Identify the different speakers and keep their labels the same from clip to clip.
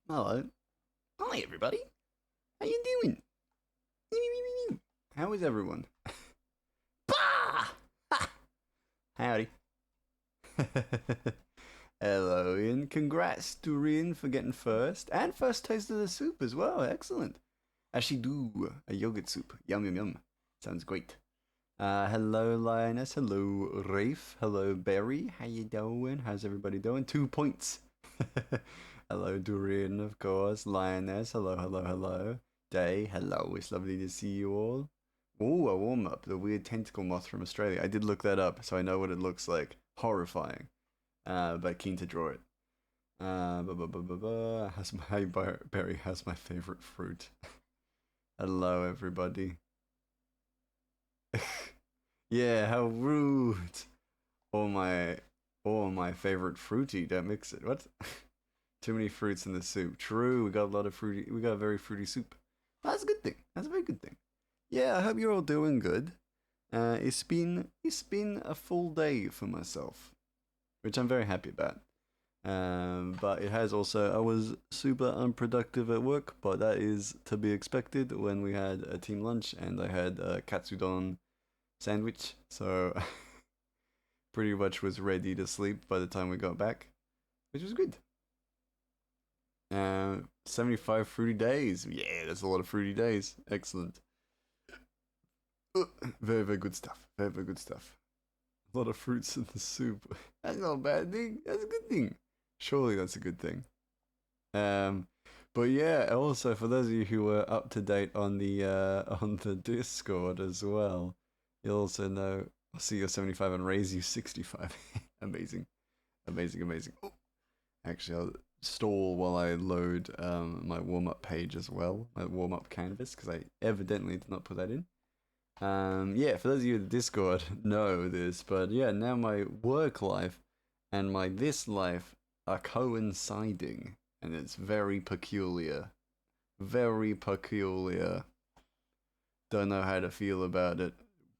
Speaker 1: Hello. Hi, everybody. How you doing? How is everyone? Bah! Howdy. Hello, Ian. Congrats to Rian for getting first. And first taste of the soup as well. Excellent. Actually, do a yogurt soup. Yum, yum, yum. Sounds great. Hello, Lioness. Hello, Rafe. Hello, Barry. How you doing? How's everybody doing? 2 points. Hello, Durian, of course. Lioness. Hello, hello, hello. Day. Hello. It's lovely to see you all. Oh, a warm up. The weird tentacle moth from Australia. I did look that up, so I know what it looks like. Horrifying. But keen to draw it. Has my berry has my favorite fruit. Hello, everybody. Yeah, how rude. All my all my favorite fruity. Don't mix it. What? Too many fruits in the soup. True, we got a lot of fruity. We got a very fruity soup. That's a good thing. That's a very good thing. Yeah, I hope you're all doing good. It's been a full day for myself, which I'm very happy about. But it has also, I was super unproductive at work, but that is to be expected when we had a team lunch and I had a katsudon sandwich. So pretty much was ready to sleep by the time we got back, which was good. 75 fruity days. Yeah, that's a lot of fruity days. Excellent. Very, very good stuff. Very, very good stuff. A lot of fruits in the soup. That's not a bad thing. That's a good thing. Surely that's a good thing. Um, but yeah, also for those of you who were up to date on the on the Discord as well, you'll also know I'll see your 75 and raise you 65. Amazing, amazing, amazing. Oh, actually, I'll stall while I load my warm up page as well, my warm up canvas, because I evidently did not put that in. Yeah, for those of you in the Discord know this, but yeah, now my work life and my this life are coinciding, and it's very peculiar. Very peculiar. Don't know how to feel about it.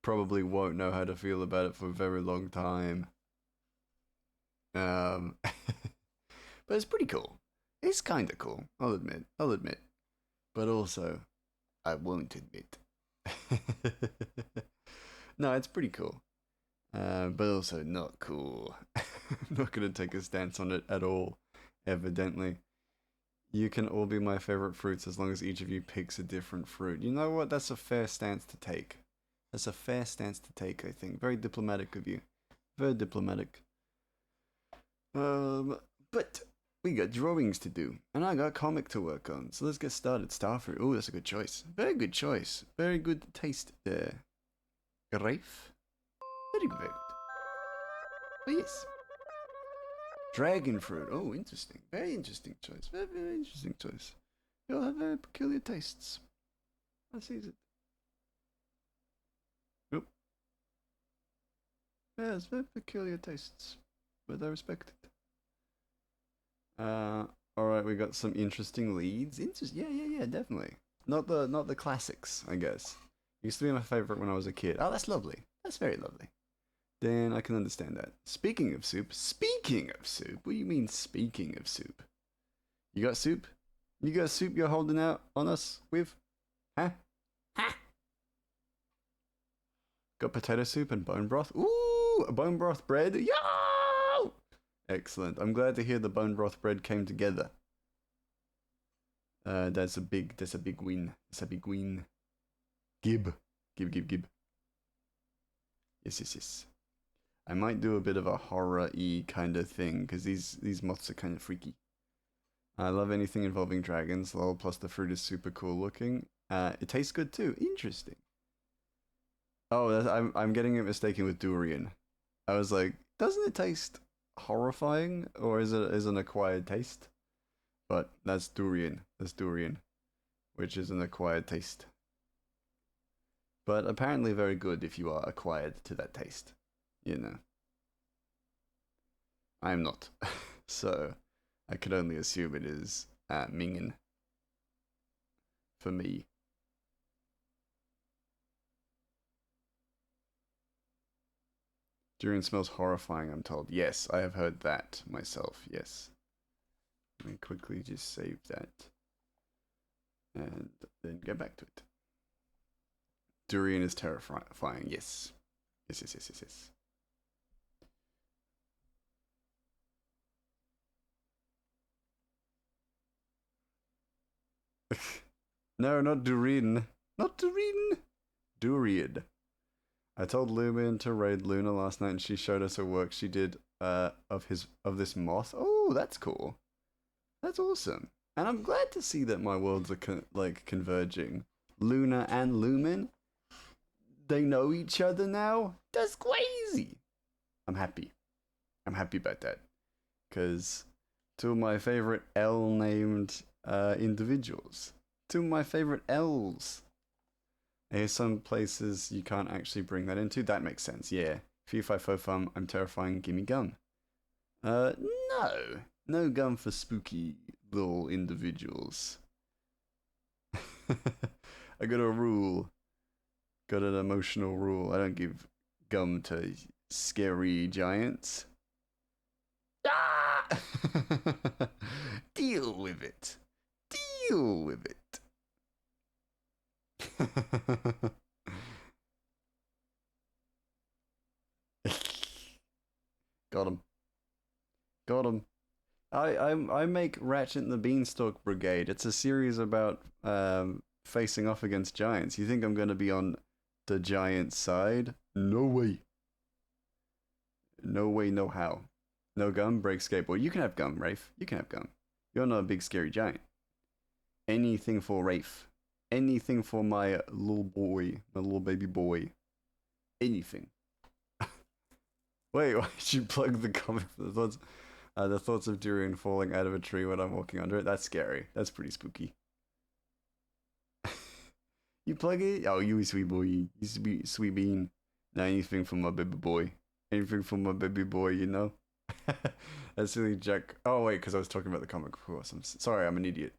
Speaker 1: Probably won't know how to feel about it for a very long time. But it's pretty cool. It's kind of cool. I'll admit. I'll admit. But also, I won't admit. No, it's pretty cool. But also not cool. I'm not gonna take a stance on it at all, evidently. You can all be my favorite fruits as long as each of you picks a different fruit. You know what? That's a fair stance to take. That's a fair stance to take, I think. Very diplomatic of you. Very diplomatic. Um, but we got drawings to do, and I got comic to work on. So let's get started. Starfruit. Oh, that's a good choice. Very good choice. Very good taste there. Rafe? Very good. Oh, yes. Dragon fruit. Oh, interesting. Very interesting choice. Very, very interesting choice. You all have very peculiar tastes. I see it. Yep. Yes, very peculiar tastes. But I respect it. Alright, we got some interesting leads. Yeah, yeah, yeah, definitely. Not the classics, I guess. Used to be my favorite when I was a kid. Oh, that's lovely. That's very lovely. Then I can understand that. Speaking of soup, what do you mean speaking of soup? You got soup? You got soup you're holding out on us with? Huh? Huh? Got potato soup and bone broth? Ooh, a bone broth bread? Yo! Excellent. I'm glad to hear the bone broth bread came together. That's a big win. That's a big win. Gib. Gib. Yes, yes, yes. I might do a bit of a horror-y kind of thing, because these moths are kind of freaky. I love anything involving dragons, lol, plus the fruit is super cool looking. It tastes good too. Interesting. Oh, I'm getting it mistaken with durian. I was like, doesn't it taste horrifying, or is an acquired taste? But that's durian. That's durian, which is an acquired taste. But apparently very good if you are acquired to that taste. You know. I'm not. So I could only assume it is mingin for me. Durian smells horrifying, I'm told. Yes, I have heard that myself, yes. Let me quickly just save that. And then get back to it. Durian is terrifying, yes. Yes. No, not Durin. Not Durin. Durian. I told Lumen to raid Luna last night and she showed us a work she did of this moth. Oh, that's cool. That's awesome. And I'm glad to see that my worlds are converging. Luna and Lumen, they know each other now. That's crazy. I'm happy. I'm happy about that. Because two of my favorite L named individuals. Two of my favorite L's. Here's some places you can't actually bring that into. That makes sense, yeah. Fum, I'm terrifying, gimme gum. No. No gum for spooky little individuals. I got a rule. Got an emotional rule. I don't give gum to scary giants. Ah! Deal with it. Deal with it. Got him. Got him. I make Ratchet and the Beanstalk Brigade. It's a series about facing off against giants. You think I'm going to be on the giant side? No way. No way, no how. No gum, break skateboard. You can have gum, Rafe. You can have gum. You're not a big scary giant. Anything for Rafe. Anything for my little boy. My little baby boy. Anything. Wait, why did you plug the comic for the thoughts of Durian falling out of a tree when I'm walking under it? That's scary. That's pretty spooky. You plug it? Oh, you sweet boy. You used to be sweet bean. Now anything for my baby boy. Anything for my baby boy, you know? That silly Jack. Oh, wait, because I was talking about the comic, of course. Sorry, I'm an idiot.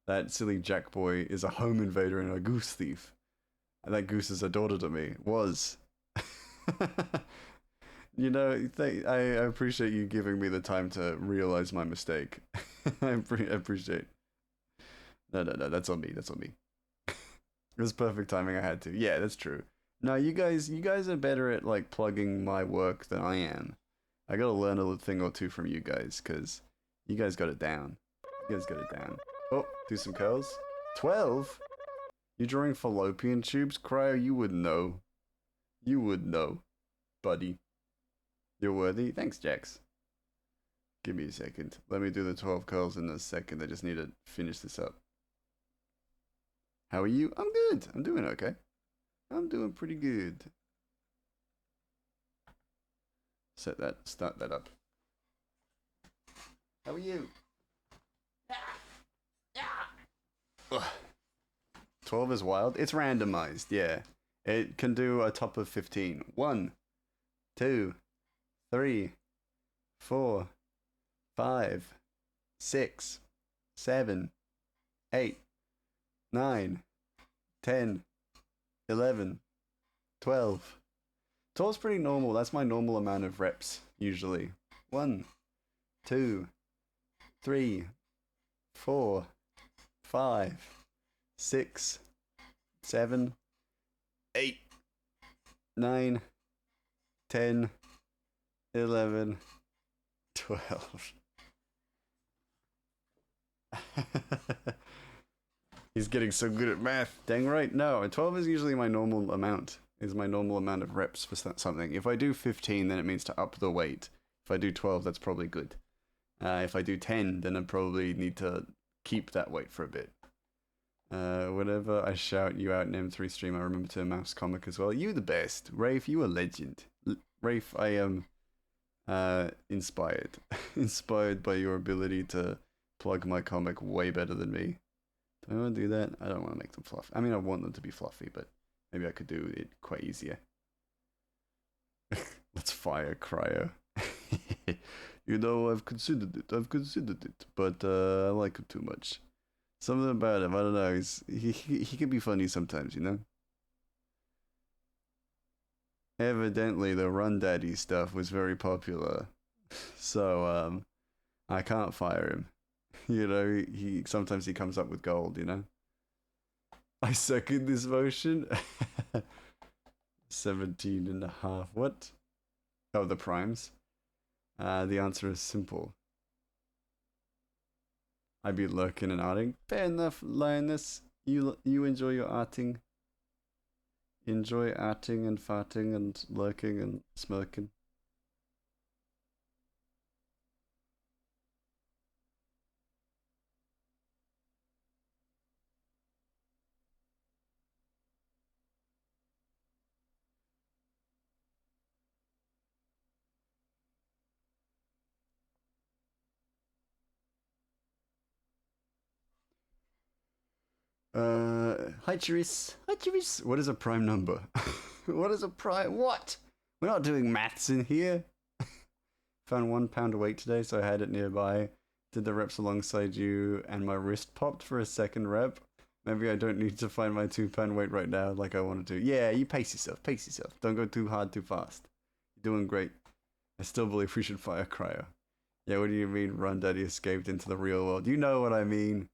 Speaker 1: That silly Jack boy is a home invader and a goose thief. And that goose is a daughter to me. Was. You know, I appreciate you giving me the time to realize my mistake. I appreciate. No, that's on me. That's on me. It was perfect timing. I had to. Yeah, that's true. No, you guys are better at like plugging my work than I am. I gotta learn a thing or two from you guys, cause you guys got it down. You guys got it down. Oh, do some curls. 12? You drawing fallopian tubes? Cryo, you would know. You would know, buddy. You're worthy? Thanks, Jax. Give me a second. Let me do the 12 curls in a second. I just need to finish this up. How are you? I'm good. I'm doing okay. I'm doing pretty good. Start that up. How are you? 12 is wild. It's randomized, yeah. It can do a top of 15. 1, 2, 3, 4, 5, 6, 7, 8, 9, 10, 11, 12. 12's pretty normal. That's my normal amount of reps, usually. 1, 2, 3, 4, 5, 6, 7, 8, 9, 10, 11, 12. He's getting so good at math. Dang right. No, 12 is usually my normal amount. Is my normal amount of reps for something. If I do 15, then it means to up the weight. If I do 12, that's probably good. If I do 10, then I probably need to keep that weight for a bit. Whenever I shout you out in M3 stream, I remember to a mouse comic as well. You the best. Rafe, you a legend. Rafe, I am inspired. Inspired by your ability to plug my comic way better than me. Do I want to do that? I don't want to make them fluffy. I mean, I want them to be fluffy, but maybe I could do it quite easier. Let's fire Cryo. You know, I've considered it, but I like him too much. Something about him, I don't know. He can be funny sometimes, you know. Evidently, the Run Daddy stuff was very popular, so I can't fire him. You know, he sometimes he comes up with gold, you know. I second this motion. 17 and a half. What? Oh, the primes. The answer is simple. I'd be lurking and arting. Fair enough, lioness. You enjoy your arting. Enjoy arting and farting and lurking and smirking. Hi Charis. Hi Charis. What is a prime number? What is a prime? What? We're not doing maths in here. Found 1 pound of weight today, so I had it nearby. Did the reps alongside you, and my wrist popped for a second rep. Maybe I don't need to find my 2 pound weight right now like I wanted to. Yeah, you pace yourself. Pace yourself. Don't go too hard, too fast. You're doing great. I still believe we should fire cryo. Yeah, what do you mean Run Daddy escaped into the real world? You know what I mean.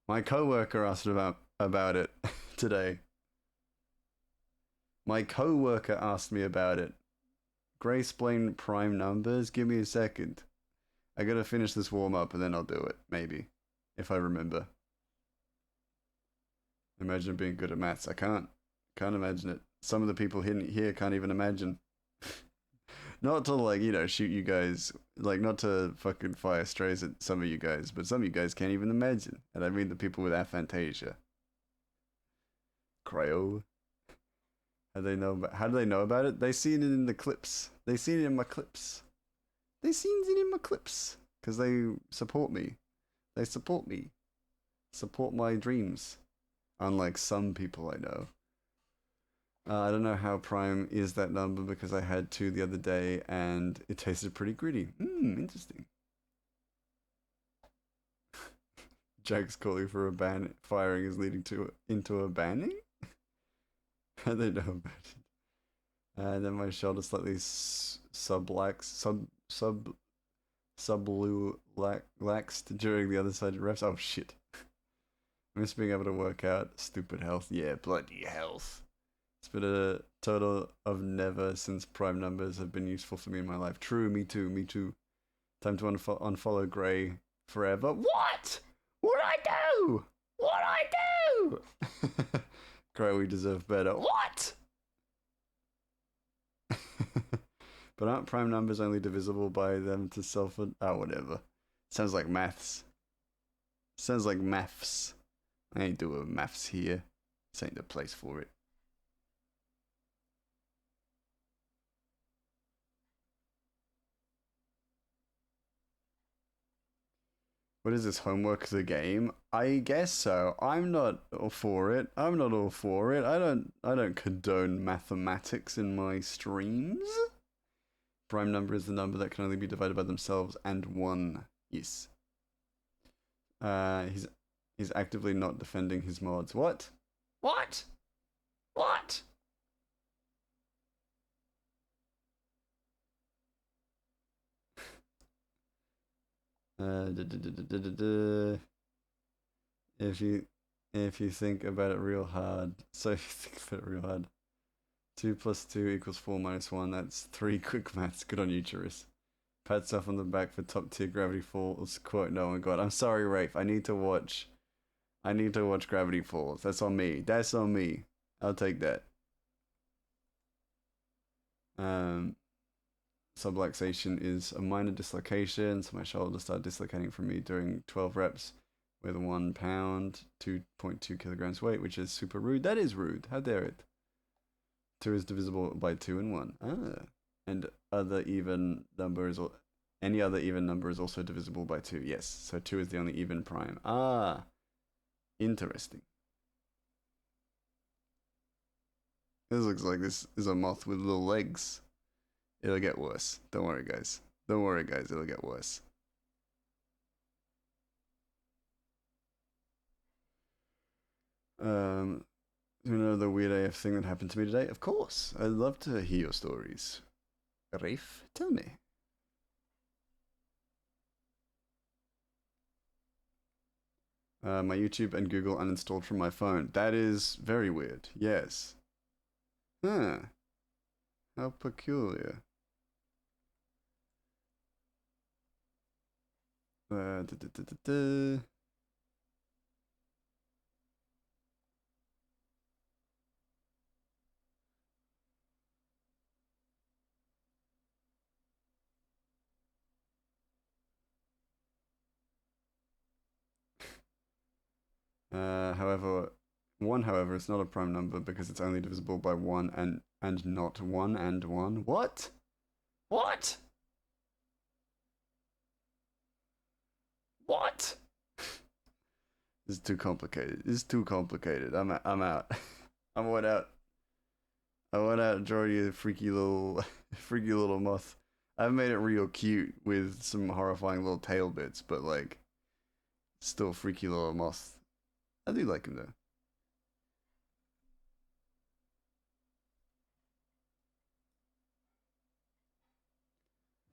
Speaker 1: My coworker asked about it today. My coworker asked me about it. Gray explain prime numbers? Give me a second. I gotta finish this warm up and then I'll do it, maybe. If I remember. Imagine being good at maths. I can't. Can't imagine it. Some of the people here can't even imagine. Not to, like, you know, shoot you guys, like, not to fucking fire strays at some of you guys, but some of you guys can't even imagine. And I mean the people with aphantasia. Cryo. How do they know about it? They seen it in the clips. They seen it in my clips. They seen it in my clips. Because they support me. They support me. Support my dreams. Unlike some people I know. I don't know how prime is that number because I had 2 the other day and it tasted pretty gritty. Interesting. Jack's calling for a ban. Firing is leading into a banning? How do they know about it? And then my shoulder slightly subluxed during the other side of reps. Oh shit. I miss being able to work out. Stupid health. Yeah, bloody health. It's been a total of never since prime numbers have been useful for me in my life. True, me too, me too. Time to unfollow Gray forever. What? What'd I do? What'd I do? Gray, we deserve better. What? But aren't prime numbers only divisible by them to self? Oh, whatever. Sounds like maths. Sounds like maths. I ain't doing maths here. This ain't the place for it. What is this, homework the game? I guess so. I'm not all for it. I'm not all for it. I don't condone mathematics in my streams. Prime number is the number that can only be divided by themselves and 1. Yes. He's actively not defending his mods. What? What? What? If you think about it real hard, so if you think about it real hard, 2 plus 2 equals 4 minus 1. That's 3 quick maths. Good on you, Charis. Pat stuff on the back for top tier Gravity Falls. Quote no one god. I'm sorry, Rafe. I need to watch Gravity Falls. That's on me. That's on me. I'll take that. Subluxation is a minor dislocation, so my shoulder started dislocating from me during 12 reps with 1 pound, 2.2 kilograms weight, which is super rude. That is rude. How dare it? 2 is divisible by 2 and 1. And any other even number is also divisible by 2. Yes, so 2 is the only even prime. Interesting. This looks like this is a moth with little legs. It'll get worse. Don't worry, guys. Don't worry, guys. It'll get worse. You know the weird AF thing that happened to me today? Of course. I'd love to hear your stories. Rafe, tell me. My YouTube and Google uninstalled from my phone. That is very weird. Yes. Huh. How peculiar. Da, da, da, da, da. However, one, however, is not a prime number because it's only divisible by one and not one and one. What? What? What? This is too complicated. This is too complicated. I'm out. I went out. I went out and drew you a freaky little freaky little moth. I've made it real cute with some horrifying little tail bits, but like still freaky little moth. I do like him though.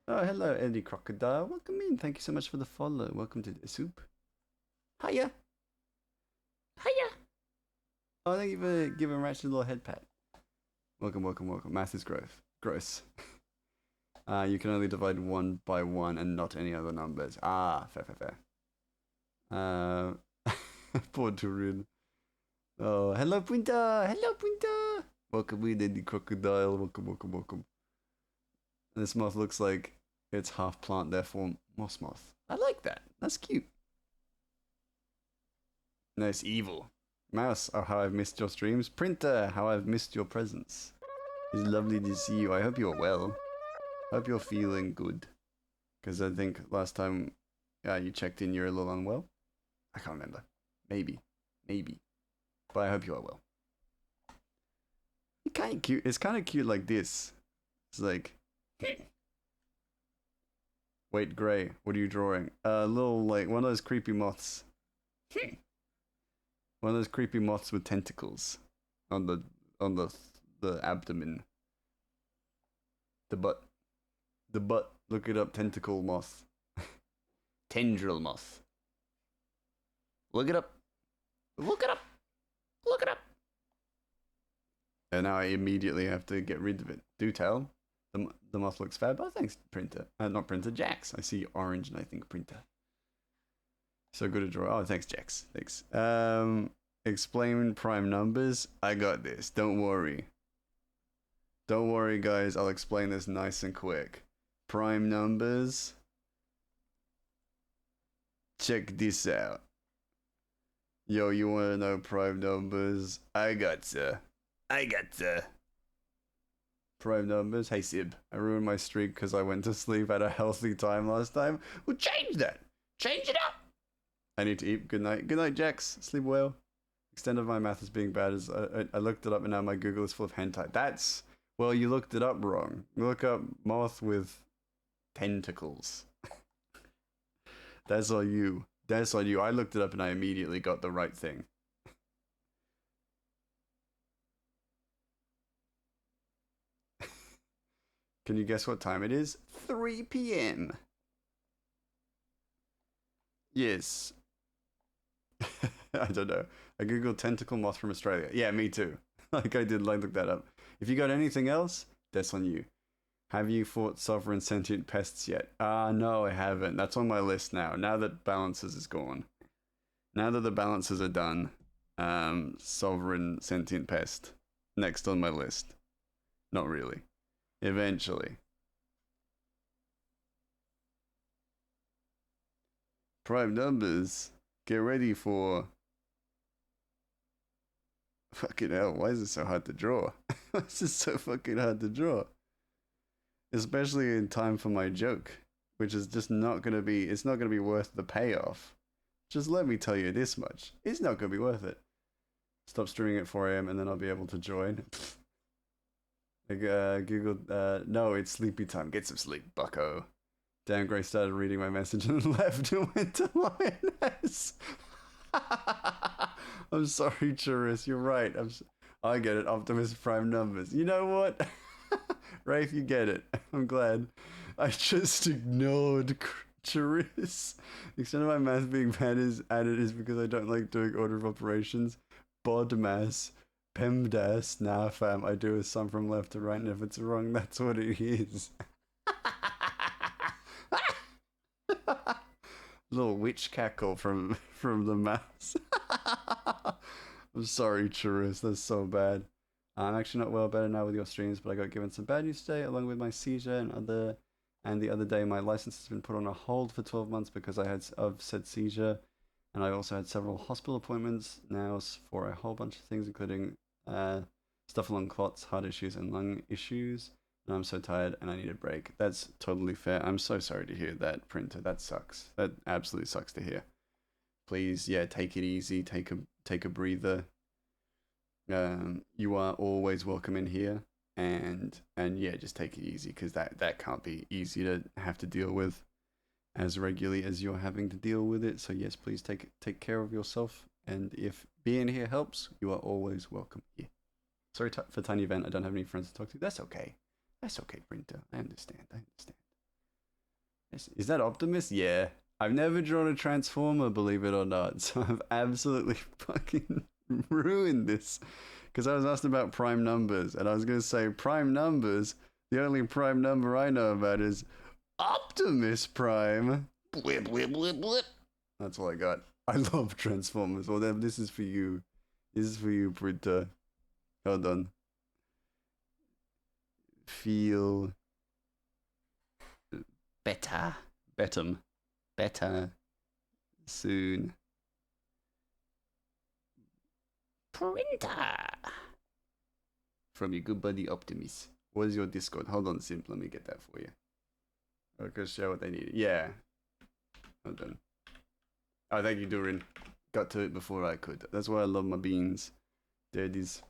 Speaker 1: Oh, hello, Eddie Crocodile. Welcome in. Thank you so much for the follow. Welcome to the soup. Hiya. Hiya. Oh, thank you for giving Ratchet a little head pat. Welcome, welcome, welcome. Math is gross. Gross. You can only divide one by one and not any other numbers. Ah, fair, fair, fair. Poor Turin. Oh, hello, Punta. Hello, Punta. Welcome in, Eddie Crocodile. Welcome, welcome, welcome. This moth looks like it's half plant, therefore moss moth. I like that. That's cute. Nice evil. Mouse, oh how I've missed your streams. Printer, how I've missed your presence. It's lovely to see you. I hope you're well. I hope you're feeling good. Because I think last time you checked in, you're a little unwell. I can't remember. Maybe. Maybe. But I hope you are well. It's kind of cute. It's kind of cute like this. It's like... Wait, Gray, what are you drawing? A little, like, one of those creepy moths. One of those creepy moths with tentacles on the abdomen. The butt. The butt. Look it up, tentacle moth. Tendril moth. Look it up. Look it up. Look it up. And now I immediately have to get rid of it. Do tell. The moth looks fab. Oh, thanks, Printer. Not Printer, Jax. I see orange and I think Printer. So good at draw. Oh, thanks, Jax. Thanks. Explain prime numbers. I got this. Don't worry. Don't worry, guys. I'll explain this nice and quick. Prime numbers. Check this out. Yo, you want to know prime numbers? I gotcha. I gotcha. Prime numbers. Hey, Sib. I ruined my streak because I went to sleep at a healthy time last time. Well, change that. Change it up. I need to eat. Good night. Good night, Jax. Sleep well. Extent of my math is being bad as I looked it up and now my Google is full of hentai. That's... Well, you looked it up wrong. Look up moth with tentacles. That's on you. That's on you. I looked it up and I immediately got the right thing. Can you guess what time it is? 3 p.m. Yes. I don't know. I googled tentacle moth from Australia. Yeah, me too. Like I did, like look that up. If you got anything else, that's on you. Have you fought sovereign sentient pests yet? No, I haven't. That's on my list now. Now that balances is gone. Now that the balances are done, sovereign sentient pest. Next on my list. Not really. Eventually. Prime numbers. Get ready for... Fucking hell, why is it so hard to draw? Why is it so fucking hard to draw? Especially in time for my joke, which is just not gonna be, it's not gonna be worth the payoff. Just let me tell you this much. It's not gonna be worth it. Stop streaming at 4 a.m. and then I'll be able to join. Google, no, it's sleepy time. Get some sleep, bucko. Damn, Gray started reading my message and left and went to Lioness. I'm sorry, Churus. You're right. I get it. Optimus Prime numbers. You know what? Rafe, you get it. I'm glad. I just ignored Charisse. The extent of my math being bad is added is because I don't like doing order of operations. Bodmas. PEMDAS. Nah, fam. I do a sum from left to right, and if it's wrong, that's what it is. Little witch cackle from the mouse. I'm sorry, Charisse. That's so bad. I'm actually not well better now with your streams, but I got given some bad news today, along with my seizure and the other day my license has been put on a hold for 12 months because I had of said seizure, and I also had several hospital appointments now for a whole bunch of things, including stuff along clots, heart issues, and lung issues. And I'm so tired and I need a break. That's totally fair. I'm so sorry to hear that, Printer. That sucks. That absolutely sucks to hear. Please, yeah, take it easy. Take a breather. You are always welcome in here, and yeah, just take it easy because that can't be easy to have to deal with as regularly as you're having to deal with it. So yes, please take care of yourself, and if being here helps, you are always welcome here. Sorry for tiny event. I don't have any friends to talk to. That's okay. That's okay, Printer. I understand. Is that Optimus? Yeah. I've never drawn a Transformer, believe it or not, so I've absolutely fucking ruined this. Because I was asked about prime numbers, and I was going to say prime numbers, the only prime number I know about is Optimus Prime. Blip, blip, blip, blip. That's all I got. I love Transformers. Well, then, this is for you. This is for you, Printer. Hold on. Feel better. Better soon. Printer. From your good buddy Optimus. What is your Discord? Hold on, Simp. Let me get that for you. I can show what they need. Yeah. Hold on. Oh, thank you, Durin. Got to it before I could. That's why I love my beans. There it is.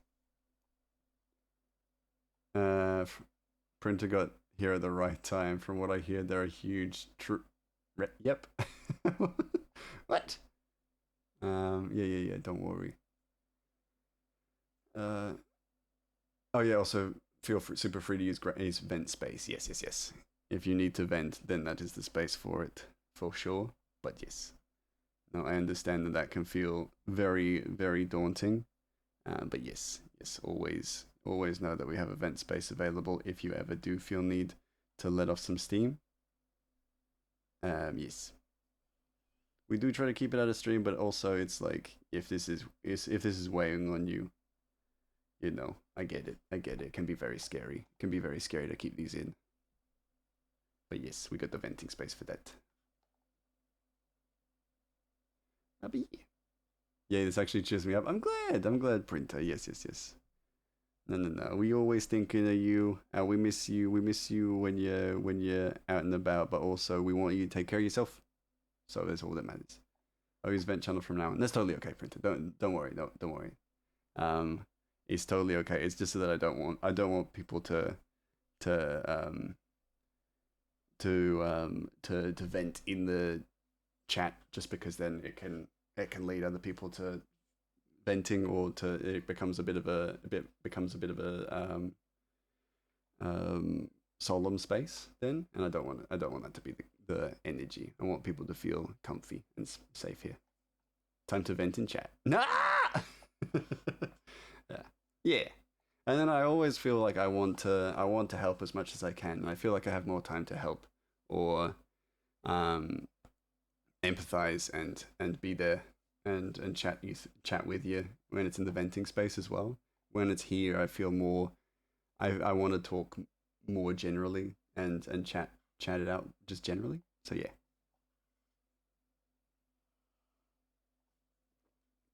Speaker 1: Printer got here at the right time. From what I hear, they're a huge yep. What? Yeah. Don't worry. Oh yeah. Also, feel free, super free to use vent space. Yes. If you need to vent, then that is the space for it, for sure. But yes, no, I understand that can feel very, very daunting. But yes, always know that we have a vent space available if you ever do feel need to let off some steam. Yes. We do try to keep it out of stream, but also it's like if this is weighing on you, you know, I get it. It can be very scary. It can be very scary to keep these in. But yes, we got the venting space for that. Yeah, this actually cheers me up. I'm glad, Printer. Yes. No. We always thinking of you. We miss you. We miss you when you're out and about. But also, we want you to take care of yourself. So that's all that matters. I'll use vent channel from now on. That's totally okay, Printer. Don't worry. Don't worry. It's totally okay. It's just that I don't want people to vent in the chat, just because then it can lead other people to venting, or it becomes a bit of a solemn space then, and I don't want that to be the energy. I want people to feel comfy and safe here. Time to vent in chat. Nah. Yeah. And then I always feel like I want to help as much as I can, and I feel like I have more time to help or empathize and be there and chat with you when it's in the venting space as well. When it's here, I feel more. I want to talk more generally and chat it out just generally. So yeah,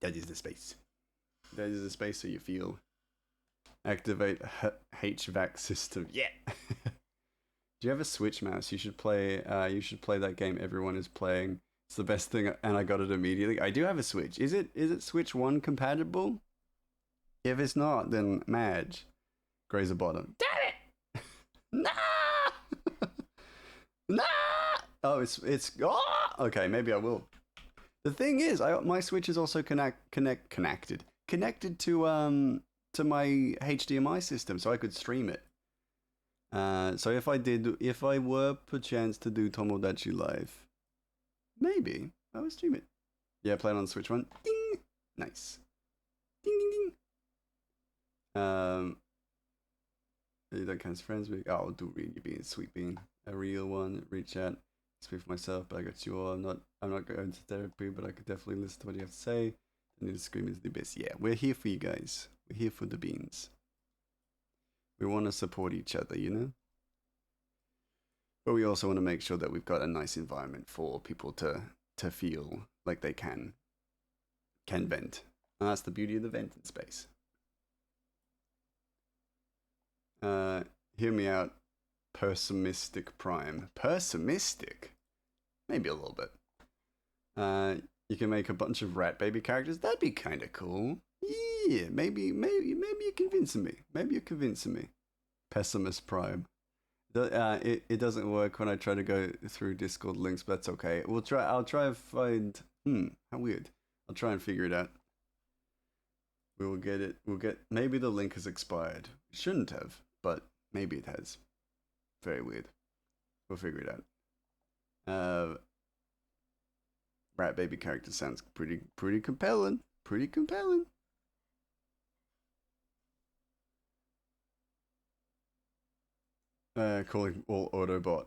Speaker 1: that is the space. That is the space so you feel. Activate HVAC system. Yeah. Do you have a Switch mouse? You should play. You should play that game everyone is playing. It's the best thing, and I got it immediately. I do have a Switch. Is it Switch 1 compatible? If it's not, then Madge. Grazer bottom. Damn it! Nah! Nah! Oh, it's oh! Okay, maybe I will. The thing is, my Switch is also connected to my HDMI system, so I could stream it. So if I were perchance to do Tomodachi Life, Maybe. I will stream it. Yeah, play it on the Switch one. Ding! Nice. Ding ding ding. You don't count as friends. Oh, I'll do really being sweet bean. A real one. Reach out. Speak for myself, but I got you all. I'm not going to therapy, but I could definitely listen to what you have to say. And the scream is the best. Yeah, we're here for you guys. We're here for the beans. We want to support each other, you know? But we also want to make sure that we've got a nice environment for people to feel like they can vent. And that's the beauty of the venting space. Hear me out. Pessimistic Prime. Pessimistic? Maybe a little bit. You can make a bunch of rat baby characters. That'd be kind of cool. Yeah, maybe you're convincing me. Maybe you're convincing me. Pessimist Prime. It doesn't work when I try to go through Discord links, but that's okay. I'll try and find. How weird. I'll try and figure it out. We will get it. Maybe the link has expired. It shouldn't have, but maybe it has. Very weird. We'll figure it out. Rat baby character sounds pretty compelling. Pretty compelling. Calling all Autobot.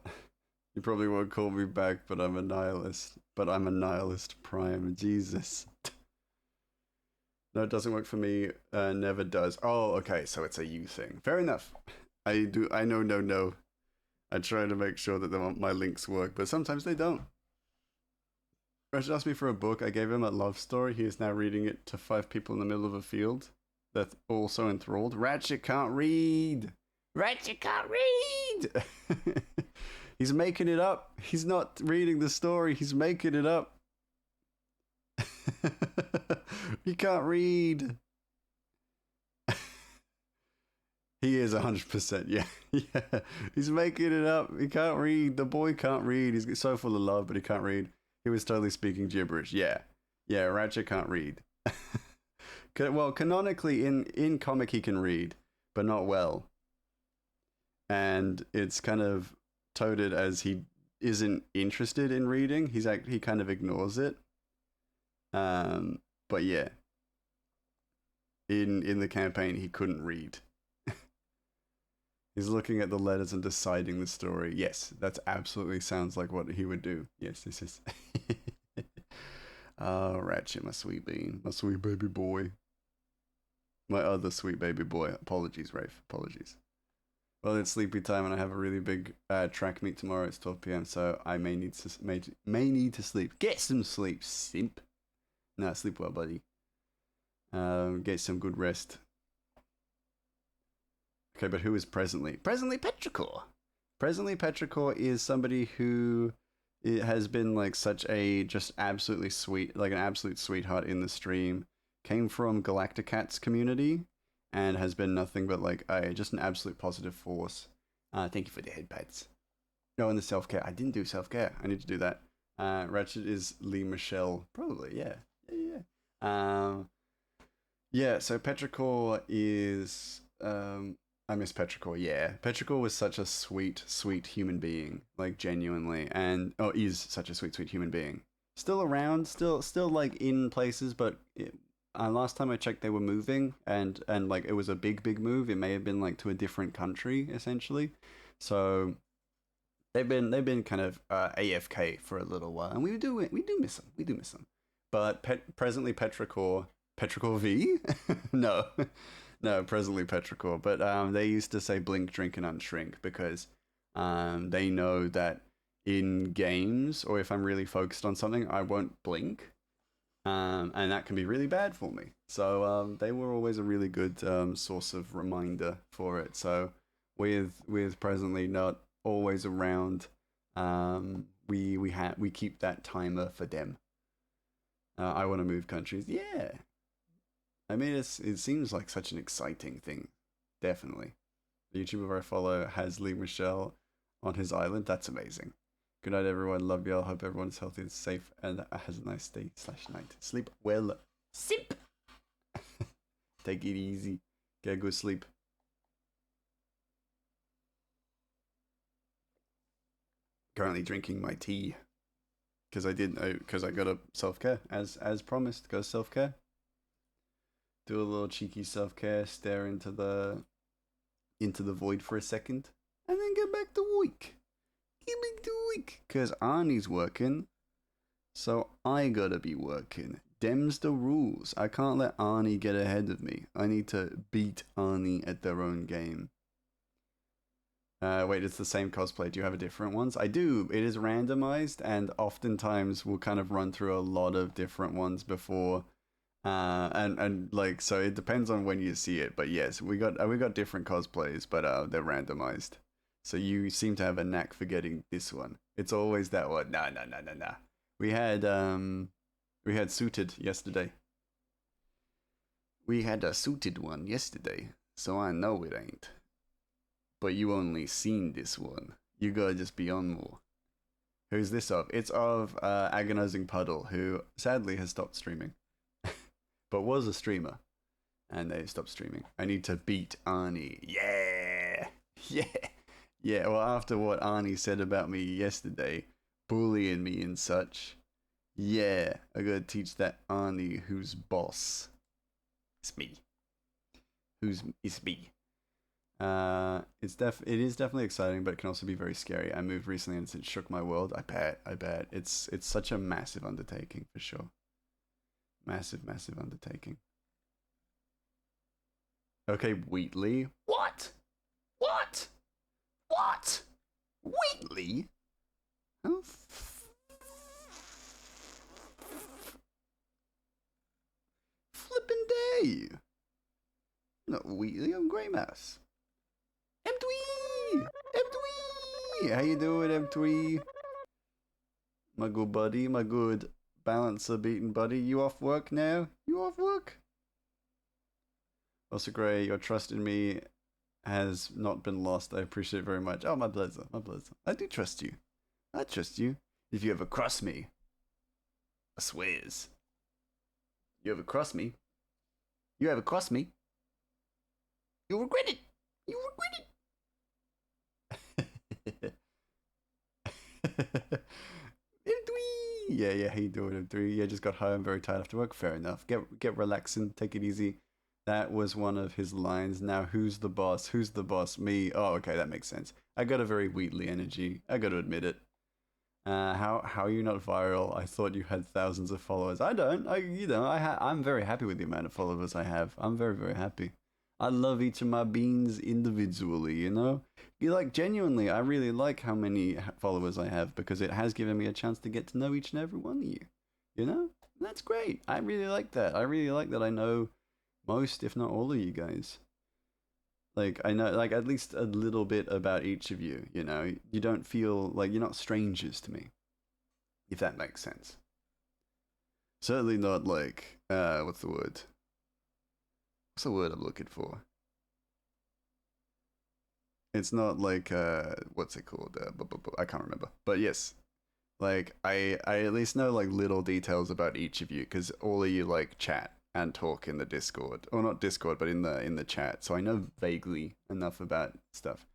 Speaker 1: You probably won't call me back, but I'm a nihilist. But I'm a nihilist Prime. Jesus. No, it doesn't work for me. Never does. Oh, okay. So it's a you thing. Fair enough. I know. No. I try to make sure that my links work, but sometimes they don't. Ratchet asked me for a book. I gave him a love story. He is now reading it to 5 people in the middle of a field. That's also enthralled. Ratchet can't read. Ratchet can't read. He's making it up. He's not reading the story. He's making it up. He can't read. He is 100%. Yeah. Yeah. He's making it up. He can't read. The boy can't read. He's so full of love, but he can't read. He was totally speaking gibberish. Yeah. Yeah, Ratchet can't read. Well, canonically, in comic, he can read, but not well. And it's kind of touted as he isn't interested in reading. He kind of ignores it. But yeah. In the campaign, he couldn't read. He's looking at the letters and deciding the story. Yes, that absolutely sounds like what he would do. Yes, this is. Oh, Ratchet, my sweet bean. My sweet baby boy. My other sweet baby boy. Apologies, Rafe. Apologies. Well, it's sleepy time and I have a really big track meet tomorrow. It's 12 p.m, so I may need to sleep. Get some sleep, simp. Nah, sleep well, buddy. Get some good rest. Okay, but who is Presently? Presently Petrichor. Presently Petrichor is somebody who has been like such a just absolutely sweet, like an absolute sweetheart in the stream. Came from Galacticat's community and has been nothing but like just an absolute positive force. Thank you for the head pats. No, and the self-care. I didn't do self-care. I need to do that. Ratchet is Lee Michelle. Probably, yeah. Yeah, so Petrichor is I miss Petrichor, yeah. Petrichor was such a sweet, sweet human being, like genuinely, and is such a sweet, sweet human being. Still around, still like in places, but last time I checked, they were moving, and like it was a big move. It may have been like to a different country, essentially. So they've been kind of AFK for a little while, and we do miss them. But presently Petrichor V, no. No, presently Petrichor, but they used to say blink, drink, and unshrink because they know that in games, or if I'm really focused on something, I won't blink, and that can be really bad for me. So they were always a really good source of reminder for it. So with presently not always around, we keep that timer for them. I want to move countries, yeah. I mean, it seems like such an exciting thing. Definitely. The YouTuber I follow has Lee Michelle on his island. That's amazing. Good night, everyone. Love y'all. Hope everyone's healthy and safe and has a nice day/night. Sleep well. Sip. Take it easy. Get a good sleep. Currently drinking my tea. because I didn't, because I got a self care as promised. Go self care. Do a little cheeky self care. Stare into the void for a second, and then get back to work. Get back to work, cause Arnie's working, so I gotta be working. Dem's the rules. I can't let Arnie get ahead of me. I need to beat Arnie at their own game. Wait, it's the same cosplay. Do you have a different ones? I do. It is randomized, and oftentimes we'll kind of run through a lot of different ones before. And like so, it depends on when you see it. But yes, we got different cosplays, but they're randomized. So you seem to have a knack for getting this one. It's always that one. Nah, nah, nah, nah, nah. We had we had suited yesterday. We had a suited one yesterday, so I know it ain't. But you only seen this one. You gotta just be on more. Who's this of? It's of Agonizing Puddle, who sadly has stopped streaming, but was a streamer, and they stopped streaming. I need to beat Arnie. Yeah, yeah, yeah. Well, after what Arnie said about me yesterday, bullying me and such, yeah, I gotta teach that Arnie who's boss. It's me. It's me. It is definitely exciting, but it can also be very scary. I moved recently and it shook my world. I bet. It's such a massive undertaking for sure. Massive undertaking. Okay, Wheatley. What? What? What? Wheatley? How flippin' dare you? Not Wheatley, I'm Grey Mouse. M3! M3! How you doing, M3? My good buddy, my good balancer beating buddy. You off work now? You off work? Also, Grey, your trust in me has not been lost. I appreciate it very much. Oh, my pleasure, my pleasure. I do trust you. I trust you. If you ever cross me, I swears. You ever cross me? You ever cross me? You'll regret it. You'll regret it. M3! Yeah, how you doing, M3? Yeah, just got home, very tired after work. Fair enough. Get relaxing, take it easy. That was one of his lines. Now, who's the boss? Who's the boss? Me. Oh, okay, that makes sense. I got a very Wheatley energy. I got to admit it. How are you not viral? I thought you had thousands of followers. I don't. I'm very happy with the amount of followers I have. I'm very happy. I love each of my beans individually. You like genuinely. I really like how many followers I have because it has given me a chance to get to know each and every one of you. That's great. I really like that. I really like that I know most, if not all of you guys. Like, I know, like, at least a little bit about each of you, You don't feel like you're not strangers to me, if that makes sense. Certainly not like, what's the word? What's the word I'm looking for? It's not like, what's it called? I can't remember. But yes, like, I at least know, like, little details about each of you, because all of you, like, chat and talk in the Discord, or not Discord, but in the chat. So I know vaguely enough about stuff.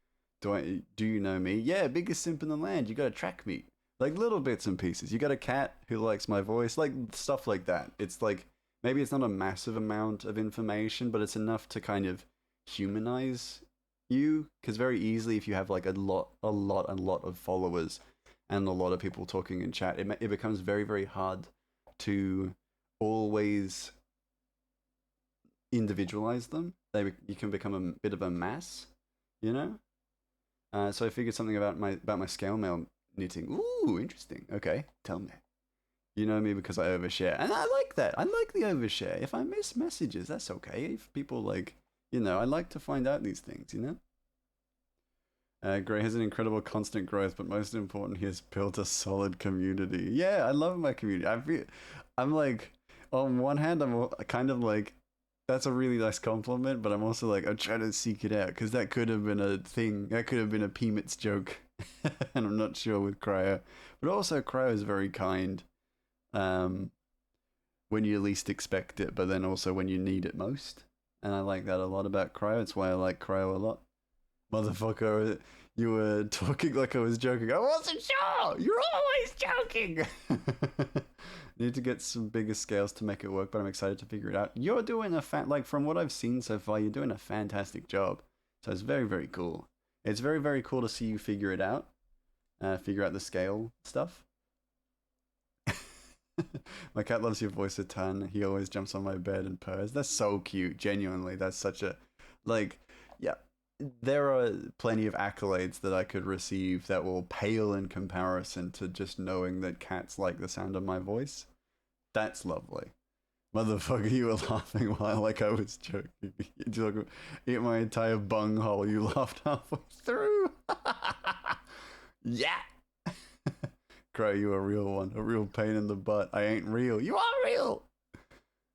Speaker 1: Do you know me? Yeah, biggest simp in the land. You got to track me, like little bits and pieces. You got a cat who likes my voice, like stuff like that. It's like maybe it's not a massive amount of information, but it's enough to kind of humanize you. Because very easily, if you have like a lot of followers and a lot of people talking in chat, it becomes very hard to always individualize them. You can become a bit of a mass, So I figured something about my scale mail knitting. Ooh, interesting. Okay, tell me. You know me because I overshare, and I like that. I like the overshare. If I miss messages, that's okay. If people like, I like to find out these things. Gray has an incredible constant growth, but most important, he has built a solid community. Yeah, I love my community. I'm like, on one hand, I'm kind of like, that's a really nice compliment, but I'm also like, I'm trying to seek it out because that could have been a thing. That could have been a Peanuts joke, and I'm not sure with Cryo. But also, Cryo is very kind when you least expect it, but then also when you need it most. And I like that a lot about Cryo. It's why I like Cryo a lot. Motherfucker, you were talking like I was joking. I wasn't sure! You're always joking! Need to get some bigger scales to make it work, but I'm excited to figure it out. You're doing like, from what I've seen so far, you're doing a fantastic job. So it's very, very cool. It's very, very cool to see you figure it out. Figure out the scale stuff. My cat loves your voice a ton. He always jumps on my bed and purrs. That's so cute. Genuinely, that's such a, like, yeah. There are plenty of accolades that I could receive that will pale in comparison to just knowing that cats like the sound of my voice. That's lovely. Motherfucker, you were laughing while like I was joking. You eat my entire bunghole. You laughed halfway through. Yeah. Crow, you a real one. A real pain in the butt. I ain't real. You are real.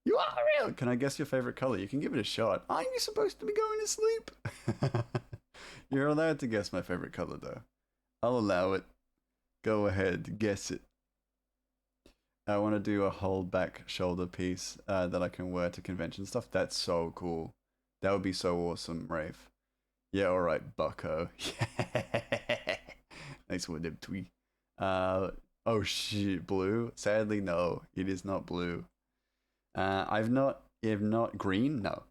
Speaker 1: You are real. Can I guess your favorite color? You can give it a shot. Aren't you supposed to be going to sleep? You're allowed to guess my favorite color, though. I'll allow it. Go ahead. Guess it. I want to do a whole back shoulder piece that I can wear to convention stuff. That's so cool. That would be so awesome, Rafe. Yeah, alright, bucko. Nice one, Twee. Oh shit, blue? Sadly, no. It is not blue. I've not green? No.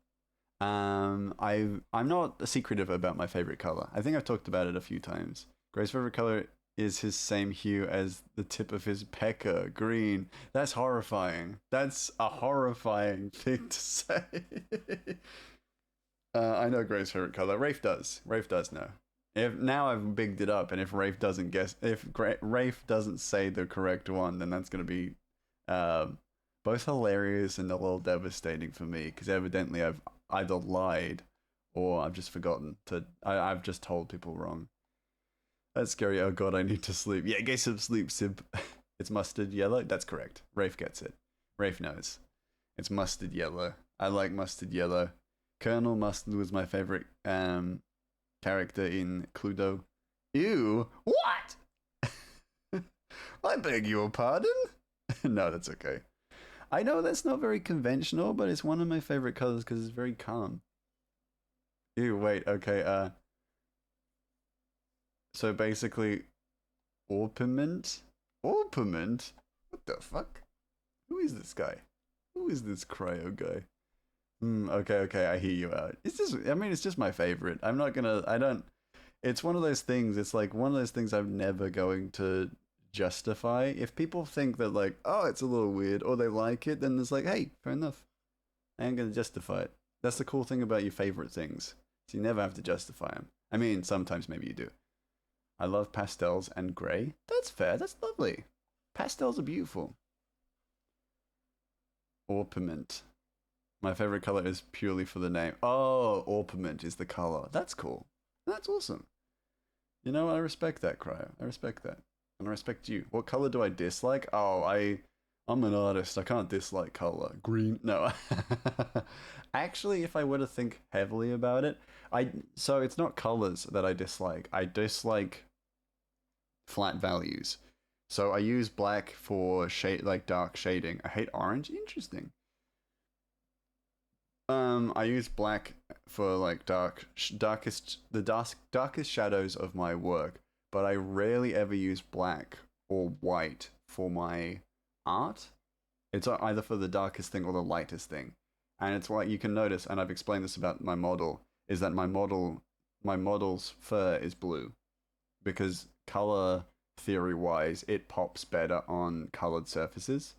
Speaker 1: I'm not secretive about my favorite color. I think I've talked about it a few times. Gray's favorite color is his same hue as the tip of his pecker, green. That's horrifying. That's a horrifying thing to say. I know Gray's favorite color. Rafe does. Rafe does know. If now I've bigged it up, and if Rafe doesn't guess, Rafe doesn't say the correct one, then that's gonna be both hilarious and a little devastating for me, because evidently I've either lied or I've just forgotten to. I've just told people wrong. That's scary. Oh god, I need to sleep. Yeah, get some sleep, Sib. It's mustard yellow. That's correct. Rafe gets it. Rafe knows. It's mustard yellow. I like mustard yellow. Colonel Mustard was my favorite character in Cluedo. Ew. What? I beg your pardon? No, that's okay. I know that's not very conventional, but it's one of my favorite colors because it's very calm. Ew, wait, okay, so basically, Orpiment? Orpiment? What the fuck? Who is this guy? Who is this cryo guy? Okay, I hear you out. It's just my favorite. It's one of those things, it's like one of those things I'm never going to justify. If people think that like, oh, it's a little weird, or they like it, then it's like, hey, fair enough. I ain't gonna justify it. That's the cool thing about your favorite things. So you never have to justify them. I mean, sometimes maybe you do. I love pastels and grey. That's fair, that's lovely. Pastels are beautiful. Orpiment. My favorite color is purely for the name. Oh, orpiment is the color. That's cool. That's awesome. You know, I respect that, Cryo. I respect that. And I respect you. What color do I dislike? Oh, I'm an artist. I can't dislike color. Green? No. Actually, if I were to think heavily about it, so it's not colors that I dislike. I dislike flat values. So I use black for like dark shading. I hate orange. Interesting. I use black for like darkest shadows of my work, but I rarely ever use black or white for my art. It's either for the darkest thing or the lightest thing. And it's like you can notice, and I've explained this about my model, is that my model's fur is blue because color theory wise, it pops better on colored surfaces.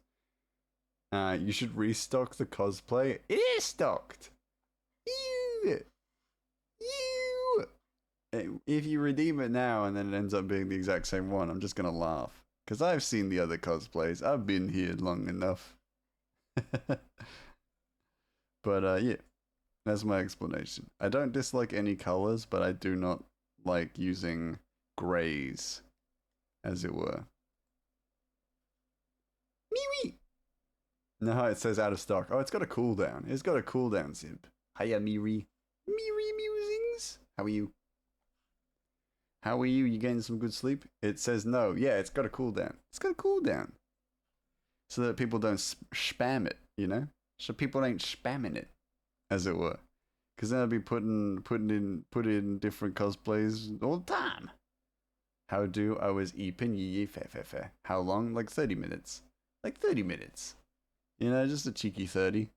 Speaker 1: You should restock the cosplay. It is stocked. If you redeem it now and then it ends up being the exact same one, I'm just gonna laugh because I've seen the other cosplays. I've been here long enough. But yeah, that's my explanation. I don't dislike any colors, but I do not like using grays, as it were. Meowee. No, it says out of stock. Oh, it's got a cooldown. It's got a cooldown, Zib. Hiya, Miri. Miri Musings. How are you? How are you? You getting some good sleep? It says no. Yeah, it's got a cooldown. It's got a cooldown. So that people don't spam it, you know? So people ain't spamming it, as it were. Because then I'd be putting in different cosplays all the time. How do I was eeping yee fair. How long? Like 30 minutes. Like 30 minutes. You know, just a cheeky 30.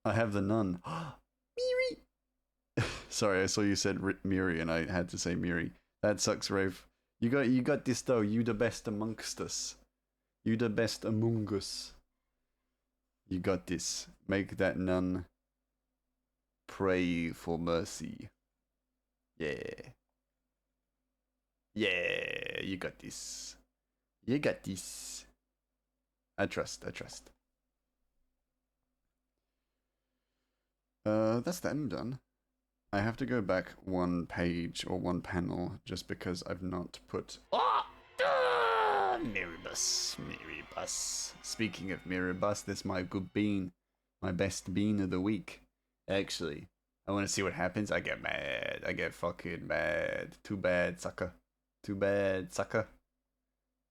Speaker 1: I have the nun. Miri! Sorry, I saw you said Miri and I had to say Miri. That sucks, Rafe. You got this though. You the best amongst us. You the best among us. You got this. Make that nun pray for mercy. Yeah. Yeah, you got this. You got this. I trust. That's the end done. I have to go back one page or one panel just because I've not put... Miribus. Speaking of Miribus, this is my good bean. My best bean of the week. Actually, I want to see what happens. I get mad. I get fucking mad. Too bad, sucker. Too bad, sucker.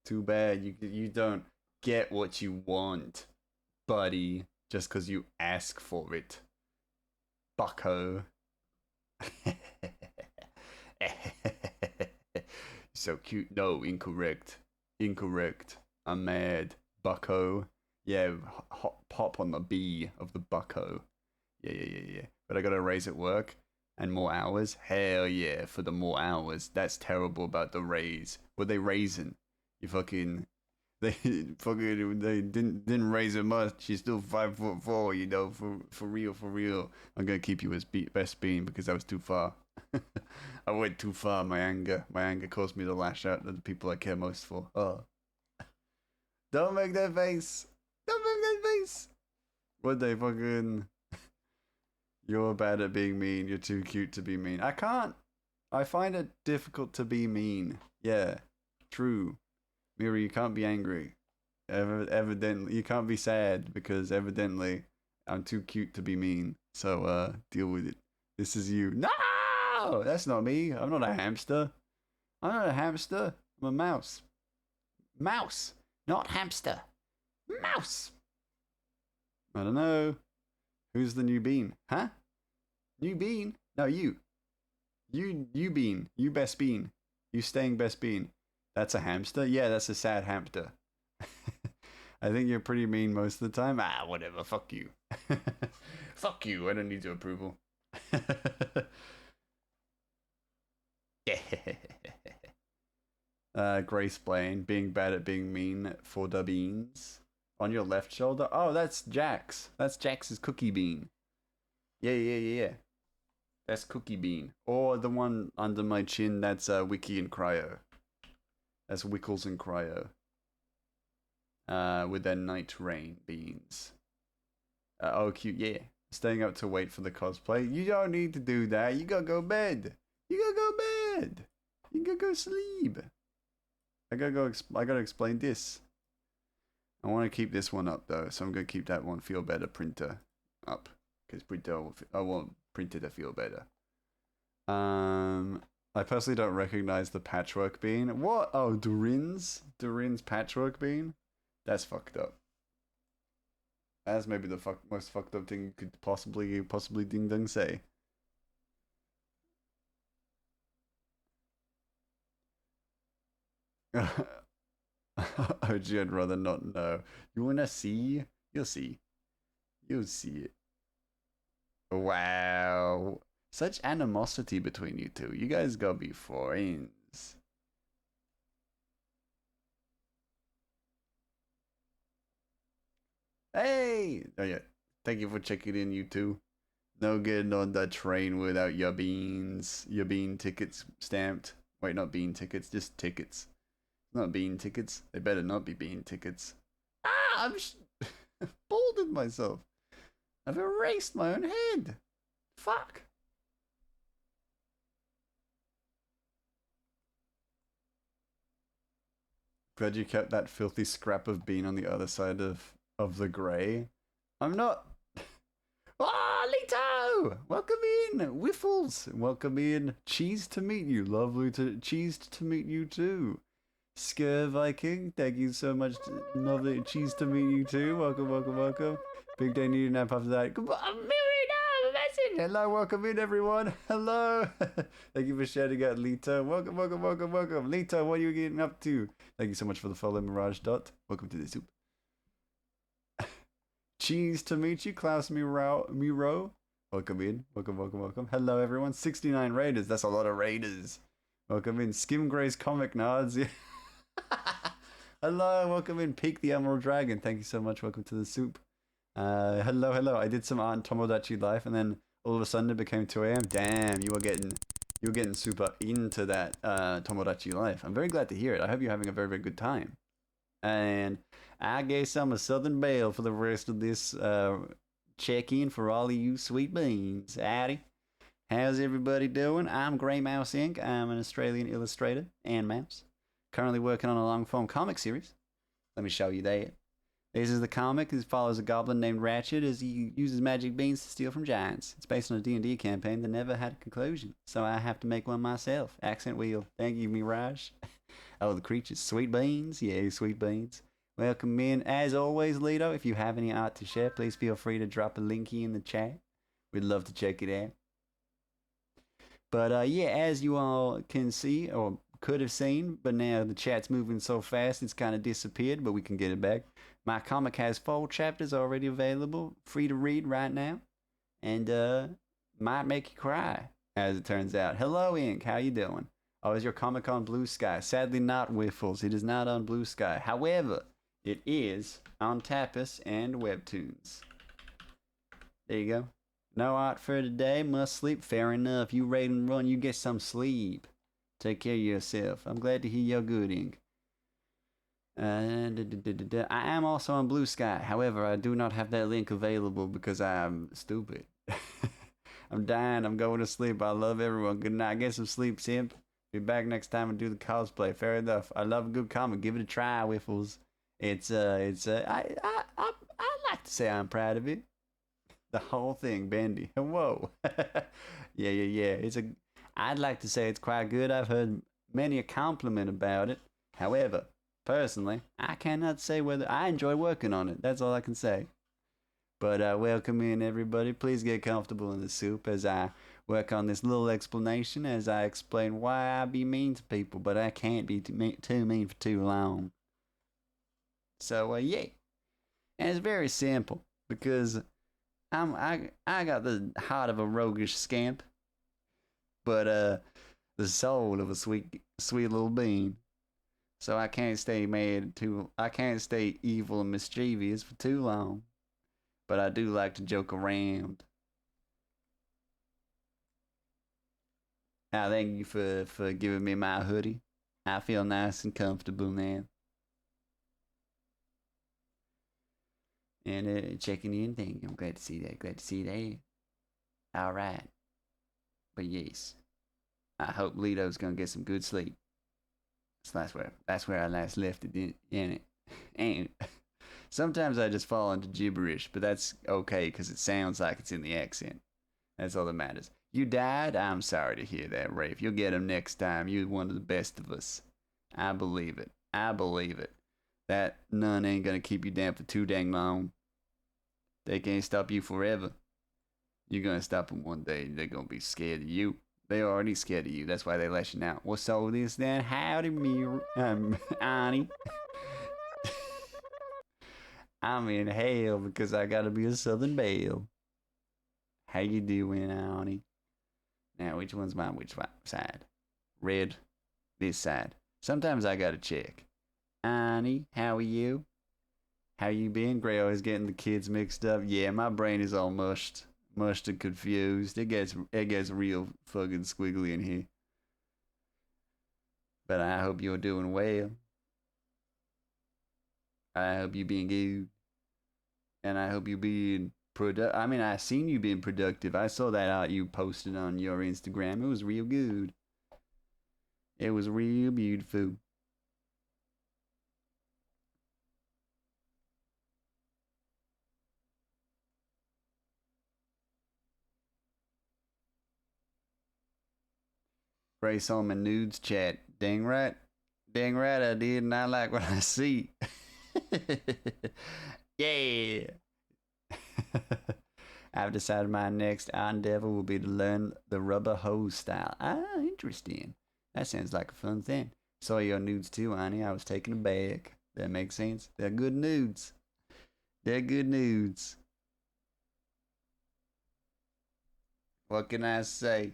Speaker 1: Too bad. You don't get what you want, buddy, just because you ask for it. Bucko. So cute. No, incorrect. I'm mad. Bucko. Yeah, pop on the B of the bucko. Yeah. But I gotta raise at work and more hours. Hell yeah, for the more hours. That's terrible about the raise. What they raising? You fucking... They didn't raise her much. She's still 5'4", you know, for real. I'm gonna keep you as best bean because I was too far. I went too far. My anger caused me to lash out at the people I care most for. Oh, don't make that face. What they fucking? You're bad at being mean. You're too cute to be mean. I can't. I find it difficult to be mean. Yeah, true. Miri, you can't be angry. Evidently, you can't be sad because evidently I'm too cute to be mean. So, deal with it. This is you. No! That's not me. I'm not a hamster. I'm a mouse. Mouse, not hamster. Mouse. I don't know. Who's the new bean? Huh? New bean? No, you. You bean. You best bean. You staying best bean. That's a hamster? Yeah, that's a sad hamster. I think you're pretty mean most of the time. Ah, whatever. Fuck you. Fuck you. I don't need your approval. Grace Blaine, being bad at being mean for the beans. On your left shoulder? Oh, that's Jax. That's Jax's cookie bean. Yeah. That's cookie bean. Or the one under my chin, that's Wiki and Cryo. That's Wickles and Cryo. With their night rain beans. Oh, cute, yeah. Staying up to wait for the cosplay. You don't need to do that. You gotta go bed. You gotta go sleep. I gotta explain this. I want to keep this one up though, so I'm gonna keep that one feel better printer up. Because I want printer to feel better. I personally don't recognize the patchwork bean. What? Oh, Durin's patchwork bean? That's fucked up. That's maybe the most fucked up thing you could possibly ding dong say. OG, I'd rather not know. You wanna see? You'll see. You'll see it. Wow. Such animosity between you two. You guys gotta be friends. Hey! Oh yeah. Thank you for checking in, you two. No getting on the train without your beans. Your bean tickets stamped. Wait, not bean tickets, just tickets. Not bean tickets. They better not be bean tickets. Ah! I'm bolded myself. I've erased my own head. Fuck. Glad you kept that filthy scrap of bean on the other side of the grey. I'm not... Ah, Lito! Welcome in! Wiffles! Welcome in. Cheese to meet you. Lovely to... Cheesed to meet you too. Skur Viking, thank you so much. Lovely cheese to meet you too. Welcome, welcome, welcome. Big day needed nap after that. Goodbye, message. Hello, welcome in everyone. Hello. Thank you for shouting out Lito. Welcome, welcome, welcome, welcome. Lito, what are you getting up to? Thank you so much for the follow, Mirage Dot. Welcome to the soup. Cheese to meet you, Klaus Miro. Welcome in. Welcome, welcome, welcome. Hello everyone. 69 raiders. That's a lot of raiders. Welcome in. Skim Gray's comic nods. Yeah. Hello, welcome in. Peak the Emerald Dragon. Thank you so much. Welcome to the soup. Hello, hello. I did some art in Tomodachi Life, and then all of a sudden it became 2 a.m. Damn, you were getting super into that Tomodachi Life. I'm very glad to hear it. I hope you're having a very, very good time. And I guess I'm a Southern Belle for the rest of this check-in for all of you sweet beans. Howdy. How's everybody doing? I'm Grey Mouse Inc. I'm an Australian illustrator and mouse. Currently working on a long-form comic series. Let me show you that. This is the comic. It follows a goblin named Ratchet as he uses magic beans to steal from giants. It's based on a D&D campaign that never had a conclusion, so I have to make one myself. Accent wheel. Thank you, Mirage. Oh, the creatures. Sweet beans. Yeah, sweet beans. Welcome in. As always, Lido, if you have any art to share, please feel free to drop a linky in the chat. We'd love to check it out. But yeah, as you all can see, or could have seen, but now the chat's moving so fast it's kind of disappeared, but we can get it back. My comic has 4 chapters already available, free to read right now, and might make you cry, as it turns out. Hello, Ink, how you doing? Oh, is your comic on Blue Sky? Sadly not, Wiffles. It is not on Blue Sky. However, it is on Tapas and Webtoons. There you go. No art for today. Must sleep. Fair enough. You raid and run. You get some sleep. Take care of yourself. I'm glad to hear you're good, Ink. I am also on Blue Sky. However, I do not have that link available because I'm stupid. I'm dying. I'm going to sleep. I love everyone. Good night. Get some sleep, simp. Be back next time and do the cosplay. Fair enough. I love a good comic. Give it a try, Wiffles. I like to say I'm proud of it. The whole thing, Bendy. Whoa. Yeah. I'd like to say it's quite good. I've heard many a compliment about it. However, personally, I cannot say whether I enjoy working on it. That's all I can say. But welcome in, everybody. Please get comfortable in the soup as I work on this little explanation as I explain why I be mean to people, but I can't be too mean for too long. So, yeah. And it's very simple because I got the heart of a roguish scamp, but the soul of a sweet little bean. So I can't stay evil and mischievous for too long. But I do like to joke around. Thank you for giving me my hoodie. I feel nice and comfortable now. And checking in, thank you. I'm glad to see that. All right. But yes, I hope Lito's gonna get some good sleep. So that's where I last left it in it. And sometimes I just fall into gibberish, but that's okay because it sounds like it's in the accent. That's all that matters. You died? I'm sorry to hear that, Rafe. You'll get him next time. You're one of the best of us. I believe it. That nun ain't gonna keep you down for too dang long. They can't stop you forever. You're gonna stop them one day. They're gonna be scared of you. They're already scared of you. That's why they're lashing out. What's all this then? Howdy, me, Annie. I'm in hell because I gotta be a Southern Belle. How you doing, Annie? Now, which one's mine? Which side? Red. This side. Sometimes I gotta check. Annie, how are you? How you been? Gray always getting the kids mixed up. Yeah, my brain is all mushed and confused. It gets real fucking squiggly in here. But I hope you're doing well. I hope you being good. And I hope you being productive. I mean, I seen you being productive. I saw that out you posted on your Instagram. It was real good. It was real beautiful. Ray Solomon nudes chat. Dang right. Dang right I did, and I like what I see. Yeah. I've decided my next endeavor will be to learn the rubber hose style. Ah, interesting. That sounds like a fun thing. Saw your nudes too, honey. I was taken aback. That makes sense. They're good nudes. They're good nudes. What can I say?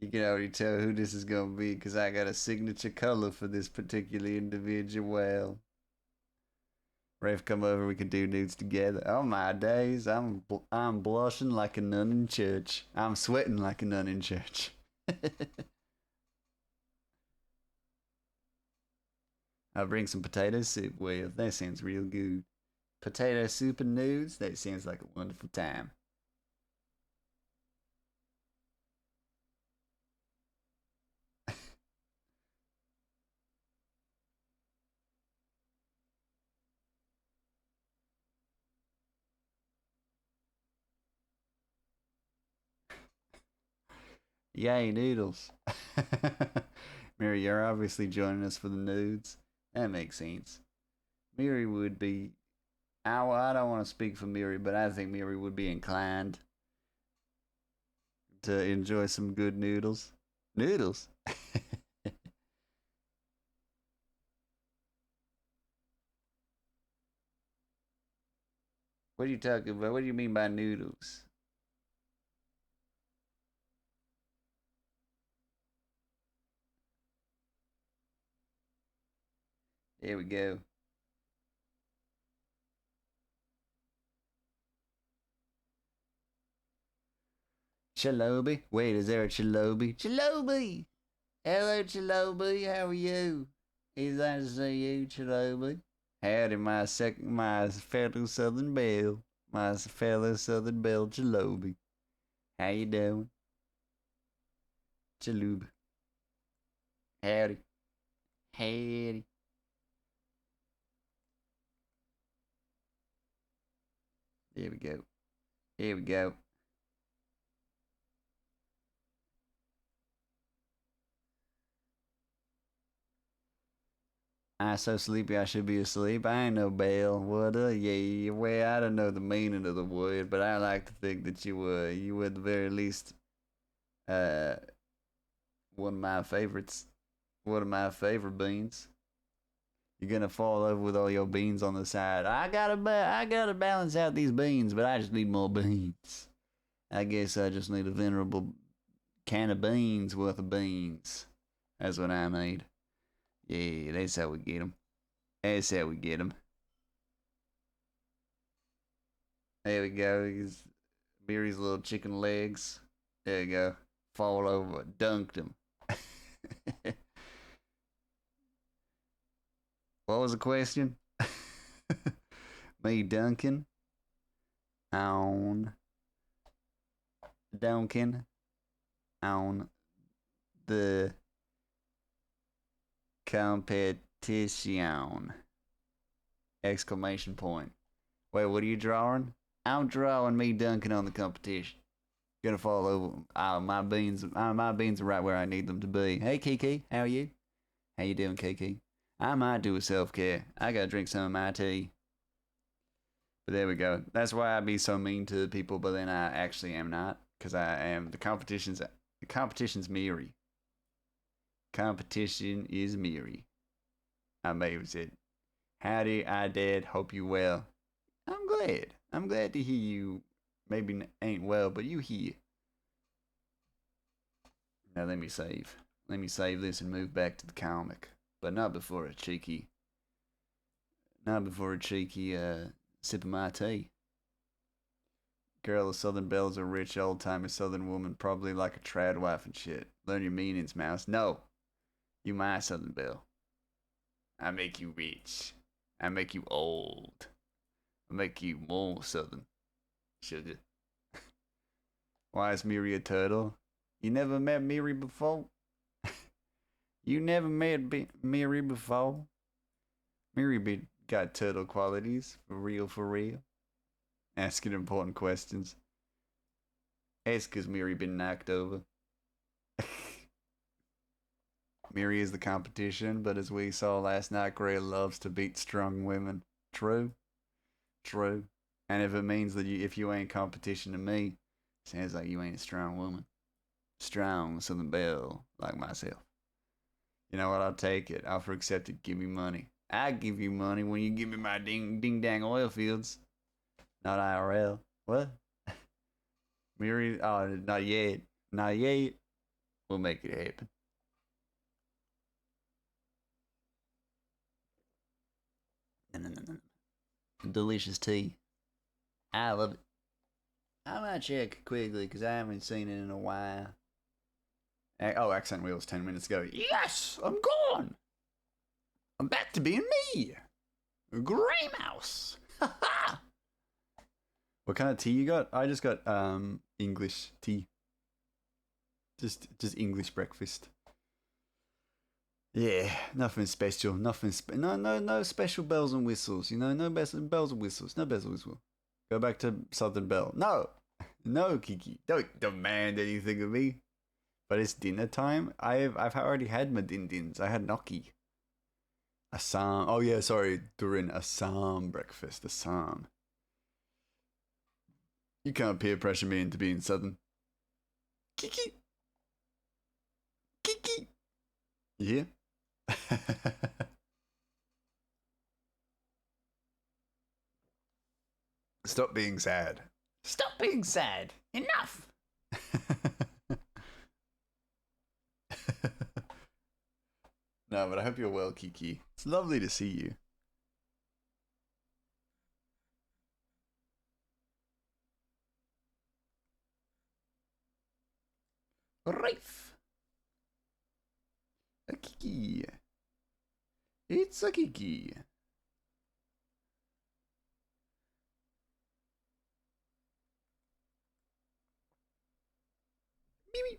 Speaker 1: You can already tell who this is gonna be because I got a signature color for this particular individual. Rafe, come over. We can do nudes together. Oh my days! I'm blushing like a nun in church. I'm sweating like a nun in church. I'll bring some potato soup with. That sounds real good. Potato soup and nudes. That sounds like a wonderful time. Yay, noodles. Mary, you're obviously joining us for the nudes. That makes sense. Mary would be. I don't want to speak for Mary, but I think Mary would be inclined to enjoy some good noodles. Noodles? What are you talking about? What do you mean by noodles? There we go. Chilobi? Wait, is there a Chilobi? Chilobi! Hello, Chilobi. How are you? It's nice to see you, Chilobi. Howdy, my fellow Southern Belle. My fellow Southern Belle, Chilobi. How you doing? Chilobi. Howdy. Howdy. There we go. Here we go. I so sleepy I should be asleep. I ain't no Belle. What yeah, well, I don't know the meaning of the word, but I like to think that you were at the very least uh one of my favorites. One of my favorite beans. You're gonna fall over with all your beans on the side. I gotta balance out these beans, but I just need more beans. I guess I just need a venerable can of beans worth of beans. That's what I need. Yeah, that's how we get them. That's how we get them. There we go. He's Beery's little chicken legs. There you go. Fall over. Dunked him. What was the question? Me dunking on Duncan on the competition. Exclamation point. Wait, what are you drawing? I'm drawing me dunking on the competition. Gonna fall over. My beans are right where I need them to be. Hey Kiki, how are you? How you doing, Kiki? I might do a self care. I gotta drink some of my tea. But there we go. That's why I be so mean to people, but then I actually am not, because I am the competition's Miri. Competition is Miri. I may have said, "Howdy, I did. Hope you well." I'm glad. I'm glad to hear you. Maybe ain't well, but you here. Now let me save. Let me save this and move back to the comic, but not before a cheeky sip of my tea. Girl, the Southern Belle's a rich old timer Southern woman, probably like a trad wife and shit. Learn your meanings, mouse. No, you my Southern Belle. I make you rich. I make you old. I make you more Southern. Sugar. Why is Miri a turtle? You never met Miri before? You never met Miri before? Miri got turtle qualities. For real, for real. asking important questions. Ask has Miri been knocked over? Miri is the competition, but as we saw last night, Gray loves to beat strong women. True. True. And if it means that if you ain't competition to me, sounds like you ain't a strong woman. Strong Southern Belle, like myself. You know what? I'll take it. Offer accepted. Give me money. I give you money when you give me my ding dang oil fields. Not IRL. What? Miri? Oh, not yet. Not yet. We'll make it happen. No. Delicious tea. I love it. I might check quickly because I haven't seen it in a while. Oh, Accent Wheels 10 minutes ago. Yes, I'm gone. I'm back to being me. Grey Mouse. What kind of tea you got? I just got English tea. Just English breakfast. Yeah, nothing special. No special bells and whistles. You know, no bells and whistles. No bells and whistles. Go back to Southern Belle. No, Kiki. Don't demand anything of me. But it's dinner time. I've already had my din-dins. I had gnocchi. Assam. Oh yeah, sorry, during Assam breakfast. Assam. You can't peer pressure me into being Southern. Kiki. You hear? Stop being sad. Stop being sad. Enough. No, but I hope you're well, Kiki. It's lovely to see you. Rafe. A Kiki. It's a Kiki. Mimi.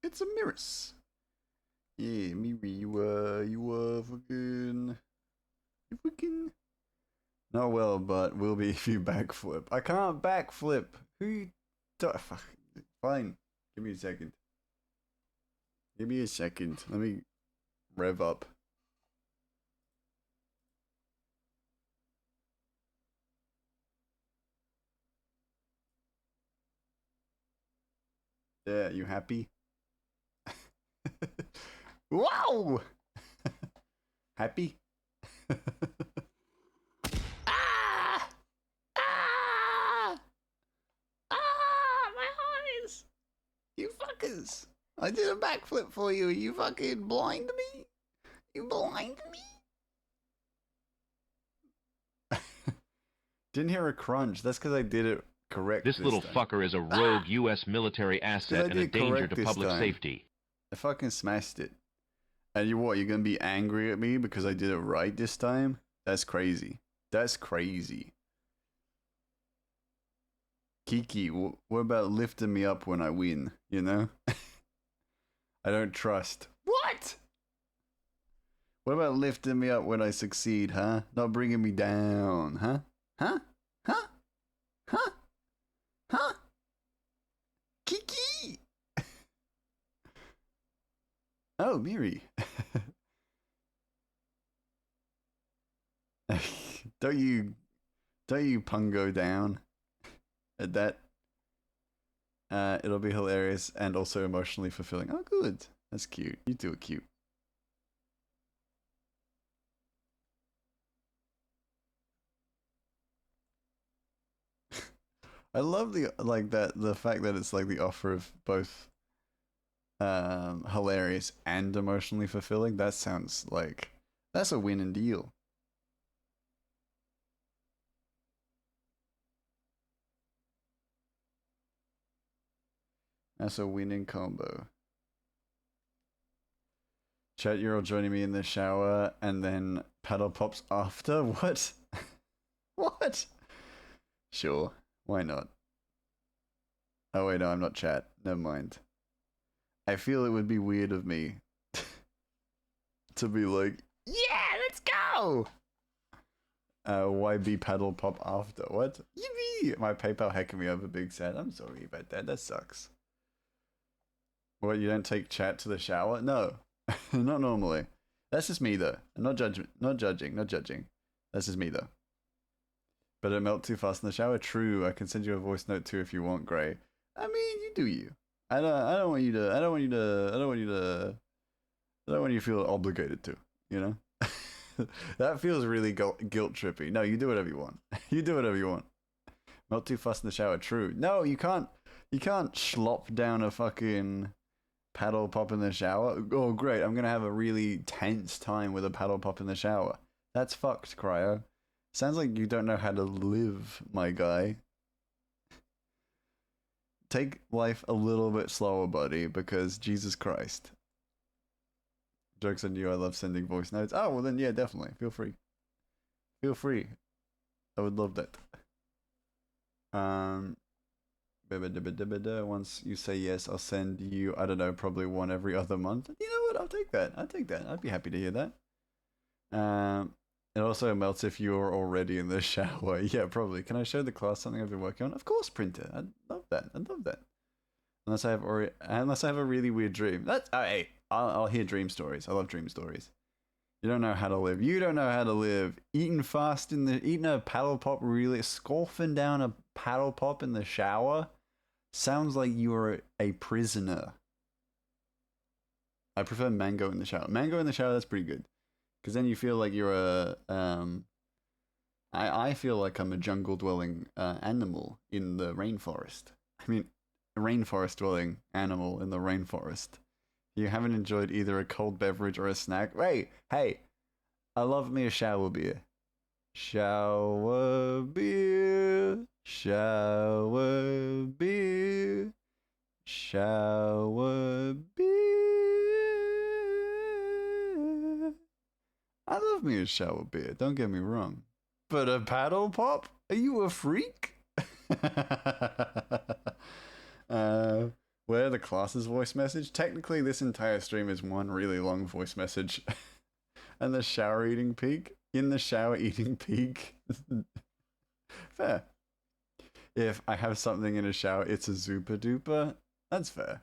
Speaker 1: It's a Miris. Yeah, Mimi, you fucking. Not well, but will be if you backflip. I can't backflip. Who? Fuck. Fine. Give me a second. Let me rev up. Yeah, you happy? Wow! Happy? Ah! Ah! Ah! My eyes! You fuckers! I did a backflip for you. You fucking blind me? You blind me? Didn't hear a crunch. That's because I did it correct.
Speaker 2: This little fucker is a rogue U.S. military asset and a danger to public safety.
Speaker 1: I fucking smashed it. And you're gonna be angry at me because I did it right this time? That's crazy. That's crazy. Kiki, what about lifting me up when I win, you know? I don't trust. What? What about lifting me up when I succeed, huh? Not bringing me down, huh? Huh? Huh? Huh? Huh? Kiki! Oh, Miri. Don't you pungo down at that. It'll be hilarious and also emotionally fulfilling. Oh, good. That's cute. You two are cute. I love the fact that it's like the offer of both hilarious and emotionally fulfilling. That sounds like that's a win and deal. That's a winning combo. Chat, you're all joining me in the shower and then paddle pops after? What? What? Sure. Why not? Oh wait, no, I'm not chat. Never mind. I feel it would be weird of me to be like, yeah, let's go! YB paddle pop after. What? Yippee! My PayPal hacking me over, big sad. I'm sorry about that. That sucks. What, you don't take chat to the shower? No, not normally. That's just me though. Not judging. That's just me though. But it melt too fast in the shower. True. I can send you a voice note too if you want, Gray. I mean, you do you. I don't want you to feel obligated to. You know. That feels really guilt trippy. No, you do whatever you want. You do whatever you want. Melt too fast in the shower. True. No, you can't. You can't slop down a fucking paddle pop in the shower. Oh, great. I'm gonna have a really tense time with a paddle pop in the shower. That's fucked, Cryo. Sounds like you don't know how to live, my guy. Take life a little bit slower, buddy, because Jesus Christ. Jokes on you, I love sending voice notes. Oh, well then, yeah, definitely. Feel free. Feel free. I would love that. Once you say yes, I'll send you, I don't know, probably one every other month. You know what? I'll take that. I'd be happy to hear that. It also melts if you're already in the shower. Yeah, probably. Can I show the class something I've been working on? Of course, Printer. I'd love that. Unless I have a really weird dream. That's hey, I'll hear dream stories. I love dream stories. You don't know how to live. Eating a paddle pop, really scoffing down a paddle pop in the shower sounds like you're a prisoner. I prefer mango in the shower. Mango in the shower, that's pretty good. Because then you feel like you're I feel like I'm a jungle dwelling animal in the rainforest. I mean, a rainforest dwelling animal in the rainforest. You haven't enjoyed either a cold beverage or a snack. Hey, I love me a shower beer. Shower beer. I love me a shower beer, don't get me wrong. But a paddle pop? Are you a freak? Where the class's voice message? Technically, this entire stream is one really long voice message. And the shower eating peak? In the shower eating peak? Fair. If I have something in a shower, it's a super duper. That's fair.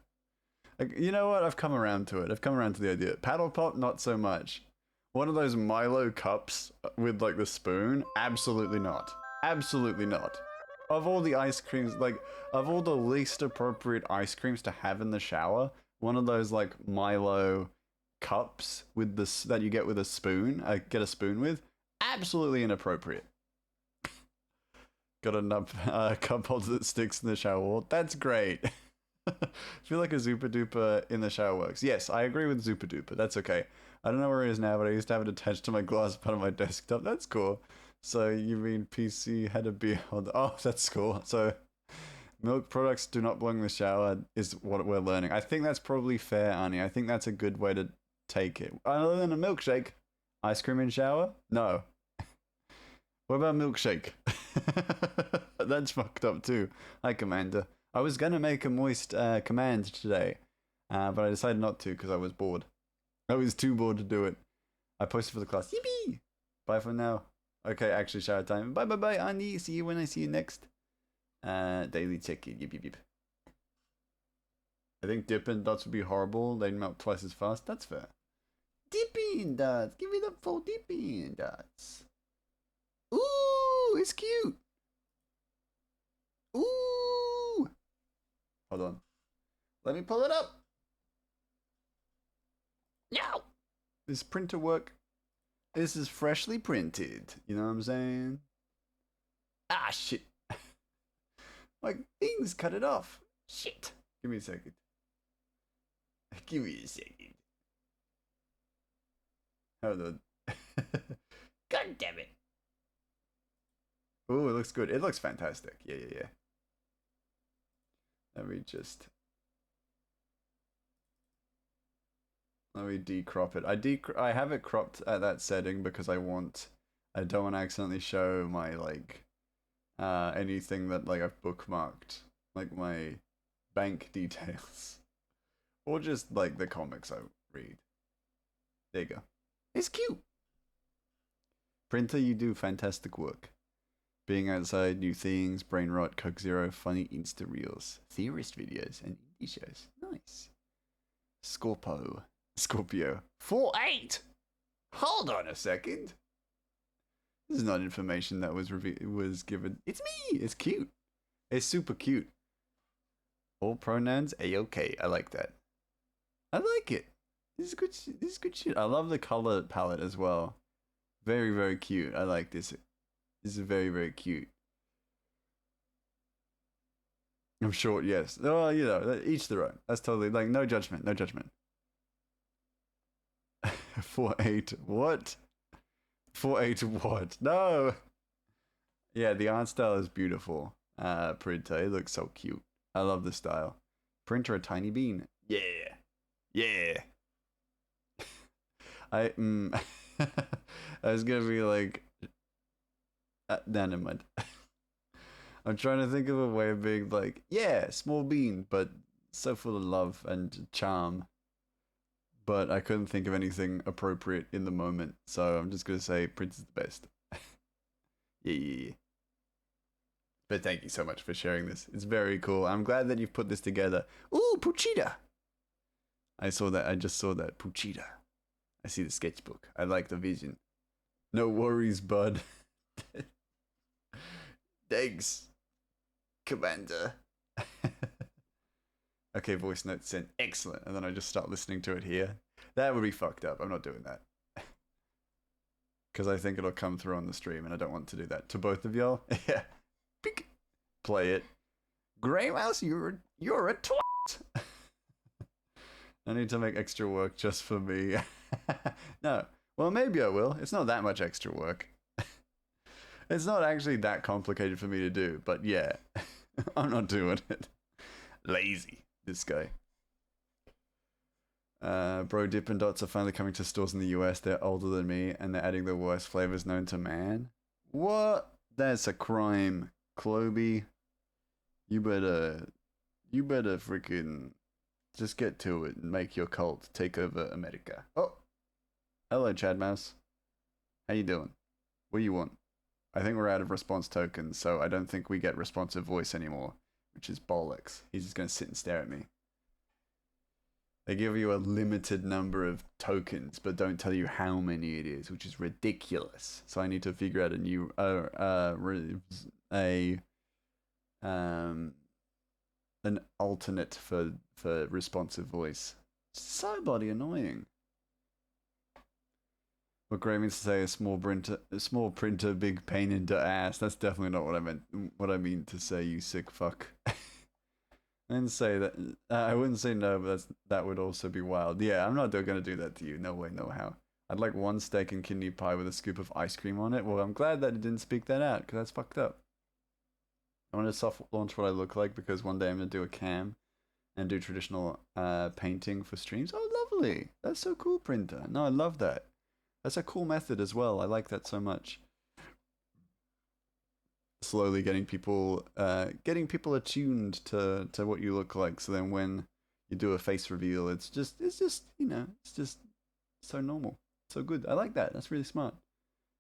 Speaker 1: Like, you know what? I've come around to it. I've come around to the idea. Paddle pop, not so much. One of those Milo cups with like the spoon? Absolutely not. Absolutely not. Of all the ice creams, like, of all the least appropriate ice creams to have in the shower, one of those like Milo cups with this that you get with a spoon, get a spoon with, absolutely inappropriate. Got a cup holder that sticks in the shower wall. That's great. I feel like a Zupa Duper in the shower works. Yes, I agree with Zupa Duper. That's okay. I don't know where it is now, but I used to have it attached to my glass part of my desktop. That's cool. So you mean PC had a beer holder? Oh, that's cool. So milk products do not belong in the shower is what we're learning. I think that's probably fair, Ani. I think that's a good way to take it. Other than a milkshake, ice cream in shower? No. What about milkshake? That's fucked up too. Hi, Commander. I was gonna make a moist command today, but I decided not to because I was bored. I was too bored to do it. I posted for the class. Yippee! Bye for now. Okay, actually, shower time. Bye, Andy. See you when I see you next. Daily check-in. Yip, yip, yip. I think Dippin' Dots would be horrible. They'd melt twice as fast. That's fair. Dippin' Dots. Give it up for Dippin' Dots. Ooh, it's cute. Ooh. Hold on. Let me pull it up. No. This printer work. This is freshly printed. You know what I'm saying? Ah, shit. My things cut it off. Shit. Give me a second. Give me a second. Hold on. God damn it. Ooh, it looks good. It looks fantastic. Yeah. Let me decrop it. I have it cropped at that setting because I don't want to accidentally show my like anything that like I've bookmarked, like my bank details. Or just like the comics I read. There you go. It's cute. Printer, you do fantastic work. Being outside, new things, brain rot, Coke Zero, funny Insta reels, theorist videos, and indie shows. Nice. Scorpio. 4-8! Hold on a second. This is not information that was given. It's me! It's cute. It's super cute. All pronouns A-OK. I like that. I like it. This is good. This is good shit. I love the color palette as well. Very, very cute. I like this. This is very, very cute. I'm short, yes. Oh, you know, each their own. That's totally like no judgment. No judgment. 4-8. What? 4-8 what? No. Yeah, the art style is beautiful. Printer, it looks so cute. I love the style. Printer a tiny bean. Yeah. Yeah. I was gonna be like, never mind. I'm trying to think of a way of being like, yeah, small bean, but so full of love and charm. But I couldn't think of anything appropriate in the moment, so I'm just gonna say Prince is the best. Yeah. But thank you so much for sharing this. It's very cool. I'm glad that you've put this together. Ooh, Puchita! I just saw that. Puchita. I see the sketchbook. I like the vision. No worries, bud. Thanks, Commander. Okay, voice note sent. Excellent. And then I just start listening to it here. That would be fucked up. I'm not doing that. Because I think it'll come through on the stream, and I don't want to do that. To both of y'all? Yeah. Pick. Play it. Grey Mouse, you're a twat. I need to make extra work just for me. No. Well, maybe I will. It's not that much extra work. It's not actually that complicated for me to do, but yeah. I'm not doing it. Lazy. This guy. Bro, Dippin' Dots are finally coming to stores in the US. They're older than me, and they're adding the worst flavors known to man. What? That's a crime, Cloby. You better freaking just get to it and make your cult take over America. Oh, hello, Chad Mouse. How you doing? What do you want? I think we're out of response tokens, so I don't think we get responsive voice anymore, which is bollocks. He's just gonna sit and stare at me. They give you a limited number of tokens, but don't tell you how many it is, which is ridiculous. So I need to figure out a new an alternate for responsive voice. So bloody annoying. What Gray means to say a small printer, big pain in the ass. That's definitely not what I meant. What I mean to say, you sick fuck. I didn't say that. I wouldn't say no, but that would also be wild. Yeah, I'm not going to do that to you. No way, no how. I'd like one steak and kidney pie with a scoop of ice cream on it. Well, I'm glad that it didn't speak that out, because that's fucked up. I want to soft launch what I look like, because one day I'm going to do a cam and do traditional painting for streams. Oh, lovely. That's so cool, Printer. No, I love that. That's a cool method as well. I like that so much. Slowly getting people attuned to what you look like, so then when you do a face reveal, it's just you know, it's just so normal, so good. I like that. That's really smart.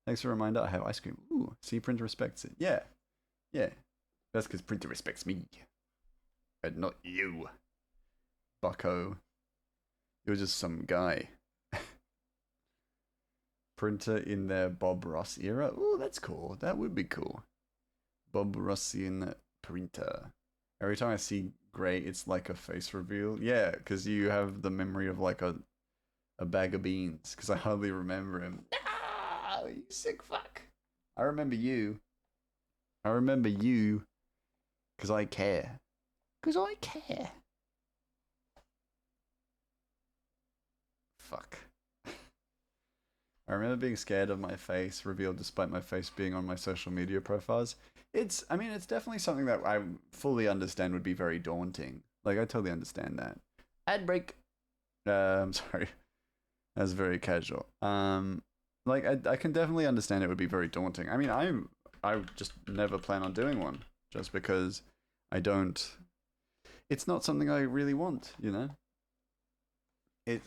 Speaker 1: Thanks for the reminder. I have ice cream. Ooh, see, Printer respects it. Yeah. That's because Printer respects me, and not you, bucko. You're just some guy. Printer in their Bob Ross era. Ooh, that's cool. That would be cool. Bob Rossian Printer. Every time I see Gray, it's like a face reveal. Yeah, because you have the memory of like a bag of beans. Because I hardly remember him. No, you sick fuck. I remember you. Because I care. Fuck. I remember being scared of my face revealed despite my face being on my social media profiles. It's definitely something that I fully understand would be very daunting. Like, I totally understand that. Ad break. I'm sorry. That's very casual. Like, I can definitely understand it would be very daunting. I mean, I just never plan on doing one. Just because I don't... It's not something I really want, you know? It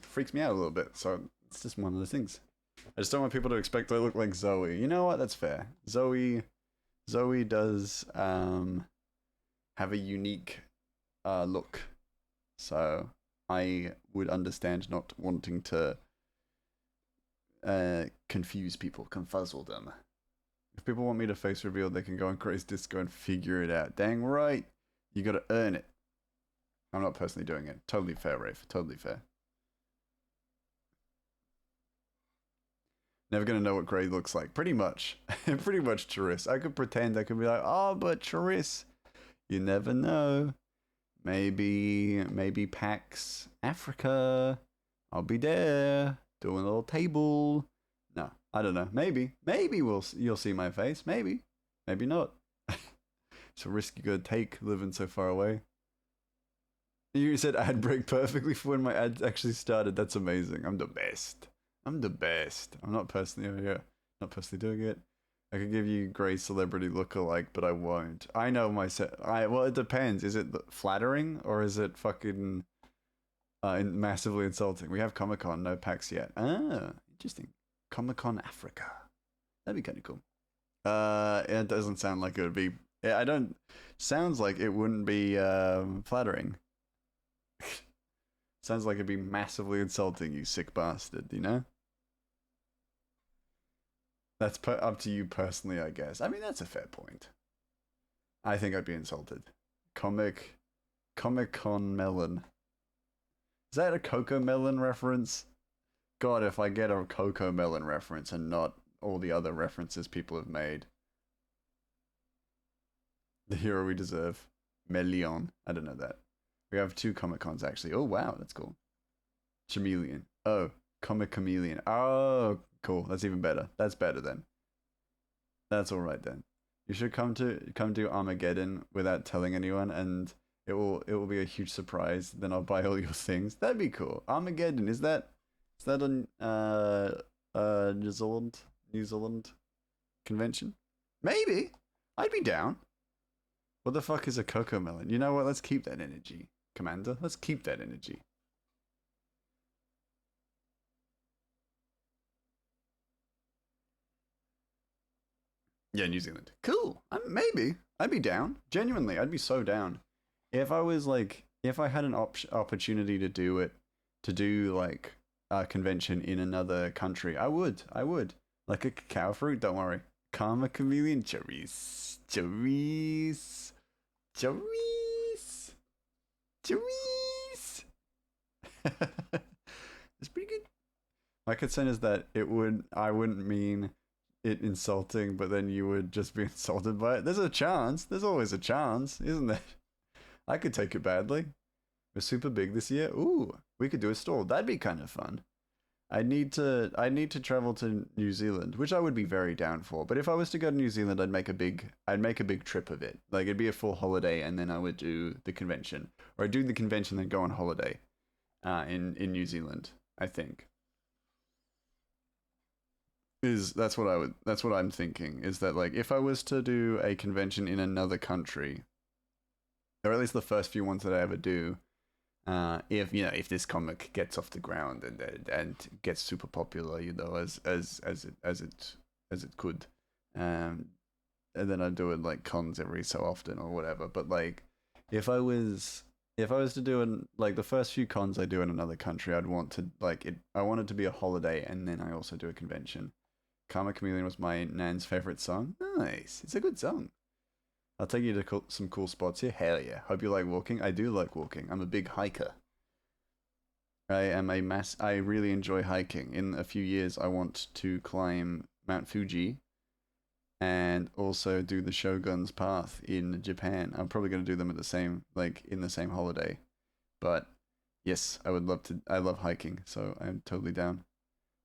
Speaker 1: freaks me out a little bit, so... It's just one of the things. I just don't want people to expect I look like Zoe. You know what? That's fair. Zoe does have a unique look, so I would understand not wanting to confuse people, confuzzle them. If people want me to face reveal, they can go on Crazy Disco and figure it out. Dang right, you got to earn it. I'm not personally doing it. Totally fair, Rafe. Totally fair. Never gonna know what Grey looks like. Pretty much. Pretty much Charisse. I could pretend. I could be like, oh, but Charisse. You never know. Maybe PAX Africa. I'll be there. Doing a little table. No, I don't know. Maybe you'll see my face. Maybe not. It's a risk you gotta take living so far away. You said ad break perfectly for when my ad actually started. That's amazing. I'm the best. I'm not personally doing it. I could give you Grey celebrity lookalike, but I won't. I know my set. Well, it depends. Is it flattering or is it fucking massively insulting? We have Comic Con, no PAX yet. Ah, interesting. Comic Con Africa. That'd be kind of cool. It doesn't sound like it would be. I don't. Sounds like it wouldn't be flattering. Sounds like it'd be massively insulting, you sick bastard, you know? That's up to you personally, I guess. I mean, that's a fair point. I think I'd be insulted. Comic Con Melon. Is that a Coco Melon reference? God, if I get a Coco Melon reference and not all the other references people have made. The hero we deserve. Melion. I don't know that. We have 2 Comic Cons actually. Oh wow, that's cool. Chameleon. Oh, Comic Chameleon. Oh, cool. That's even better. That's better then. That's all right then. You should come to Armageddon without telling anyone, and it will be a huge surprise. Then I'll buy all your things. That'd be cool. Armageddon, is that on New Zealand convention? Maybe. I'd be down. What the fuck is a cocoa melon? You know what? Let's keep that energy, Commander. Let's keep that energy. Yeah, New Zealand. Cool. Maybe. I'd be down. Genuinely, I'd be so down. If I had an opportunity to do like a convention in another country, I would. Like a cacao fruit, don't worry. Karma chameleon, Charisse. It's pretty good. My concern is that I wouldn't mean it insulting, but then you would just be insulted by it. There's a chance. There's always a chance, isn't there? I could take it badly. We're super big this year. Ooh, we could do a stall. That'd be kind of fun. I need to travel to New Zealand, which I would be very down for. But if I was to go to New Zealand, I'd make a big trip of it. Like it'd be a full holiday, and then I would do the convention, or I'd do the convention then go on holiday, in New Zealand. I think that's what I'm thinking. Is that like if I was to do a convention in another country, or at least the first few ones that I ever do. If this comic gets off the ground and gets super popular, as it could, and then I do it like cons every so often or whatever. But like, if I was to do like the first few cons I do in another country, I'd want to like it. I want it to be a holiday, and then I also do a convention. Karma Chameleon was my nan's favorite song. Nice, it's a good song. I'll take you to some cool spots here. Hell yeah. Hope you like walking. I do like walking. I'm a big hiker. I really enjoy hiking. In a few years, I want to climb Mount Fuji and also do the Shogun's Path in Japan. I'm probably going to do them in the same holiday. But yes, I would love to. I love hiking, so I'm totally down.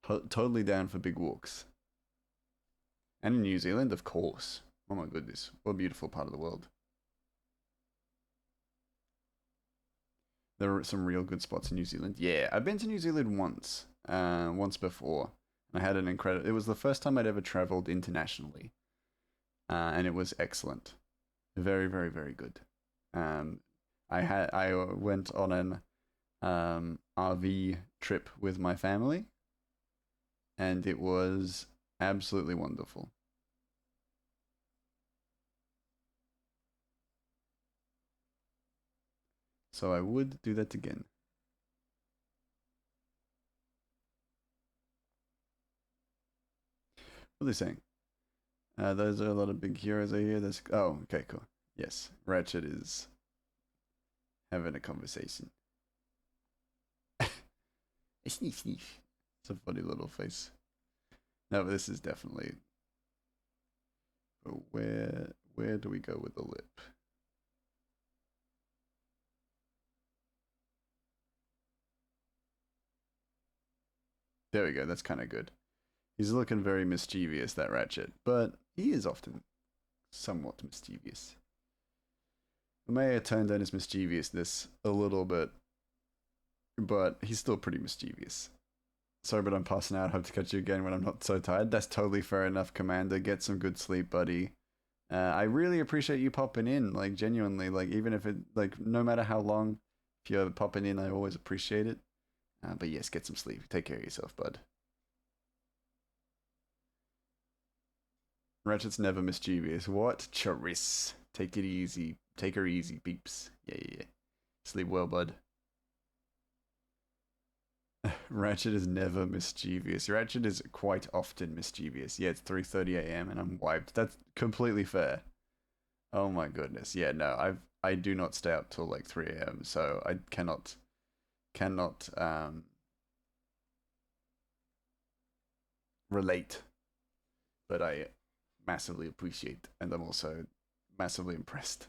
Speaker 1: Totally down for big walks. And in New Zealand, of course. Oh my goodness, what a beautiful part of the world. There are some real good spots in New Zealand. Yeah, I've been to New Zealand once before. I had an incredible. It was the first time I'd ever traveled internationally, and it was excellent. Very, very, very good. I went on an RV trip with my family, and it was absolutely wonderful. So I would do that again. What are they saying? Those are a lot of big heroes I hear. There's okay, cool. Yes, Ratchet is having a conversation. Sneef sneef. It's a funny little face. No, but this is definitely. But where do we go with the lip? There we go. That's kind of good. He's looking very mischievous, that Ratchet, but he is often somewhat mischievous. We may have toned down his mischievousness a little bit, but he's still pretty mischievous. Sorry, but I'm passing out. Hope to catch you again when I'm not so tired. That's totally fair enough, Commander. Get some good sleep, buddy. I really appreciate you popping in, like, genuinely. Like, even if it, like, no matter how long, if you're popping in, I always appreciate it. But yes, get some sleep. Take care of yourself, bud. Ratchet's never mischievous. What? Charis. Take it easy. Take her easy, peeps. Yeah. Sleep well, bud. Ratchet is never mischievous. Ratchet is quite often mischievous. Yeah, it's 3:30 a.m. and I'm wiped. That's completely fair. Oh my goodness. Yeah, no, I do not stay up till like 3 a.m. So I cannot relate. But I massively appreciate, and I'm also massively impressed.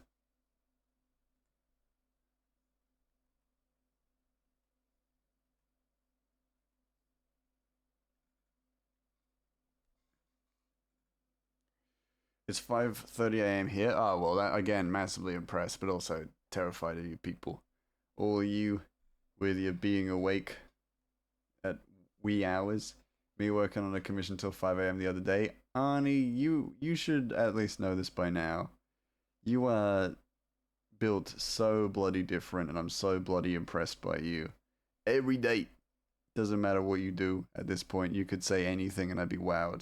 Speaker 1: It's 5:30 a.m. here. Oh well, that, again, massively impressed, but also terrified of you people. All you with your being awake at wee hours. Me working on a commission till 5 a.m. the other day. Arnie, you should at least know this by now. You are built so bloody different, and I'm so bloody impressed by you. Every day. Doesn't matter what you do at this point. You could say anything and I'd be wowed.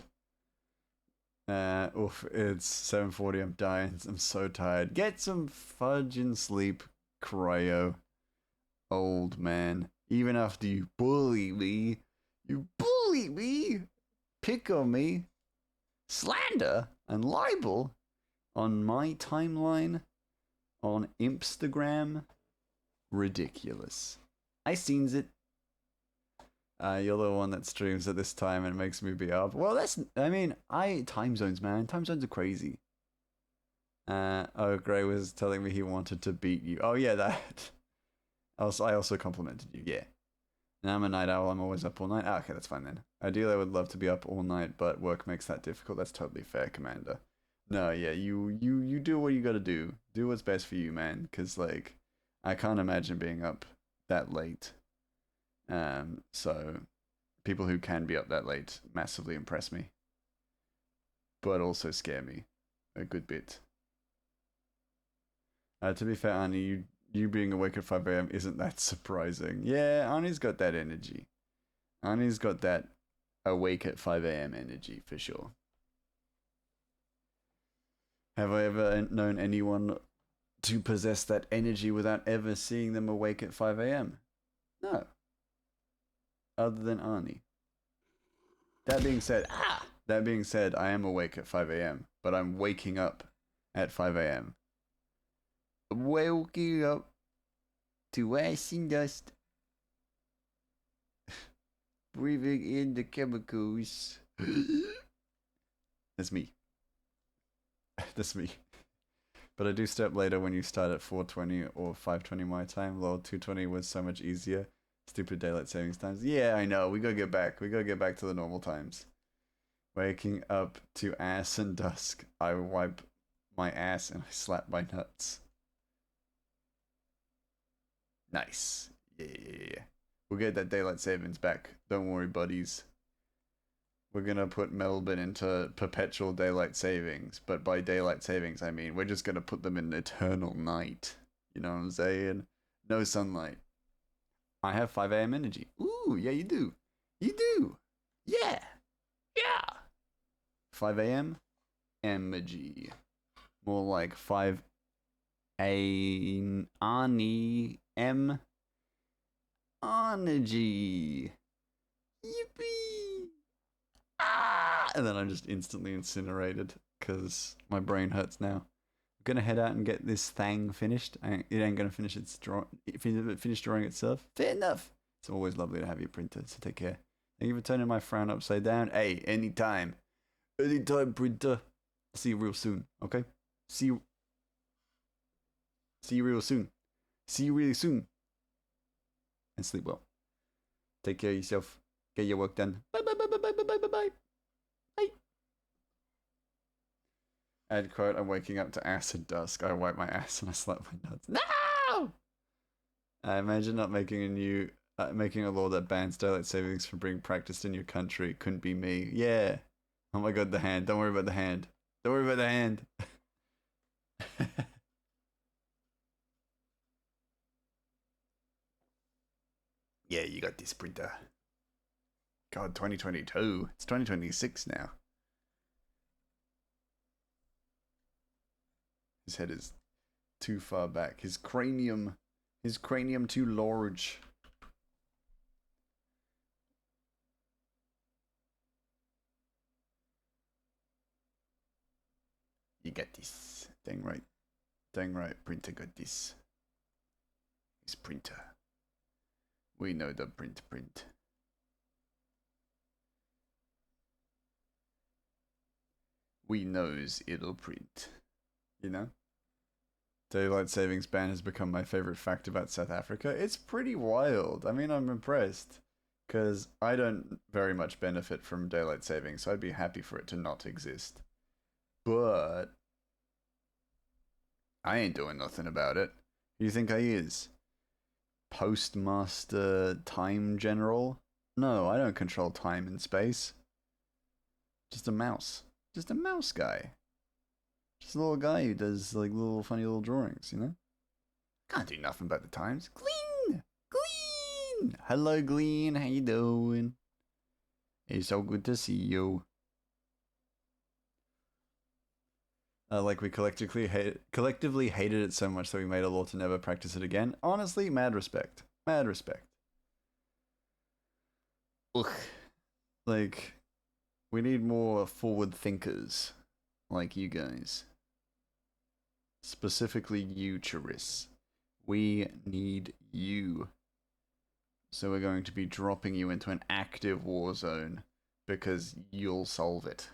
Speaker 1: It's 7:40. I'm dying. I'm so tired. Get some fudge and sleep, cryo. Old man. Even after you bully me, pick on me, slander and libel on my timeline on Instagram. Ridiculous. I seens it. You're the one that streams at this time and makes me be up. Well, time zones, man. Time zones are crazy. Gray was telling me he wanted to beat you. Oh yeah, that. I also complimented you. Yeah. Now I'm a night owl. I'm always up all night. Okay, that's fine then. Ideally, I would love to be up all night, but work makes that difficult. That's totally fair, Commander. No, yeah, you do what you gotta do. Do what's best for you, man. Cause like, I can't imagine being up that late. So people who can be up that late massively impress me, but also scare me a good bit. To be fair, Arnie, you being awake at 5 a.m. isn't that surprising. Yeah, Arnie's got that energy. Arnie's got that awake at 5 a.m. energy for sure. Have I ever known anyone to possess that energy without ever seeing them awake at 5 a.m.? No. Other than Arnie. That being said, I am awake at 5 a.m., but I'm waking up at 5 a.m. Waking up to ash and dust. Breathing in the chemicals. That's me. That's me. But I do stay up later when you start at 4:20 or 5:20 my time. Lol, 2:20 was so much easier. Stupid daylight savings times. Yeah, I know. We gotta get back. We gotta get back to the normal times. Waking up to ass and dusk. I wipe my ass and I slap my nuts. Nice. Yeah. We'll get that daylight savings back. Don't worry, buddies. We're gonna put Melbourne into perpetual daylight savings, but by daylight savings I mean we're just gonna put them in eternal night. You know what I'm saying? No sunlight. I have 5 a.m. energy. Ooh, yeah, you do. You do. Yeah. 5 a.m. Emoji. More like 5 a Ani M Energy. Yippee! Ah! And then I'm just instantly incinerated because my brain hurts now. I'm gonna head out and get this thing finished. It ain't gonna finish finish drawing itself. Fair enough. It's always lovely to have you printer, so take care. Thank you for turning my frown upside down. Hey, anytime. Anytime, printer. See you real soon, okay? See you real soon. See you really soon. And sleep well. Take care of yourself. Get your work done. Bye bye bye bye bye bye bye bye bye. Add quote, I'm waking up to acid dusk. I wipe my ass and I slap my nuts. No! I imagine not making a law that bans daylight savings from being practiced in your country. Couldn't be me. Yeah. Oh my god, the hand. Don't worry about the hand. Don't worry about the hand. Yeah, you got this, printer. God, 2022. It's 2026 now. His head is too far back. His cranium too large. You got this. Dang right. Dang right, printer got this. His printer. We know the print. We knows it'll print. You know? Daylight savings ban has become my favorite fact about South Africa. It's pretty wild. I mean, I'm impressed. Because I don't very much benefit from daylight savings, so I'd be happy for it to not exist. But I ain't doing nothing about it. Who do you think I is? Postmaster Time General? No, I don't control time and space. Just a mouse. Just a mouse guy. Just a little guy who does like little funny little drawings, you know? Can't do nothing about the times. Glean! Glean! Hello, Glean. How you doing? It's so good to see you. Like we collectively hated it so much that we made a law to never practice it again. Honestly, mad respect. Mad respect. Ugh. Like, we need more forward thinkers like you guys. Specifically you, Charis. We need you. So we're going to be dropping you into an active war zone because you'll solve it.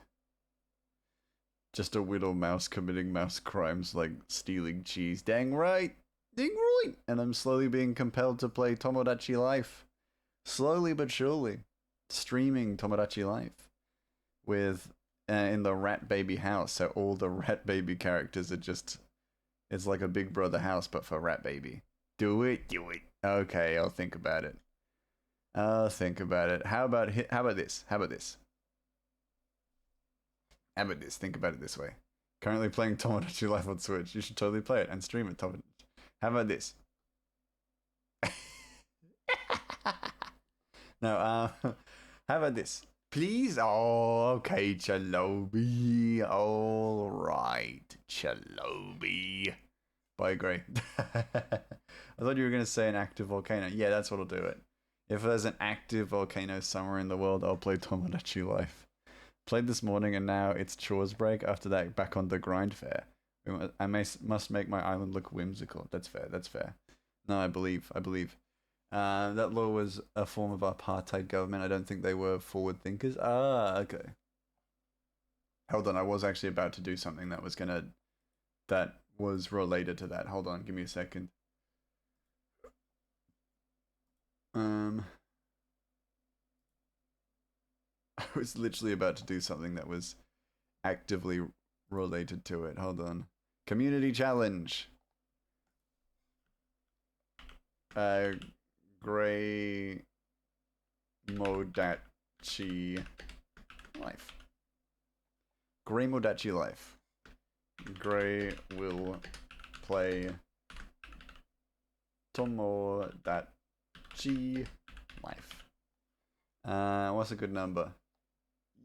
Speaker 1: Just a little mouse committing mouse crimes like stealing cheese. Dang right! Dang right! And I'm slowly being compelled to play Tomodachi Life. Slowly but surely. Streaming Tomodachi Life. With, in the Rat Baby house. So all the Rat Baby characters are just... It's like a Big Brother house, but for Rat Baby. Do it. Okay, I'll think about it. How about this? How about this? Think about it this way. Currently playing Tomodachi Life on Switch. You should totally play it and stream it, Tomodachi. How about this? No, how about this? Please? Oh, okay, Chalobi. All right, Chalobi. Bye, Gray. I thought you were going to say an active volcano. Yeah, that's what'll do it. If there's an active volcano somewhere in the world, I'll play Tomodachi Life. Played this morning and now it's chores break. After that, back on the grind fair. I must make my island look whimsical. That's fair. No, I believe. That law was a form of apartheid government. I don't think they were forward thinkers. Ah, okay. Hold on, I was actually about to do something that was related to that. Hold on, give me a second. I was literally about to do something that was actively related to it. Hold on. Community challenge. Grey Modachi Life. Grey Modachi Life. Grey will play Tomodachi Life. What's a good number?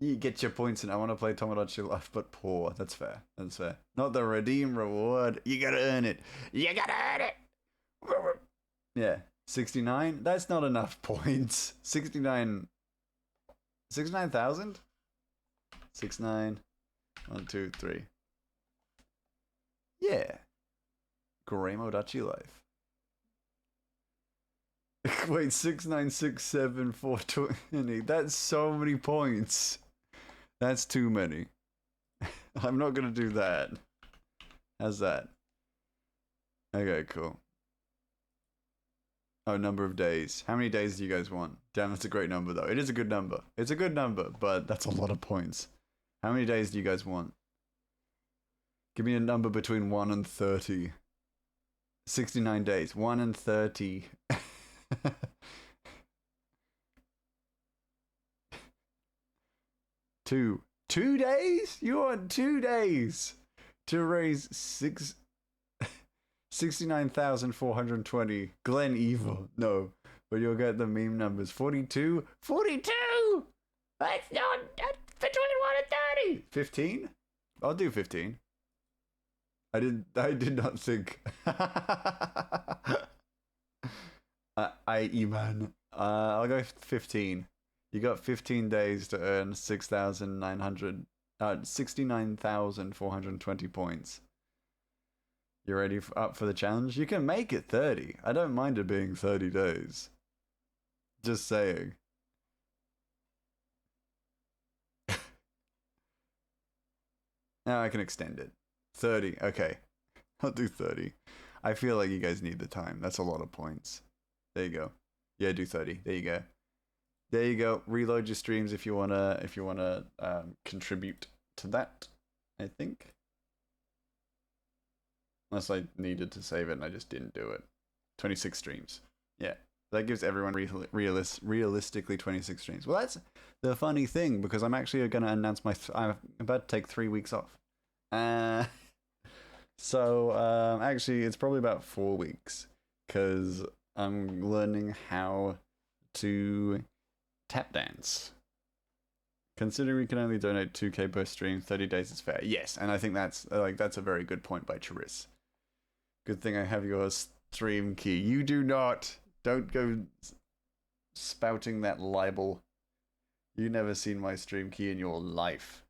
Speaker 1: You get your points and I want to play Tomodachi Life, but poor. That's fair. That's fair. Not the redeem reward. You gotta earn it. You gotta earn it. Yeah. 69? That's not enough points. 69. 69,000? 69. 1, 2, 3. Yeah. Tomodachi Life. Wait, 6967 420. That's so many points. That's too many. I'm not gonna do that. How's that? Okay, cool. Oh, number of days. How many days do you guys want? Damn, that's a great number though. It is a good number. It's a good number, but that's a lot of points. How many days do you guys want? Give me a number between 1 and 30. 69 days. 1 and 30. 2. 2 days? You want 2 days to raise 69,420. Glen Evil. No. But you'll get the meme numbers. 42? 42! That's not between 1 and 30. 15? I'll do 15. I did not think. Iman. I'll go 15. You got 15 days to earn 69,420 points. You ready up for the challenge? You can make it 30. I don't mind it being 30 days. Just saying. Now I can extend it. 30. Okay. I'll do 30. I feel like you guys need the time. That's a lot of points. There you go. Yeah, do 30. There you go. There you go. Reload your streams if you wanna contribute to that. I think. Unless I needed to save it and I just didn't do it. 26 streams. Yeah. That gives everyone realistically 26 streams. Well, that's the funny thing because I'm actually going to announce I'm about to take 3 weeks off. So actually, it's probably about 4 weeks because I'm learning how to tap dance. Considering we can only donate 2k per stream, 30 days is fair. Yes, and I think that's a very good point by Charis. Good thing I have your stream key. You do not. Don't go spouting that libel. You never seen my stream key in your life.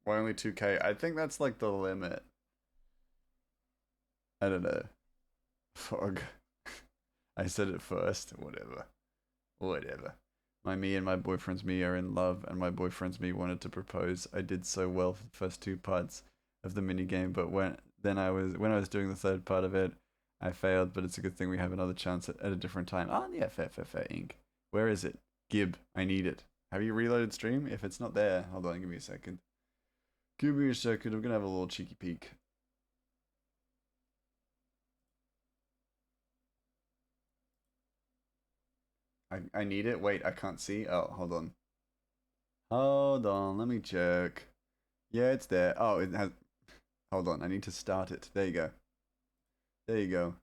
Speaker 1: Why only 2k? I think that's like the limit. I don't know. Fog. I said it first. Whatever. Me and my boyfriend's me are in love, and my boyfriend's me wanted to propose. I did so well for the first 2 parts of the mini game, but when I was doing the 3rd part of it, I failed. But it's a good thing we have another chance at a different time. Oh yeah, fair. Ink. Where is it? Gib, I need it. Have you reloaded stream? If it's not there, hold on, give me a second. Give me a second. I'm gonna have a little cheeky peek. I need it. Wait, I can't see. Oh, hold on. Hold on, let me check. Yeah, it's there. Oh, it has. Hold on, I need to start it. There you go. There you go.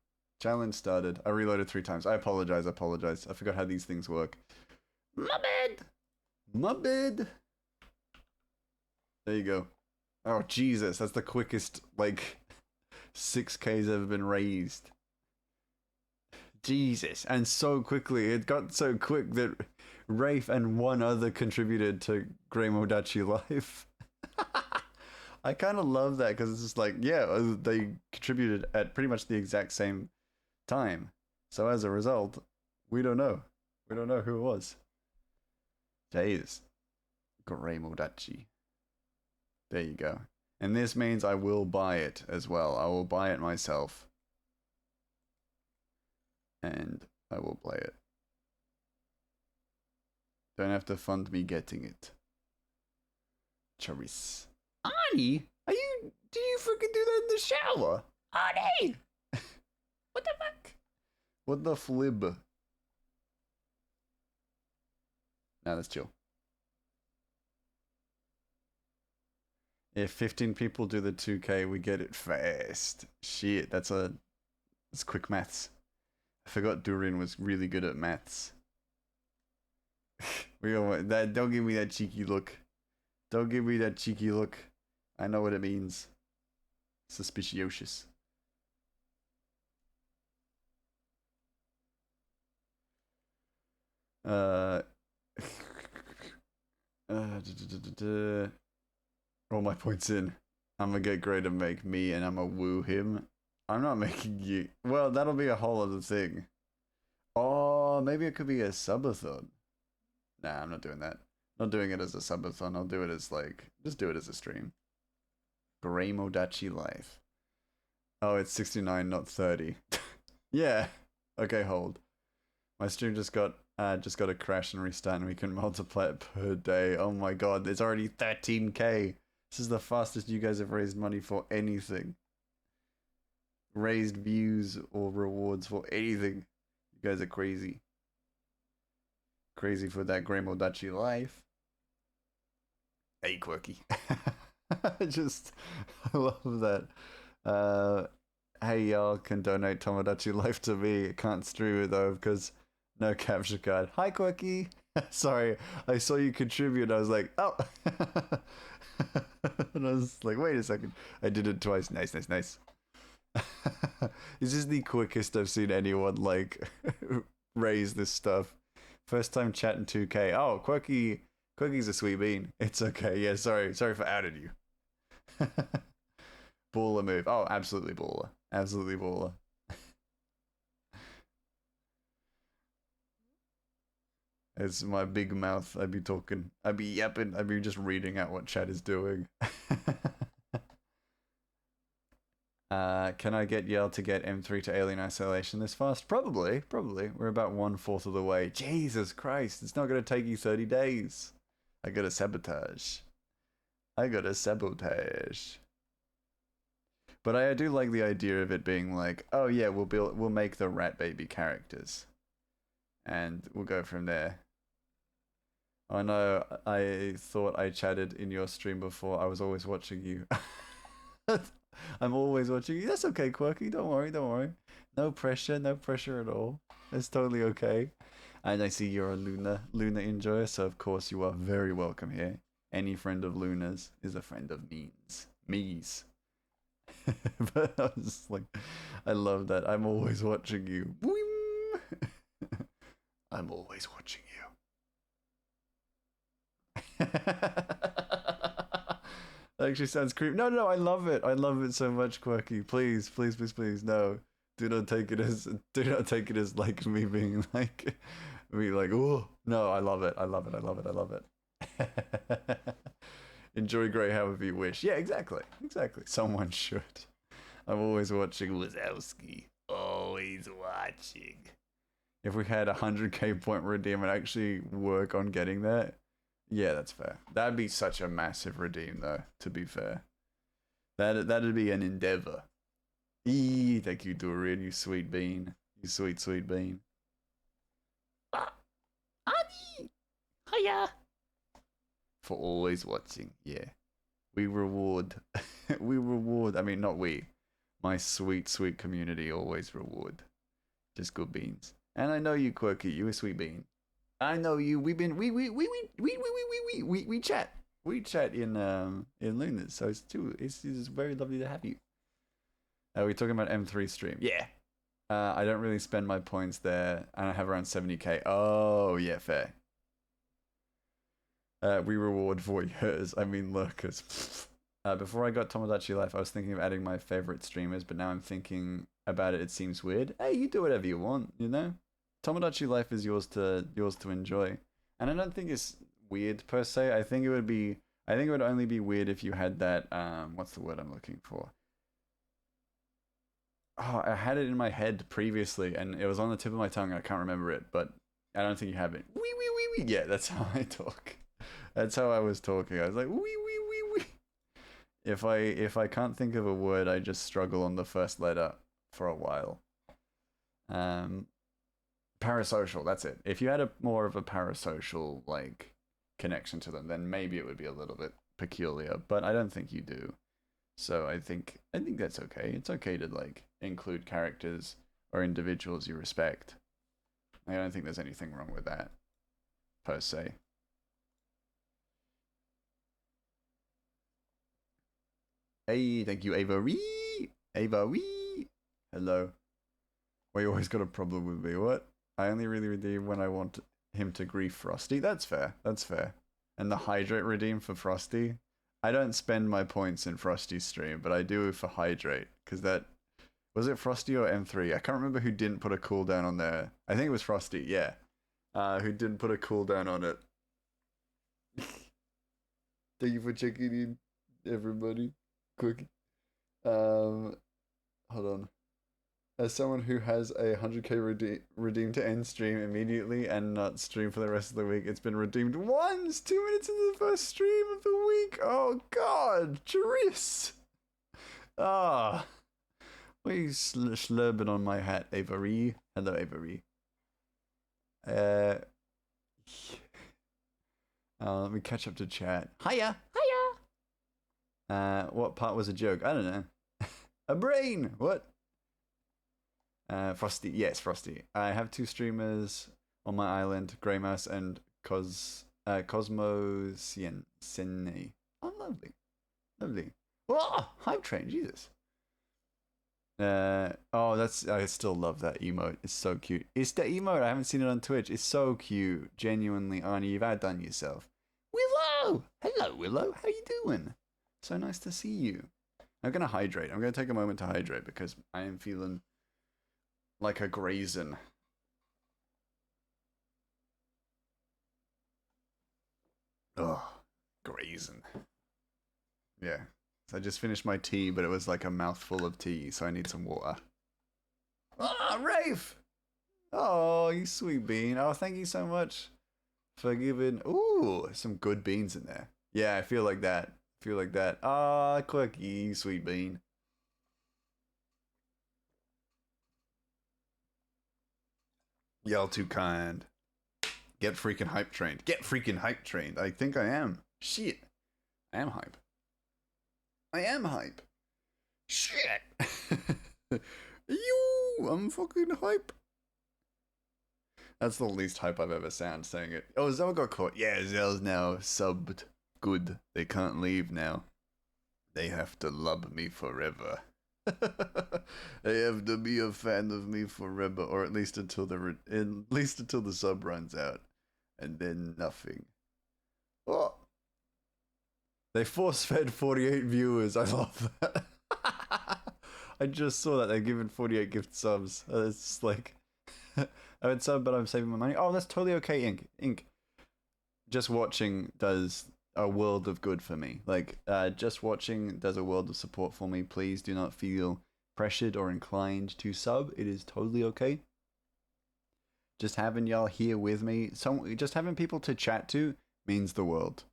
Speaker 1: Challenge started. I reloaded 3 times. I apologize. I forgot how these things work. My bad. There you go. Oh, Jesus. That's the quickest, 6K's ever been raised. Jesus. And so quickly. It got so quick that Rafe and one other contributed to Tomodachi Life. I kind of love that because it's just they contributed at pretty much the exact same time. So as a result, we don't know. We don't know who it was. Jeez. Tomodachi. There you go. And this means I will buy it as well. I will buy it myself. And I will play it. Don't have to fund me getting it. Charis. Ani? Do you freaking do that in the shower? Ani! What the fuck? What the flib? Nah, that's chill. If 15 people do the 2k, we get it fast. Shit, that's quick maths. I forgot Durian was really good at maths. We all want that. Don't give me that cheeky look. Don't give me that cheeky look. I know what it means. Suspicious. All my points in. I'm gonna get Gray to make me and I'm gonna woo him. I'm not making you. Well, that'll be a whole other thing. Oh, maybe it could be a subathon. Nah, I'm not doing that. Not doing it as a subathon. I'll do it as like, just do it as a stream. Gray Modachi Life. Oh, it's 69, not 30. Yeah. Okay, hold. My stream just got a crash and restart, and we can multiply it per day. Oh my god, it's already 13k. This is the fastest you guys have raised money for anything. Raised views or rewards for anything. You guys are crazy. Crazy for that Grey Modachi Life. Hey, Quirky. I love that. Hey, y'all can donate Tomodachi Life to me. I can't stream it though because no capture card. Hi, Quirky. Sorry, I saw you contribute. I was like, oh. And I was like, wait a second. I did it twice. Nice. This is the quickest I've seen anyone like raise this stuff. First time chatting 2K. Oh, Quirky's a sweet bean. It's okay. Yeah, sorry for outing you. Baller move. Oh, absolutely baller. Absolutely baller. It's my big mouth. I'd be talking. I'd be yapping. I'd be just reading out what chat is doing. Can I get Yell to get M3 to Alien Isolation this fast? Probably. We're about 1/4 of the way. Jesus Christ, it's not going to take you 30 days. I got a sabotage. But I do like the idea of it being like, oh yeah, we'll make the rat baby characters. And we'll go from there. I know I thought I chatted in your stream before. I was always watching you. I'm always watching you. That's okay, Quirky. Don't worry. No pressure at all. It's totally okay. And I see you're a Luna enjoyer, so of course you are very welcome here. Any friend of Luna's is a friend of me's. But I was just like, I love that. I'm always watching you. I'm always watching you. That actually sounds creepy. No, I love it. I love it so much, Quirky. Please, no. Do not take it as like me being like oh no, I love it. Enjoy Grey however you wish. Yeah, exactly. Someone should. I'm always watching Wazowski. Always watching. If we had 100k point redeem and actually work on getting that, yeah, that's fair. That'd be such a massive redeem, though, to be fair. That'd be an endeavor. Thank you, Dorian, you sweet bean. You sweet bean. Honey! Hiya! For always watching, yeah. We reward. I mean, not we. My sweet community always reward. Just good beans. And I know you, Quirky. You a sweet bean. I know you. We chat. We chat in Luna's, so it's very lovely to have you. We're talking about M3 stream. Yeah. I don't really spend my points there, and I have around 70k. Oh yeah, fair. We reward voyeurs. I mean lurkers. Before I got Tomodachi Life, I was thinking of adding my favorite streamers, but now I'm thinking about it. It seems weird. Hey, you do whatever you want, you know. Tomodachi Life is yours to enjoy, and I don't think it's weird per se. I think it would only be weird if you had that. What's the word I'm looking for? Oh, I had it in my head previously, and it was on the tip of my tongue. And I can't remember it, but I don't think you have it. Wee. Yeah, that's how I talk. That's how I was talking. I was like wee. If I can't think of a word, I just struggle on the first letter for a while. Parasocial, that's it. If you had more of a parasocial like connection to them, then maybe it would be a little bit peculiar, but I don't think you do. So I think that's okay. It's okay to like include characters or individuals you respect. I don't think there's anything wrong with that. per se. Hey, thank you, Avery. Avery. Hello. Well, you always got a problem with me. What? I only really redeem when I want him to grief Frosty. That's fair. That's fair. And the hydrate redeem for Frosty. I don't spend my points in Frosty's stream, but I do for hydrate because that was it Frosty or M3. I can't remember who didn't put a cooldown on there. I think it was Frosty. Yeah, who didn't put a cooldown on it. Thank you for checking in, everybody. Quick. Hold on. As someone who has a 100k redeem to end stream immediately and not stream for the rest of the week, it's been redeemed once, 2 minutes into the first stream of the week. Oh God, Charis. Ah, what are you slurping on my hat, Avery? Hello, Avery. Let me catch up to chat. Hiya, hiya. What part was a joke? I don't know. A brain. What? Frosty, yes, Frosty. I have 2 streamers on my island, Grey Mouse and Cosmosian Sene. Oh, lovely. Lovely. Oh, Hype Train, Jesus. That's, I still love that emote. It's so cute. It's the emote, I haven't seen it on Twitch. It's so cute. Genuinely, Arnie, you've outdone yourself. Willow! Hello, Willow. How you doing? So nice to see you. I'm gonna hydrate. I'm gonna take a moment to hydrate because I am feeling like a grazen. Oh, grazen. Yeah. So I just finished my tea, but it was like a mouthful of tea, so I need some water. Ah, Rafe! Oh, you sweet bean. Oh, thank you so much for giving... Ooh, some good beans in there. Yeah, I feel like that. Ah, Quirky, sweet bean. Y'all too kind. Get freaking hype trained. Get freaking hype trained. I think I am. Shit. I am hype. Shit. I'm fucking hype. That's the least hype I've ever sound saying it. Oh, Zell got caught. Yeah, Zell's now subbed. Good. They can't leave now. They have to love me forever. They have to be a fan of me forever, or at least until the sub runs out, and then nothing. Oh, they force-fed 48 viewers. I love that. I just saw that they're giving 48 gift subs. It's like I would sub, but I'm saving my money. Oh, that's totally okay. Ink. Just watching does a world of good for me. Like, just watching does a world of support for me. Please do not feel pressured or inclined to sub. It is totally okay. Just having y'all here with me, just having people to chat to means the world.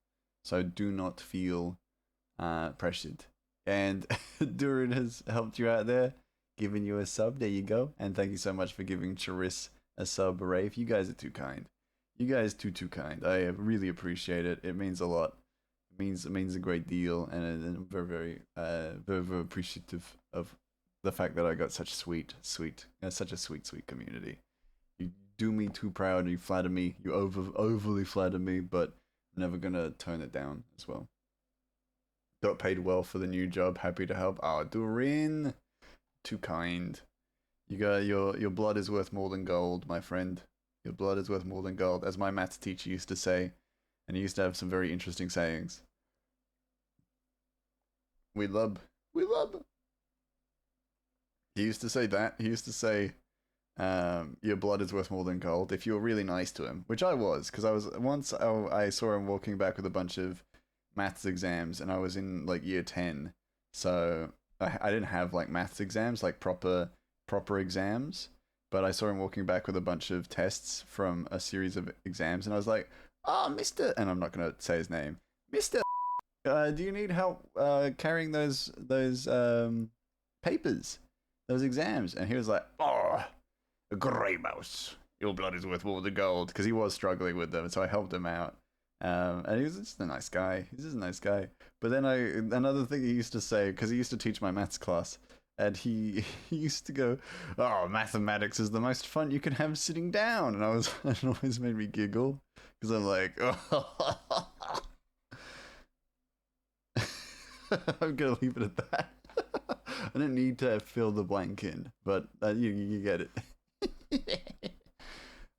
Speaker 1: So do not feel pressured. And Durin has helped you out there, giving you a sub. There you go. And thank you so much for giving Charis a sub, Rafe. You guys are too kind. You guys too kind. I really appreciate it. It means a lot. It means a great deal, and I'm very appreciative of the fact that I got such such a sweet community. You do me too proud. You flatter me. You overly flatter me, but I'm never gonna tone it down as well. Got paid well for the new job. Happy to help. Oh, Durin, too kind. You got your blood is worth more than gold, my friend. Your blood is worth more than gold, as my maths teacher used to say, and he used to have some very interesting sayings. We love. He used to say that. He used to say, your blood is worth more than gold if you were really nice to him, which I was, because I saw him walking back with a bunch of maths exams, and I was in like year 10, so I didn't have like maths exams, like proper exams. But I saw him walking back with a bunch of tests from a series of exams, and I was like, "Oh, Mr." And I'm not gonna say his name, Mr. Do you need help carrying those papers, those exams? And he was like, "Oh, Grey Mouse, your blood is worth more than gold," because he was struggling with them, so I helped him out. And he was just a nice guy. He's just a nice guy. But then another thing he used to say, because he used to teach my maths class. And he used to go, "Oh, mathematics is the most fun you can have sitting down." And it always made me giggle, Because I'm like, oh. I'm gonna leave it at that. I don't need to fill the blank in, but you get it.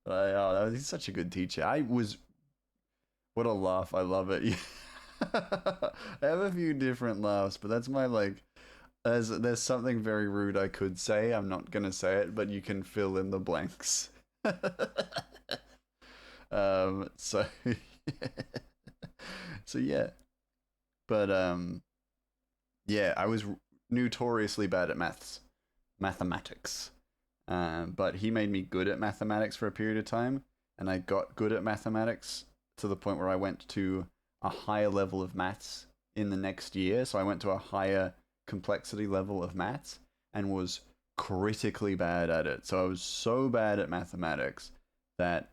Speaker 1: Oh, he's such a good teacher. What a laugh! I love it. I have a few different laughs, but that's my like. There's something very rude I could say. I'm not gonna say it, but you can fill in the blanks. So so yeah, but yeah, I was notoriously bad at mathematics. But he made me good at mathematics for a period of time, and I got good at mathematics to the point where I went to a higher level of maths in the next year. So I went to a higher complexity level of maths and was critically bad at it. So I was so bad at mathematics that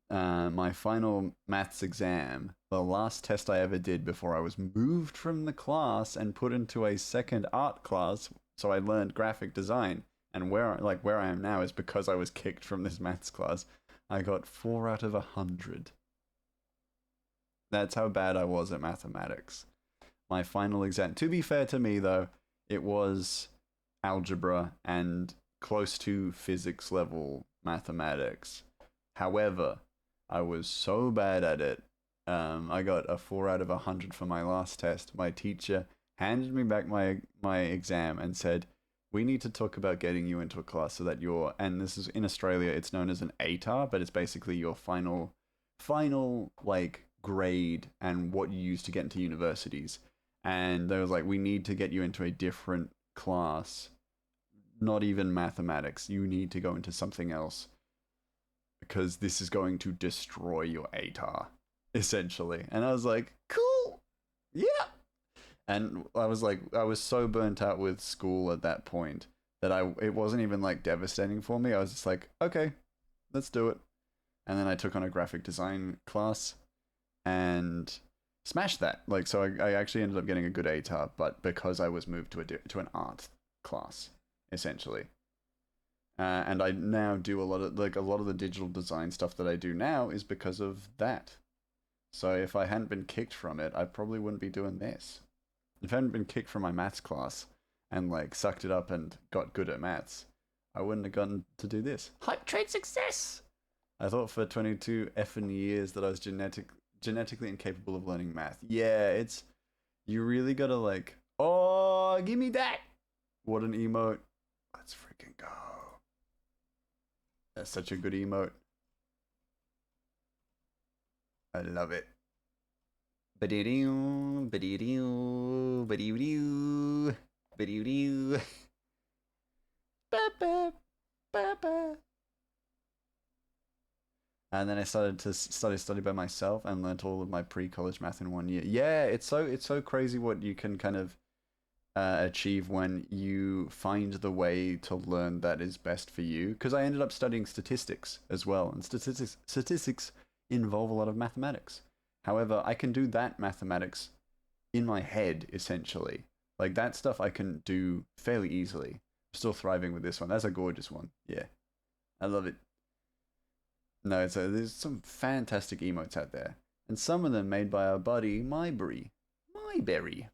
Speaker 1: my final maths exam, the last test I ever did before I was moved from the class and put into a second art class, so I learned graphic design. And where I am now is because I was kicked from this maths class. I got 4 out of 100. That's how bad I was at mathematics. My final exam. To be fair to me, though, it was algebra and close to physics level mathematics. However, I was so bad at it. I got a 4 out of 100 for my last test. My teacher handed me back my exam and said, "We need to talk about getting you into a class so that you're," and this is in Australia, it's known as an ATAR, but it's basically your final like grade and what you use to get into universities. And they was like, "We need to get you into a different class, not even mathematics. You need to go into something else because this is going to destroy your ATAR, essentially." And I was like, "Cool, yeah." And I was so burnt out with school at that point that it wasn't even like devastating for me. I was just like, okay, let's do it. And then I took on a graphic design class and smashed that. Like, so I actually ended up getting a good ATAR, but because I was moved to an art class, essentially. And I now do a lot of the digital design stuff that I do now is because of that. So if I hadn't been kicked from it, I probably wouldn't be doing this. If I hadn't been kicked from my maths class and like sucked it up and got good at maths, I wouldn't have gotten to do this. Hype train success! I thought for 22 effing years that I was genetically incapable of learning math. Yeah, you really gotta like, oh, give me that! What an emote. Let's freaking go. That's such a good emote. I love it. Ba-dee-doo, ba-dee-doo, ba-dee-doo, ba-dee-doo. Ba-ba, ba-ba. And then I started to study by myself and learnt all of my pre-college math in 1 year. Yeah, it's so crazy what you can kind of achieve when you find the way to learn that is best for you. Because I ended up studying statistics as well, and statistics involve a lot of mathematics. However, I can do that mathematics in my head, essentially. Like, that stuff I can do fairly easily. I'm still thriving with this one. That's a gorgeous one. Yeah. I love it. No, there's some fantastic emotes out there. And some of them made by our buddy, Myberry. Myberry.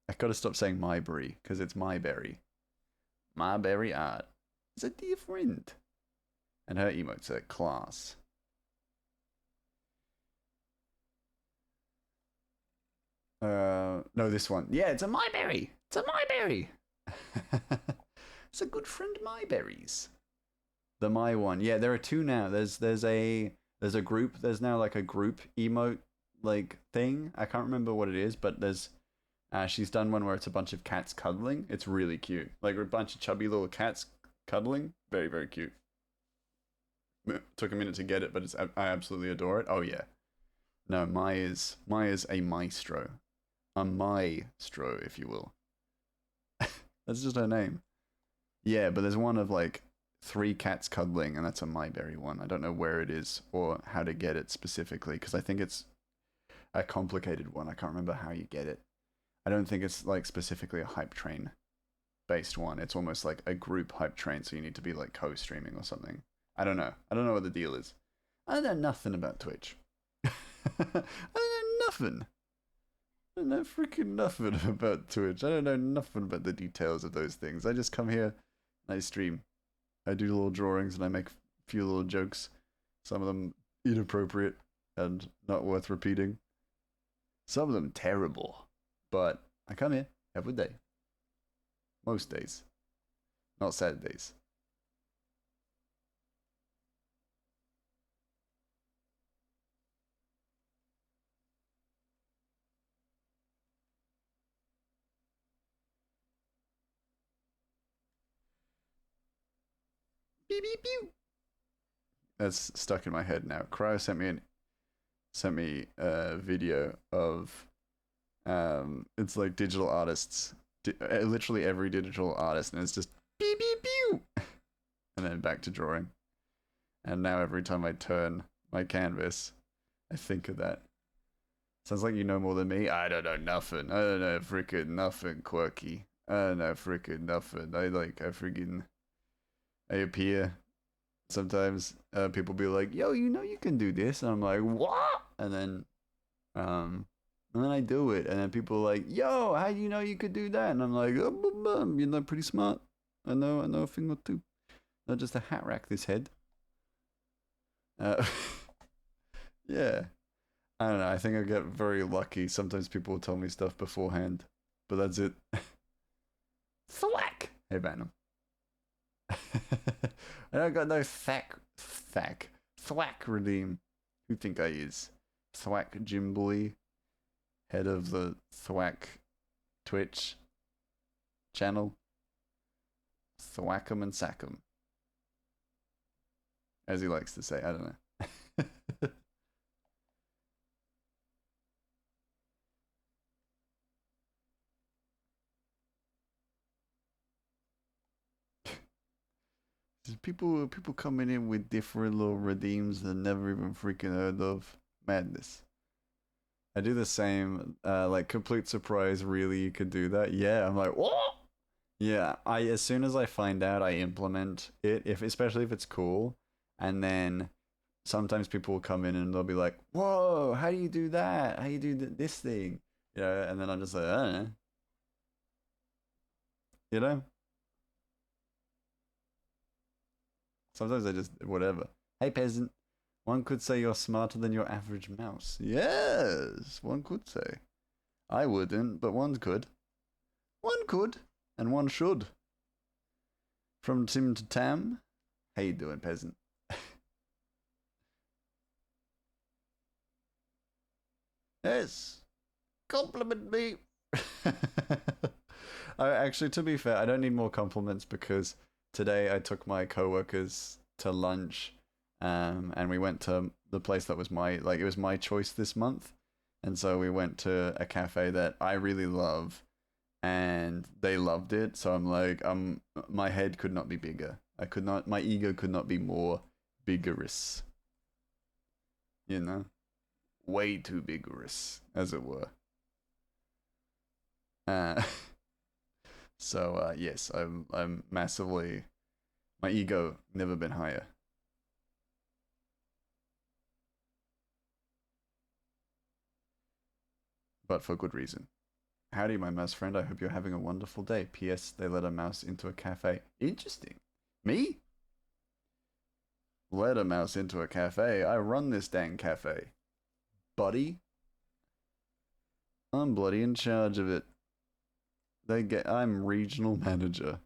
Speaker 1: I gotta stop saying Myberry, because it's Myberry. Myberry art. It's a dear friend. And her emotes are class. No, this one. Yeah, it's a Myberry. It's a Myberry. It's a good friend, Myberries. The My one. Yeah, there are two now. There's a group. There's now like a group emote like thing. I can't remember what it is, but there's she's done one where it's a bunch of cats cuddling. It's really cute. Like a bunch of chubby little cats cuddling. Very, very cute. Took a minute to get it, but I absolutely adore it. Oh yeah. No, Mai is a maestro. A maestro, if you will. That's just her name. Yeah, but there's one of like 3 cats cuddling, and that's a Myberry one. I don't know where it is or how to get it specifically, because I think it's a complicated one. I can't remember how you get it. I don't think it's like specifically a hype train based one. It's almost like a group hype train, so you need to be like co-streaming or something. I don't know. I don't know what the deal is. I know nothing about Twitch. I don't know nothing. I don't know freaking nothing about Twitch. I don't know nothing about the details of those things. I just come here and I stream. I do little drawings and I make a few little jokes. Some of them inappropriate and not worth repeating. Some of them terrible. But I come here every day. Most days. Not Saturdays. Beep beep beep. That's stuck in my head now. Cryo sent me a video of it's like digital artists, literally every digital artist, and it's just beep beep beep, and then back to drawing. And now every time I turn my canvas, I think of that. Sounds like you know more than me. I don't know nothing. I don't know freaking nothing quirky. I don't know freaking nothing. I appear sometimes. People be like, "Yo, you know you can do this," and I'm like, "What?" And then I do it, and then people are like, "Yo, how do you know you could do that?" And I'm like, "You know, pretty smart. I know a thing or two. Not just a hat rack this head." Yeah. I don't know. I think I get very lucky. Sometimes people will tell me stuff beforehand, but that's it. Thwack! Hey, Bantam. I don't got no thwack redeem. Who think I is? Thwack Jim Boy, head of the Thwack Twitch channel. Thwack'em and sack'em, as he likes to say. I don't know. People coming in with different little redeems that never even freaking heard of. Madness. I do the same, like complete surprise, really you could do that? Yeah, I'm like, what? Yeah, as soon as I find out, I implement it, especially if it's cool. And then sometimes people will come in and they'll be like, "Whoa, how do you do that? How do you do this thing?" You know, and then I'm just like, "I don't know." You know? Sometimes I just whatever. Hey peasant, one could say you're smarter than your average mouse. Yes, one could say. I wouldn't, but one could. One could, and one should. From Tim to Tam, how you doing, peasant? Yes, compliment me. Actually, to be fair, I don't need more compliments because today I took my coworkers to lunch, and we went to the place that was it was my choice this month, and so we went to a cafe that I really love, and they loved it. So I'm like, my head could not be bigger. My ego could not be more vigorous. You know, way too vigorous, as it were. Uh, so yes, I'm massively. My ego never been higher. But for good reason. Howdy, my mouse friend. I hope you're having a wonderful day. P.S. They let a mouse into a cafe. Interesting. Me? Let a mouse into a cafe? I run this dang cafe. Buddy? I'm bloody in charge of it. I'm regional manager.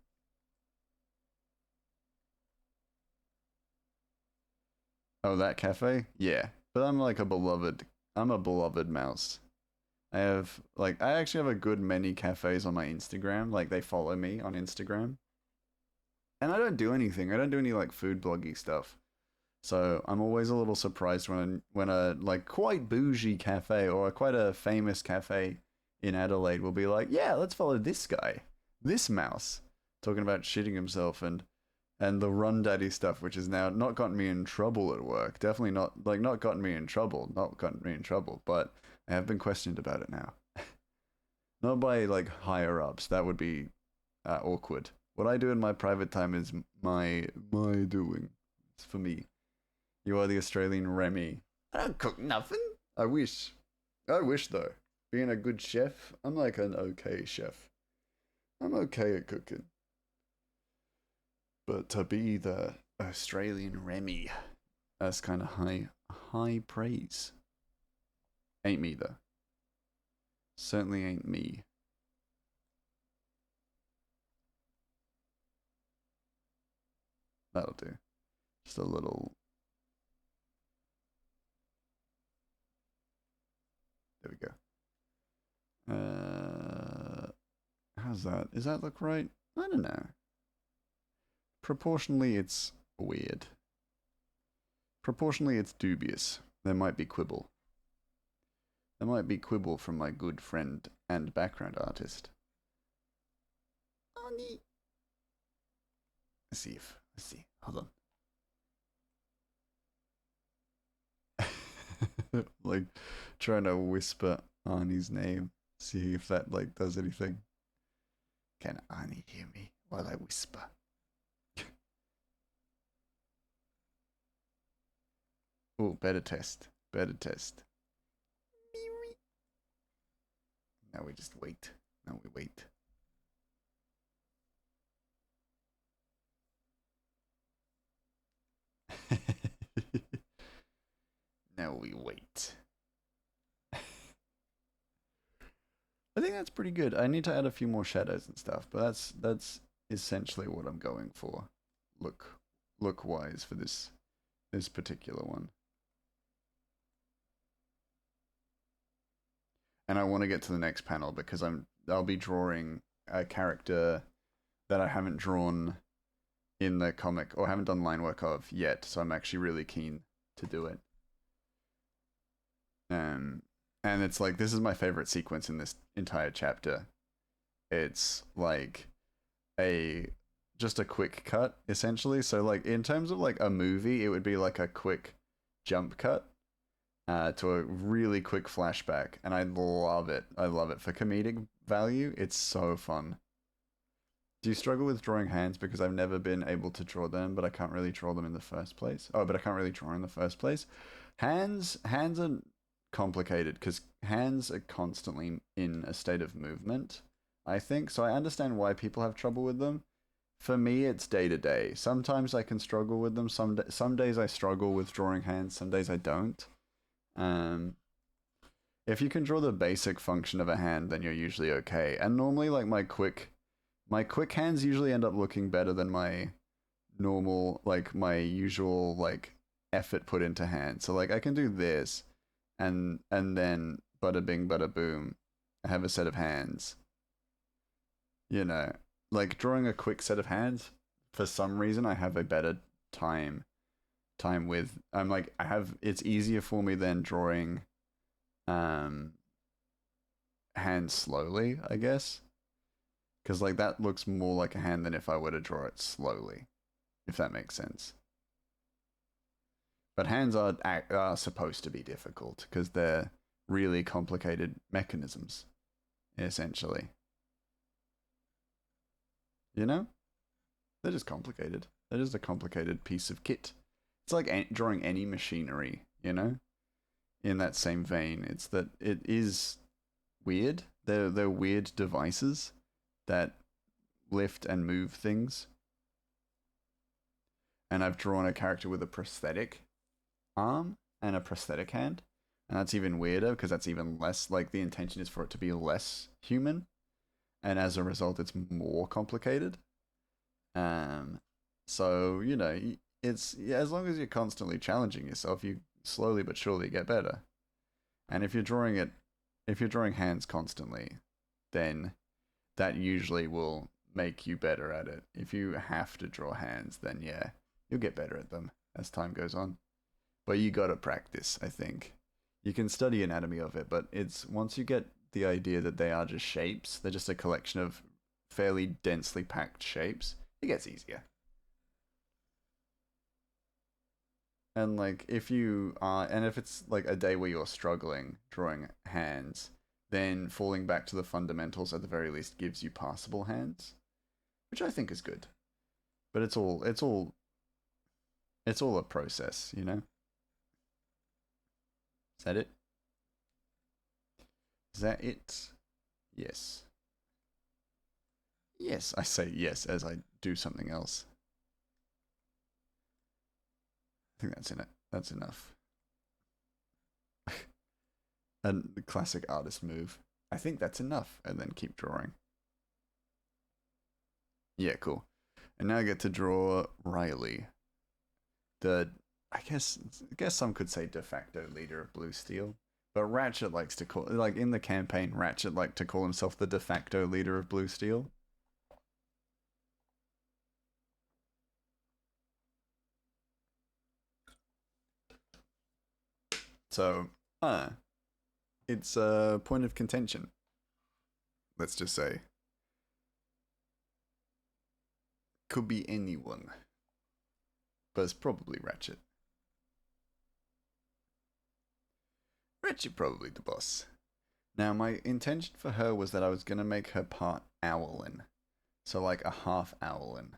Speaker 1: Oh, that cafe? Yeah. But I'm a beloved mouse. I actually have a good many cafes on my Instagram. Like, they follow me on Instagram. And I don't do anything. I don't do any, like, food bloggy stuff. So I'm always a little surprised when a, like, quite bougie cafe or quite a famous cafe in Adelaide will be like, yeah, let's follow this guy. This mouse. Talking about shitting himself and the Run Daddy stuff, which has now not gotten me in trouble at work. Definitely not gotten me in trouble. Not gotten me in trouble, but I have been questioned about it now. Not by, like, higher ups. That would be awkward. What I do in my private time is my doing. It's for me. You are the Australian Remy. I don't cook nothing. I wish. I wish though. Being a good chef, I'm like an okay chef. I'm okay at cooking. But to be the Australian Remy, that's kind of high praise. Ain't me though. Certainly ain't me. That'll do. Just a little. There we go. How's that? Does that look right? I don't know. Proportionally, it's weird. Proportionally, it's dubious. There might be quibble. There might be quibble from my good friend and background artist. Ani. Let's see. Hold on. Like trying to whisper Arnie's name. See if that like does anything. Can Arnie hear me while I whisper? Oh, better test. Better test. Now we just wait. Now we wait. Now we wait. I think that's pretty good. I need to add a few more shadows and stuff, but that's essentially what I'm going for. Look wise for this particular one. And I want to get to the next panel because I'll be drawing a character that I haven't drawn in the comic or haven't done line work of yet, so I'm actually really keen to do it. And it's like this is my favorite sequence in this entire chapter. It's like just a quick cut essentially. So like in terms of like a movie, it would be like a quick jump cut to a really quick flashback, and I love it. I love it for comedic value. It's so fun. Do you struggle with drawing hands? Because I've never been able to draw them, but I can't really draw them in the first place. Oh, but I can't really draw in the first place. Hands are complicated because hands are constantly in a state of movement, I think. So I understand why people have trouble with them. For me, it's day to day. Sometimes I can struggle with them. Some days I struggle with drawing hands. Some days I don't. If you can draw the basic function of a hand, then you're usually okay. And normally, like my quick hands usually end up looking better than my normal, like my usual like effort put into hand. So like I can do this, and then bada bing bada boom, I have a set of hands. You know, like drawing a quick set of hands. For some reason, I have a better time with. I'm like I have. It's easier for me than drawing hands slowly, I guess, because like that looks more like a hand than if I were to draw it slowly, if that makes sense. But hands are supposed to be difficult because they're really complicated mechanisms, essentially. You know, they're just complicated. They're just a complicated piece of kit. It's like drawing any machinery, you know. In that same vein, it's that it is weird. They're weird devices that lift and move things. And I've drawn a character with a prosthetic arm and a prosthetic hand. And that's even weirder because that's even less, like the intention is for it to be less human. And as a result, it's more complicated. So, you know, it's as long as you're constantly challenging yourself, you slowly but surely get better. And if you're drawing hands constantly, then that usually will make you better at it. If you have to draw hands, then yeah, you'll get better at them as time goes on. But you gotta practice, I think. You can study anatomy of it, but it's once you get the idea that they are just shapes, they're just a collection of fairly densely packed shapes, it gets easier. And like if you are, and if it's like a day where you're struggling drawing hands, then falling back to the fundamentals at the very least gives you passable hands, which I think is good. But it's all a process, you know. Is that it? Is that it? Yes. Yes, I say yes as I do something else. I think that's in it. That's enough. And the classic artist move. I think that's enough, and then keep drawing. Yeah, cool. And now I get to draw Riley, the I guess some could say de facto leader of Blue Steel, but Ratchet likes to call, like in the campaign, Ratchet liked to call himself the de facto leader of Blue Steel. So, it's a point of contention. Let's just say, could be anyone, but it's probably Ratchet. Ratchet probably the boss. Now, my intention for her was that I was gonna make her part Owlin, so like a half Owlin.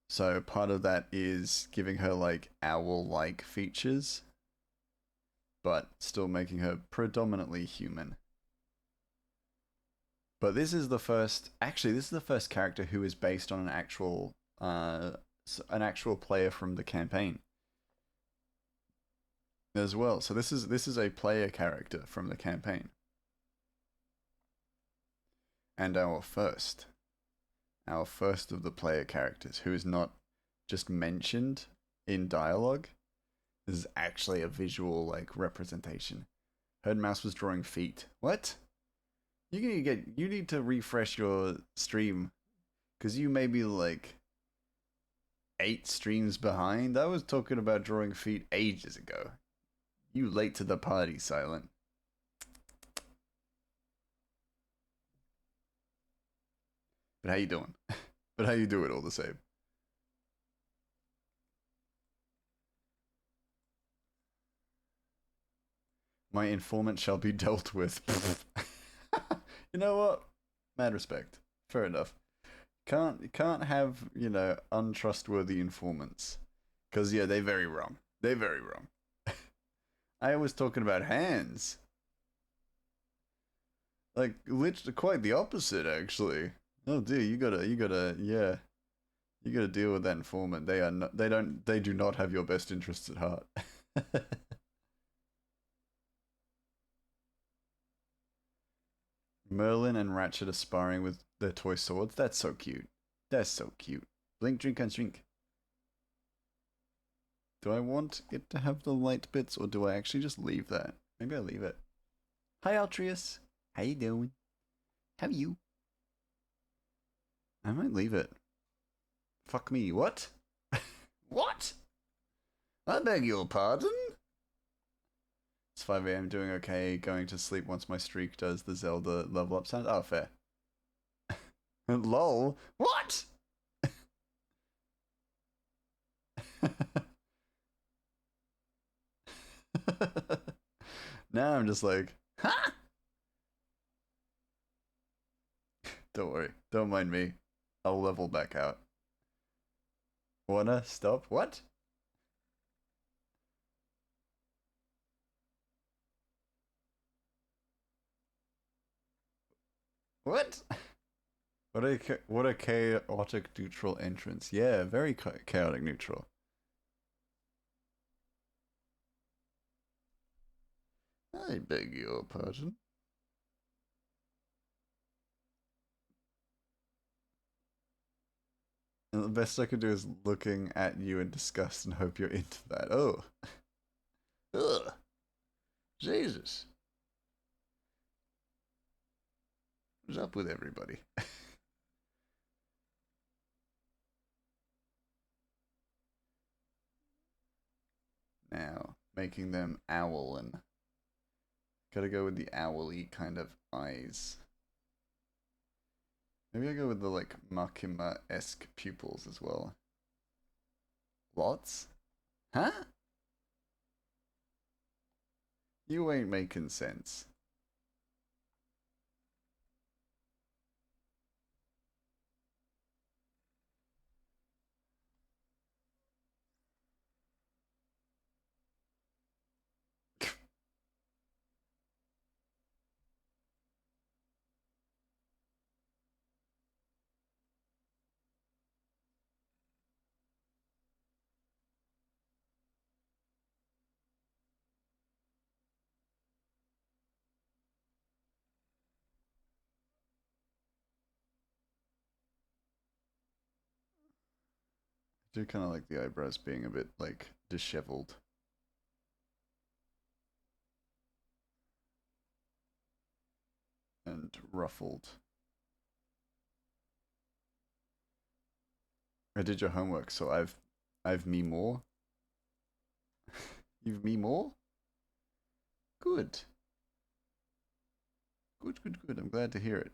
Speaker 1: So part of that is giving her like owl-like features, but still making her predominantly human. But this is the first. Actually, this is the first character who is based on an actual player from the campaign as well. So this is a player character from the campaign, and our first of the player characters who is not just mentioned in dialogue. This is actually a visual like representation. Heard Mouse was drawing feet. What? You need to refresh your stream because you may be like 8 streams behind. I was talking about drawing feet ages ago. You late to the party, Silent. But how you doing? But how you doing all the same? My informant shall be dealt with. You know what? Mad respect. Fair enough. Can't have, untrustworthy informants. Cause yeah, they're very wrong. They're very wrong. I was talking about hands. Like literally quite the opposite actually. Oh dear, you gotta yeah. You gotta deal with that informant. They do not have your best interests at heart. Merlin and Ratchet are sparring with their toy swords. That's so cute. That's so cute. Blink, drink, and shrink. Do I want it to have the light bits, or do I actually just leave that? Maybe I leave it. Hi, Altreus. How you doing? How you? I might leave it. Fuck me. What? What? I beg your pardon? It's 5 a.m. Doing okay. Going to sleep once my streak does the Zelda level up sound. Oh, fair. Lol. What? Now I'm just like, huh? Don't worry. Don't mind me. I'll level back out. Wanna stop? What? What? What a chaotic neutral entrance. Yeah, very chaotic neutral. I beg your pardon. And the best I could do is looking at you in disgust and hope you're into that. Oh. Ugh. Jesus. What's up with everybody? Now, making them owl and gotta go with the owly kind of eyes. Maybe I go with the like Makima-esque pupils as well. Lots? Huh? You ain't making sense. do kind of like the eyebrows being a bit like disheveled. And ruffled. I did your homework, so I've me more. You've me more? Good. Good, good, good. I'm glad to hear it.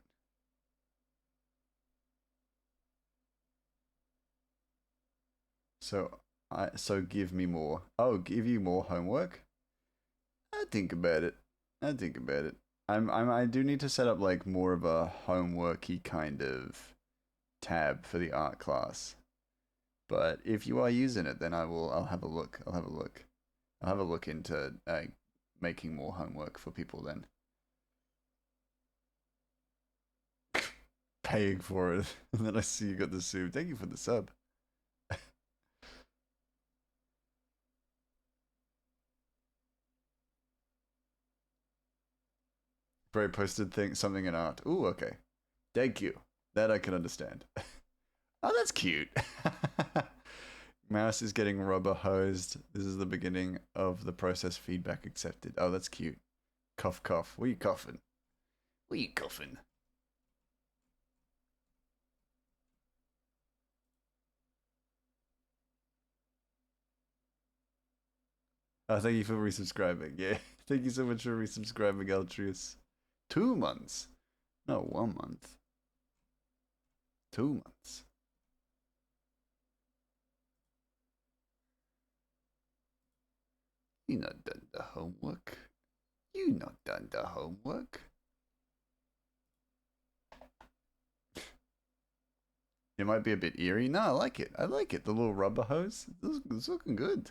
Speaker 1: So give me more. Oh, give you more homework? I think about it. I think about it. I do need to set up like more of a homeworky kind of tab for the art class. But if you are using it, then I'll have a look. I'll have a look. I'll have a look into making more homework for people then. Paying for it. And then I see you got the sub. Thank you for the sub. Bray posted something in art. Ooh, okay. Thank you. That I can understand. Oh, that's cute. Mouse is getting rubber hosed. This is the beginning of the process. Feedback accepted. Oh, that's cute. Cough, cough. What are you coughing? What are you coughing? Oh, thank you for resubscribing. Yeah, thank you so much for resubscribing, Altrius. 2 months. No, 1 month. 2 months. You not done the homework. You not done the homework. It might be a bit eerie. No, I like it. I like it. The little rubber hose. It's looking good.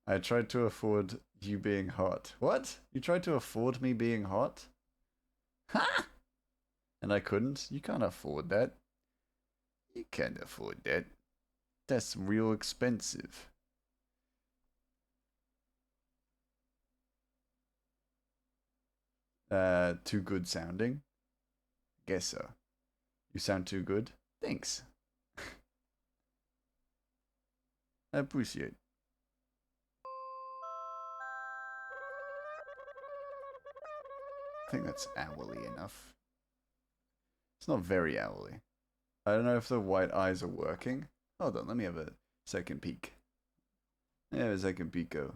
Speaker 1: I tried to afford you being hot. What? You tried to afford me being hot? Ha! And I couldn't? You can't afford that. You can't afford that. That's real expensive. Too good sounding? Guess so. You sound too good? Thanks. I appreciate. I think that's hourly enough. It's not very hourly. I don't know if the white eyes are working. Hold on, let me have a second peek. Yeah, a second peeko.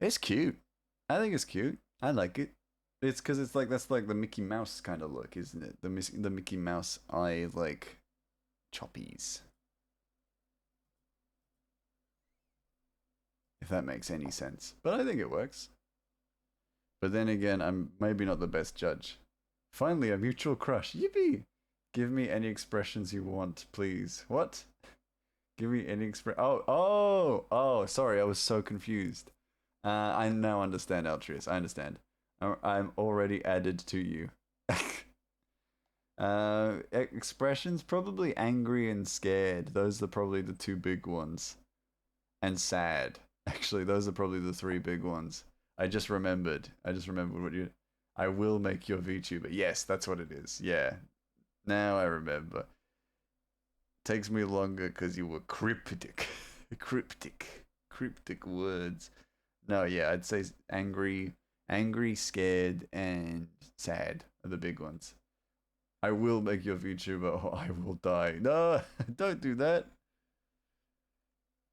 Speaker 1: It's cute. I think it's cute. I like it. It's because it's like that's like the Mickey Mouse kind of look, isn't it? The Mickey Mouse eye like choppies. If that makes any sense. But I think it works. But then again, I'm maybe not the best judge. Finally, a mutual crush. Yippee! Give me any expressions you want, please. What? Give me any Oh, sorry, I was so confused. I now understand, Altrius. I understand. I'm already added to you. Expressions, probably angry and scared. Those are probably the two big ones. And sad. Actually, those are probably the three big ones. I just remembered what you. I will make your VTuber. Yes, that's what it is. Yeah. Now I remember. Takes me longer because you were cryptic. Cryptic words. No, yeah, I'd say angry, scared, and sad are the big ones. I will make your VTuber or I will die. No, don't do that.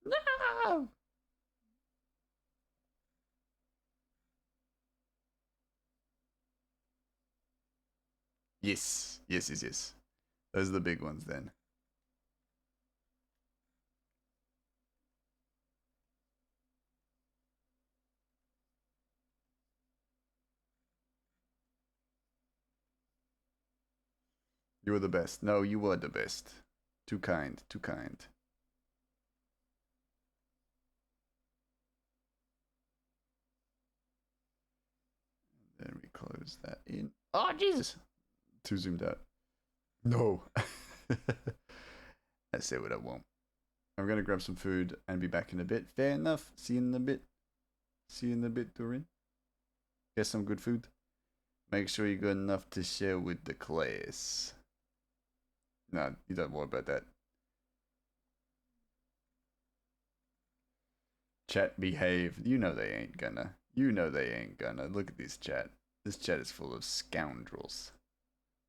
Speaker 1: No. Yes. Those are the big ones then. You were the best. No, you were the best. Too kind. Then we close that in. Oh, Jesus! Too zoomed out. No. I say what I want. I'm gonna grab some food and be back in a bit. Fair enough. See you in a bit. Durin. Get some good food. Make sure you're good enough to share with the class. No, you don't worry about that. Chat behave. You know they ain't gonna. You know they ain't gonna. Look at this chat. This chat is full of scoundrels.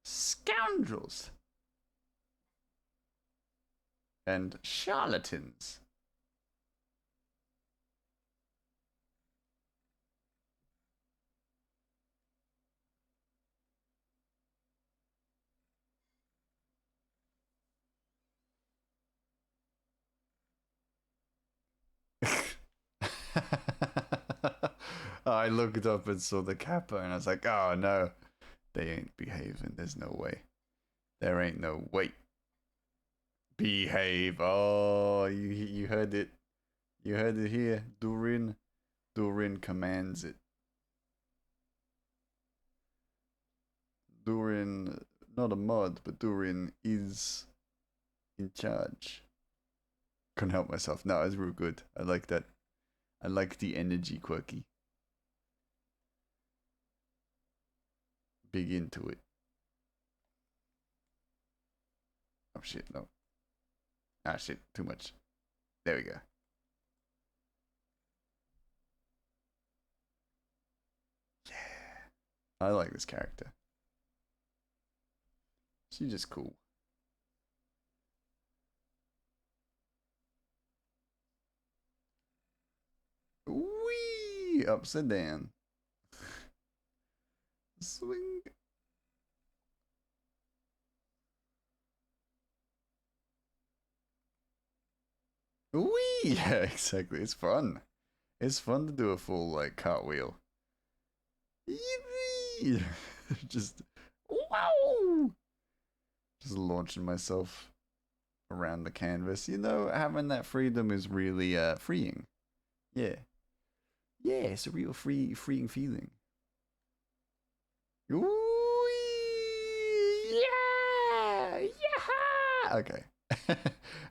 Speaker 1: Scoundrels! And charlatans. I looked up and saw the kappa and I was like, oh no, they ain't behaving. There's no way. There ain't no way. Behave. Oh, you heard it. You heard it here. Durin commands it. Durin, not a mod, but Durin is in charge. Couldn't help myself. No, it's real good. I like that. I like the energy, Quirky. Big into it. Oh shit, no. Ah shit, too much. There we go. Yeah. I like this character. She's just cool. Wee! Upside down. Swing. Wee! Yeah, exactly. It's fun. It's fun to do a full, like, cartwheel. Yippee! Just, wow! Just launching myself around the canvas. You know, having that freedom is really freeing. Yeah. Yeah, it's a real freeing feeling. Ooh, yeah! Yeah! Okay.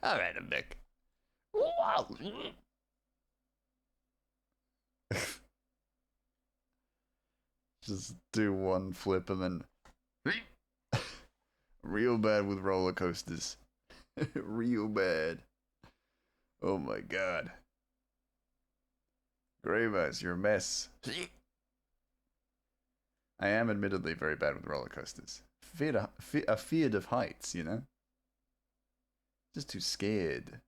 Speaker 1: All right, I'm back. Wow. Just do one flip and then real bad with roller coasters. Real bad. Oh my god. Graybus, you're a mess. I am admittedly very bad with roller coasters. Feared of heights, you know? Just too scared.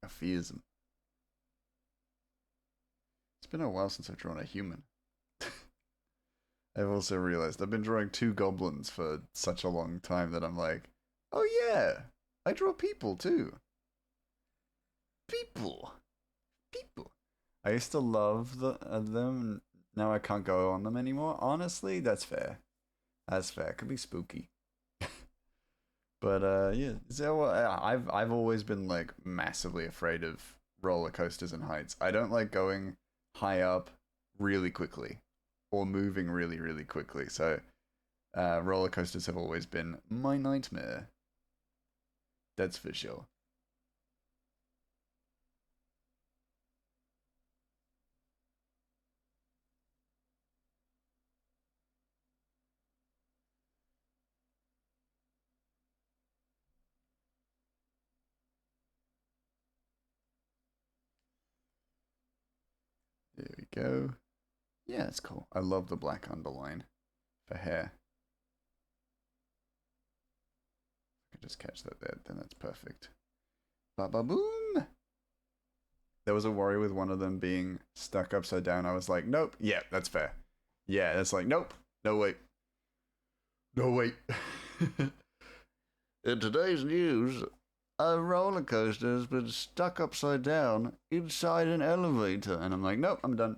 Speaker 1: I fears them. It's been a while since I've drawn a human. I've also realized I've been drawing 2 goblins for such a long time that I'm like, oh yeah, I draw people too. People. I used to love them. Now I can't go on them anymore. Honestly, that's fair. That's fair. It could be spooky. But yeah. So I've always been like massively afraid of roller coasters and heights. I don't like going high up really quickly or moving really quickly. So roller coasters have always been my nightmare. That's for sure. There we go. Yeah, it's cool. I love the black underline for hair. I can just catch that there, then that's perfect. Ba-ba-boom! There was a worry with one of them being stuck upside down. I was like, nope. Yeah, that's fair. Yeah, that's like, nope. No, wait. No, wait. In today's news, a roller coaster has been stuck upside down inside an elevator. And I'm like, nope, I'm done.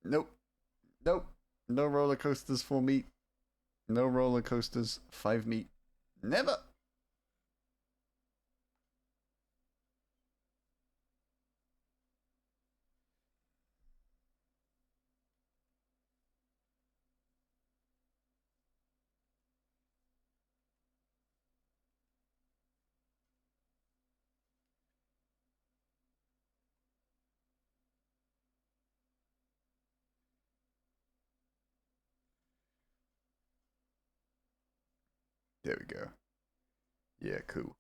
Speaker 1: Nope. Nope. No roller coasters for me. No roller coasters. 5 me. Never. There we go. Yeah, cool.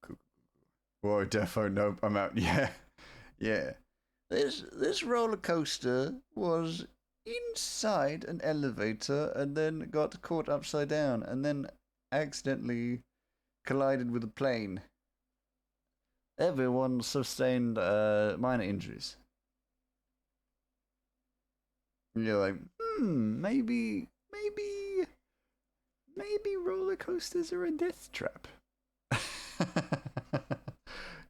Speaker 1: Whoa, defo, nope, I'm out. Yeah, yeah. This roller coaster was inside an elevator and then got caught upside down and then accidentally collided with a plane. Everyone sustained minor injuries. And you're like, maybe roller coasters are a death trap.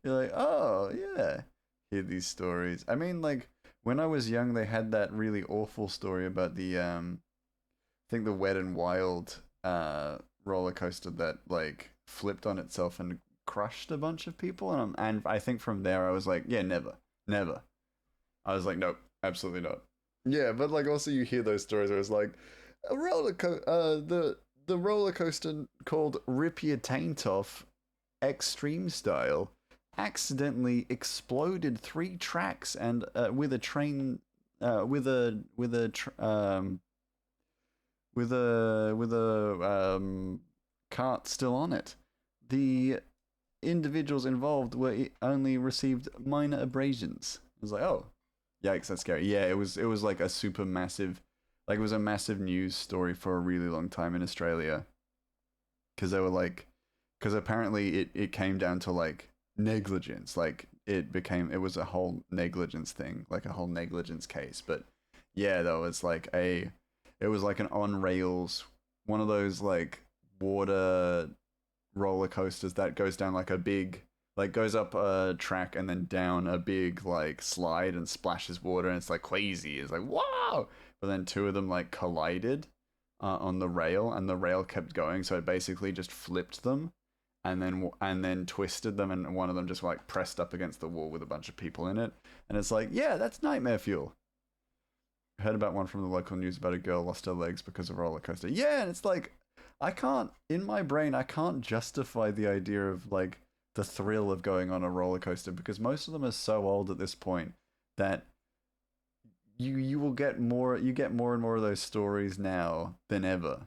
Speaker 1: You're like, oh yeah, hear these stories. I mean, like when I was young, they had that really awful story about the I think the Wet and Wild roller coaster that like flipped on itself and crushed a bunch of people, and I think from there I was like, yeah, never. I was like, nope, absolutely not. Yeah, but like also you hear those stories where it's like a the roller coaster called Rip Your Taint Off Extreme Style accidentally exploded 3 tracks and with a train with a cart still on it. The individuals involved were only received minor abrasions. I was like, oh, yikes, that's scary. Yeah, it was like a super massive, like it was a massive news story for a really long time in Australia, because they were like, because apparently it came down to like negligence, like it was a whole negligence thing, like a whole negligence case. But yeah, that was like it was like an on rails, one of those like water roller coasters that goes down like a big, like goes up a track and then down a big like slide and splashes water, and it's like crazy. It's like wow, but then two of them like collided on the rail, and the rail kept going, so it basically just flipped them, and then twisted them, and one of them just like pressed up against the wall with a bunch of people in it, and it's like yeah, that's nightmare fuel. I heard about one from the local news about a girl lost her legs because of a roller coaster. Yeah, and it's like I can't, in my brain, I can't justify the idea of like the thrill of going on a roller coaster, because most of them are so old at this point that you will get more, you get more and more of those stories now than ever.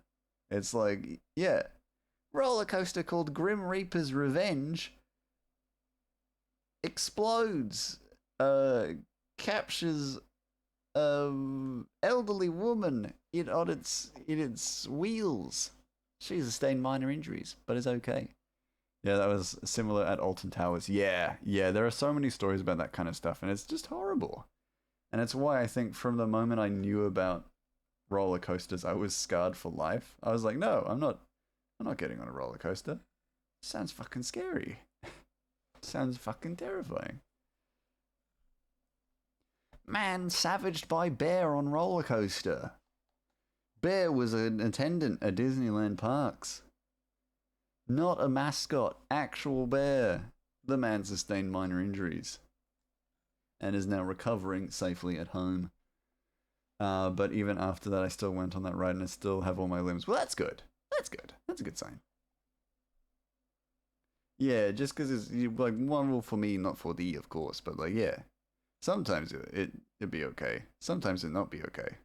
Speaker 1: It's like, yeah, roller coaster called Grim Reaper's Revenge explodes, captures elderly woman in its wheels. She sustained minor injuries, but is okay. Yeah, that was similar at Alton Towers. Yeah, there are so many stories about that kind of stuff, and it's just horrible. And it's why I think from the moment I knew about roller coasters, I was scarred for life. I was like, no, I'm not getting on a roller coaster. Sounds fucking scary. Sounds fucking terrifying. Man savaged by bear on roller coaster. Bear was an attendant at Disneyland parks. Not a mascot, actual bear. The man sustained minor injuries and is now recovering safely at home. But even after that, I still went on that ride and I still have all my limbs. Well, that's good. That's good. That's a good sign. Yeah, just because it's like one rule for me, not for thee, of course. But like, yeah, sometimes it'd be okay. Sometimes it not be okay.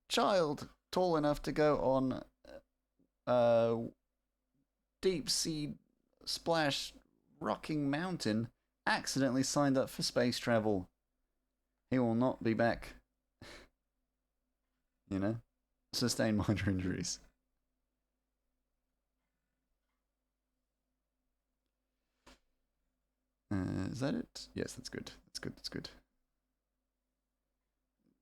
Speaker 1: Child tall enough to go on uh deep sea splash rocking mountain accidentally signed up for space travel. He will not be back. You know? Sustained minor injuries. Is that it? Yes, that's good. That's good.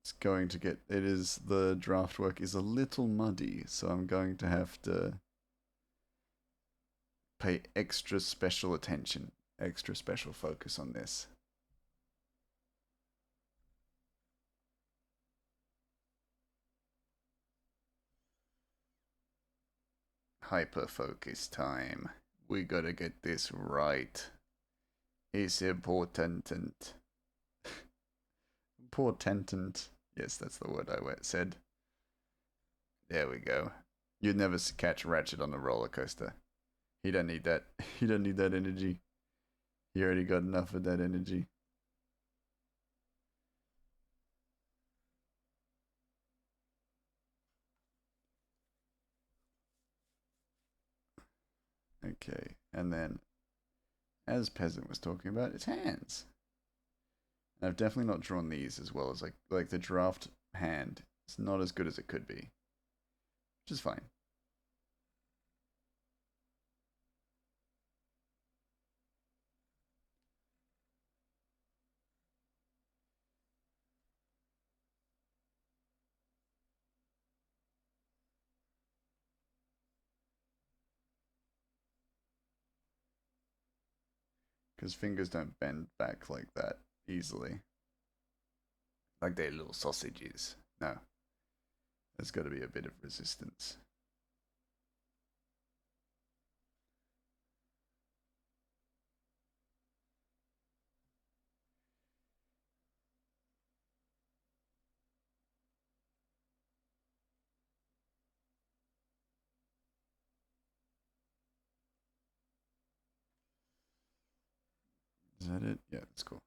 Speaker 1: It's going to get. It is. The draft work is a little muddy, so I'm going to have to pay extra special attention, extra special focus on this. Hyper focus time. We gotta get this right. It's important. Important. Yes, that's the word I said. There we go. You'd never catch Ratchet on a roller coaster. He don't need that. He don't need that energy. He already got enough of that energy. Okay, and then, as Peasant was talking about, it's hands. And I've definitely not drawn these as well as like the draft hand. It's not as good as it could be, which is fine. Because fingers don't bend back like that easily. Like they're little sausages. No. There's got to be a bit of resistance. Is that it? Yeah, that's cool.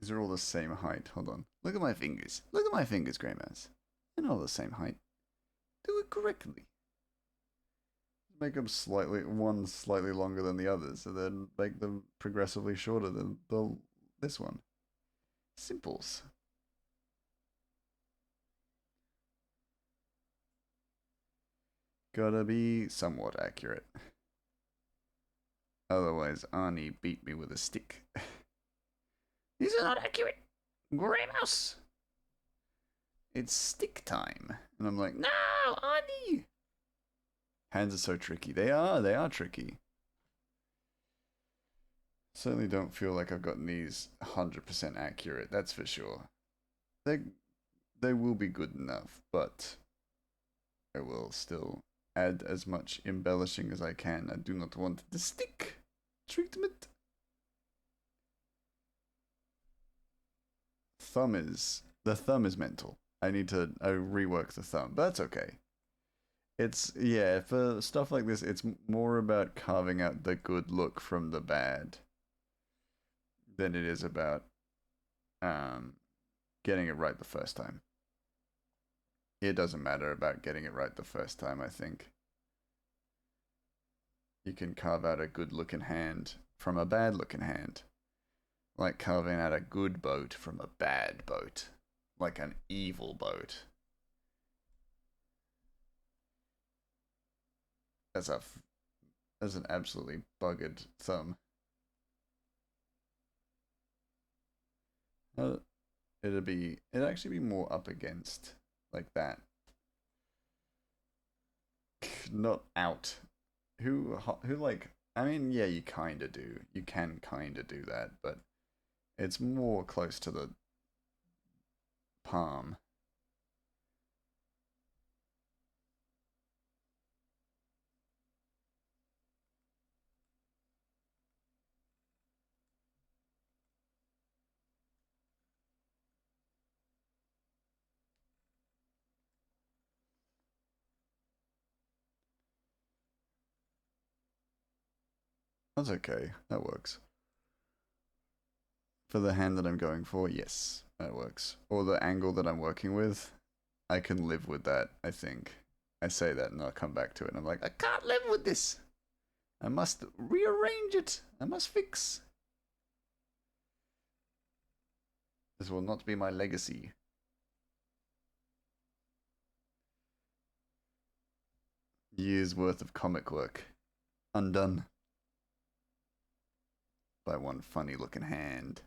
Speaker 1: These are all the same height. Hold on. Look at my fingers. Look at my fingers, Grey Mouse. They're all the same height. Do it correctly. Make them one slightly longer than the others, and then make them progressively shorter than this one. Simples. Gotta be somewhat accurate. Otherwise, Arnie beat me with a stick. These are not accurate. Grey Mouse. It's stick time. And I'm like, no, Arnie. Hands are so tricky. They are tricky. Certainly don't feel like I've gotten these 100% accurate, that's for sure. They will be good enough, but I will still add as much embellishing as I can. I do not want the stick treatment. The thumb is mental. I need to rework the thumb, but that's okay. It's yeah, for stuff like this, it's more about carving out the good look from the bad than it is about getting it right the first time. It doesn't matter about getting it right the first time, I think. You can carve out a good looking hand from a bad looking hand. Like carving out a good boat from a bad boat. Like an evil boat. That's an absolutely buggered thumb. It'd actually be more up against like that. Not out. Who like, I mean, yeah, you kind of do. You can kind of do that, but it's more close to the palm. That's okay. That works. For the hand that I'm going for, yes, that works. Or the angle that I'm working with, I can live with that, I think. I say that and I'll come back to it and I'm like, I can't live with this. I must rearrange it. I must fix. This will not be my legacy. Years worth of comic work. Undone. By one funny looking hand.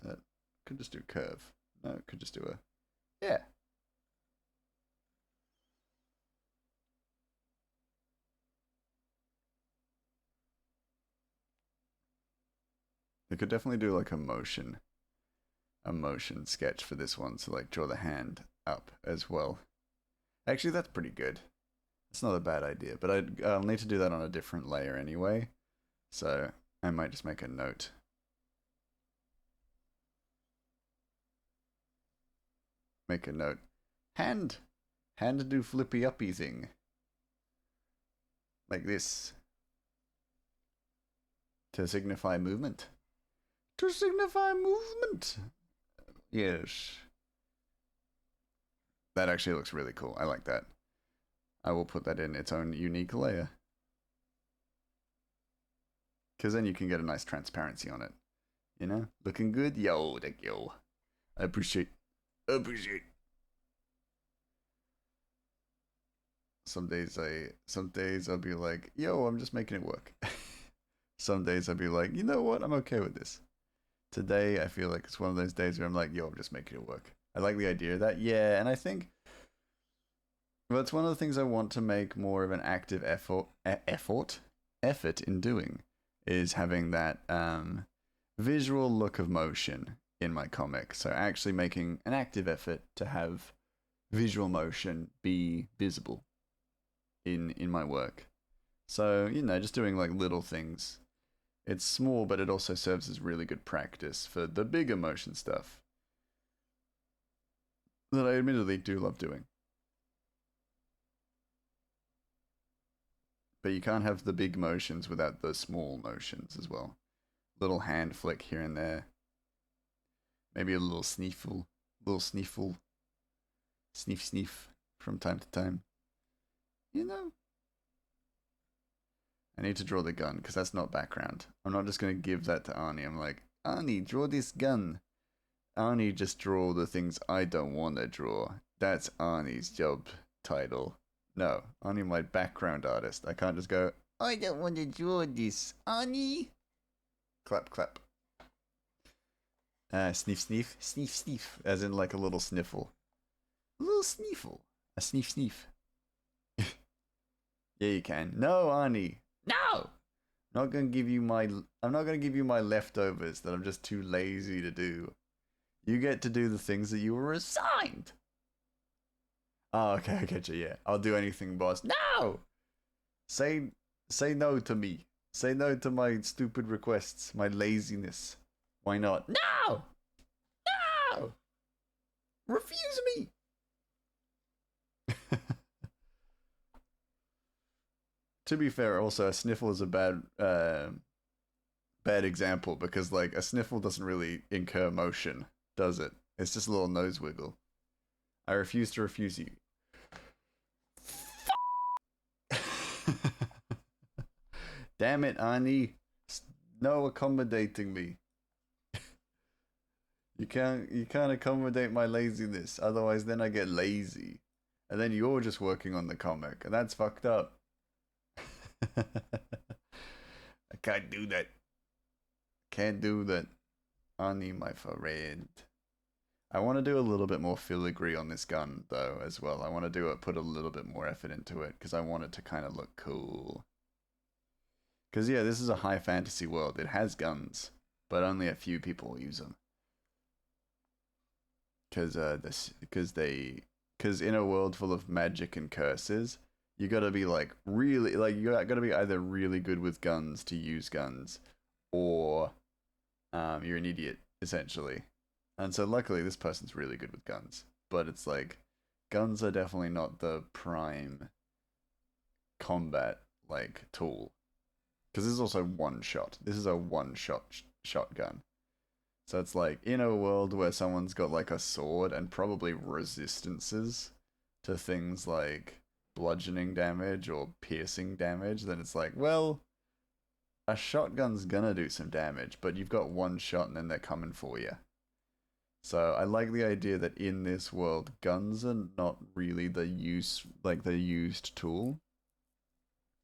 Speaker 1: So could just do curve. No, could just do a yeah. They could definitely do like a motion sketch for this one. So like draw the hand up as well. Actually, that's pretty good. It's not a bad idea, but I'll need to do that on a different layer anyway. So I might just make a note. Make a note. Hand do flippy uppy thing. Like this. To signify movement. To signify movement. Yes. That actually looks really cool. I like that. I will put that in its own unique layer. Because then you can get a nice transparency on it. You know? Looking good? Yo, thank you. I appreciate. Some days I'll be like, yo, I'm just making it work. Some days I'll be like, you know what? I'm okay with this. Today I feel like it's one of those days where I'm like, yo, I'm just making it work. I like the idea of that. Yeah, and I think well, it's one of the things I want to make more of an active effort in doing is having that visual look of motion in my comic. So actually making an active effort to have visual motion be visible in my work. So, you know, just doing like little things. It's small, but it also serves as really good practice for the bigger motion stuff that I admittedly do love doing. But you can't have the big motions without the small motions as well. Little hand flick here and there. Maybe a little sniffle, sniff from time to time. You know? I need to draw the gun because that's not background. I'm not just going to give that to Arnie. I'm like, Arnie, draw this gun. Arnie, just draw the things I don't want to draw. That's Arnie's job title. No, Arnie, my background artist. I can't just go, I don't want to draw this. Arnie. Clap, clap. Sniff, as in like a little sniffle. A little sniffle. A sniff. Yeah, you can. No, Arnie. No! I'm not gonna give you my leftovers that I'm just too lazy to do. You get to do the things that you were assigned. Oh, okay, I get you, yeah. I'll do anything, boss. No! Say no to me. Say no to my stupid requests, my laziness. Why not? No! No! Refuse me! To be fair, also, a sniffle is a bad example because, like, a sniffle doesn't really incur motion, does it? It's just a little nose wiggle. I refuse to refuse you. Damn it, Arnie. No accommodating me. You can't accommodate my laziness, otherwise then I get lazy. And then you're just working on the comic, and that's fucked up. I can't do that. Can't do that. Arnie, my friend. I want to do a little bit more filigree on this gun, though, as well. I want to put a little bit more effort into it, because I want it to kind of look cool. Because, yeah, this is a high fantasy world. It has guns, but only a few people use them. Because in a world full of magic and curses, you gotta be like really, like you gotta be either really good with guns to use guns, or you're an idiot essentially. And so luckily this person's really good with guns, but it's like guns are definitely not the prime combat like tool, because this is also one shot. This is a one shot shotgun. So it's like, in a world where someone's got like a sword and probably resistances to things like bludgeoning damage or piercing damage, then it's like, well, a shotgun's gonna do some damage, but you've got one shot and then they're coming for you. So I like the idea that in this world, guns are not really the used tool,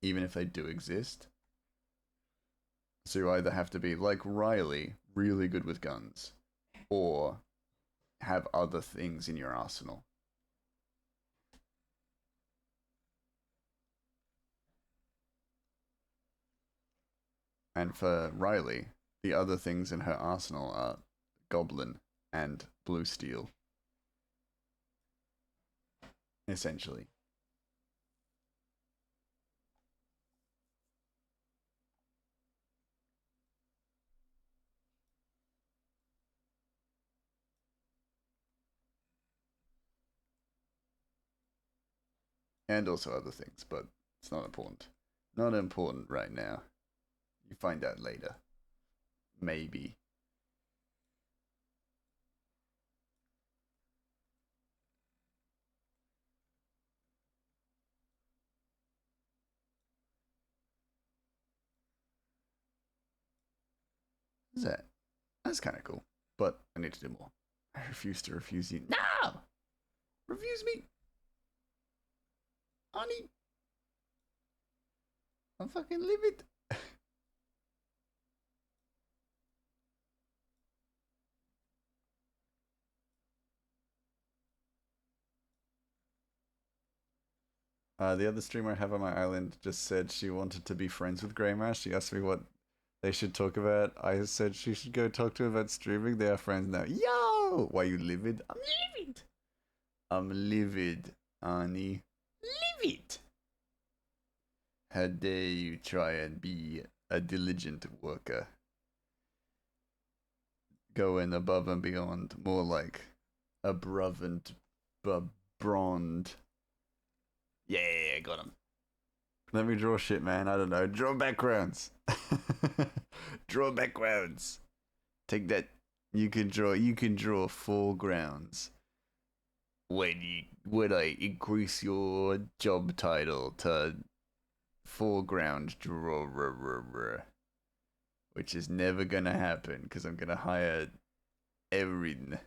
Speaker 1: even if they do exist. So you either have to be like Riley, really good with guns, or have other things in your arsenal. And for Riley, the other things in her arsenal are goblin and blue steel, essentially. And also other things, but it's not important. Not important right now. You find out later. Maybe. What's that? That's kind of cool. But I need to do more. I refuse to refuse you. No! Refuse me! Honey! I'm fucking livid. The other streamer I have on my island just said she wanted to be friends with Greymash. She asked me what they should talk about. I said she should go talk to him about streaming. They are friends now. Yo! Why you livid? I'm livid. I'm livid, Annie. Livid. How dare you try and be a diligent worker? Going above and beyond. More like above and brond. Yeah, got him. Let me draw shit, man. I don't know. Draw backgrounds. Draw backgrounds. Take that. You can draw foregrounds. When I increase your job title to foreground drawer, which is never gonna happen because I'm gonna hire Erin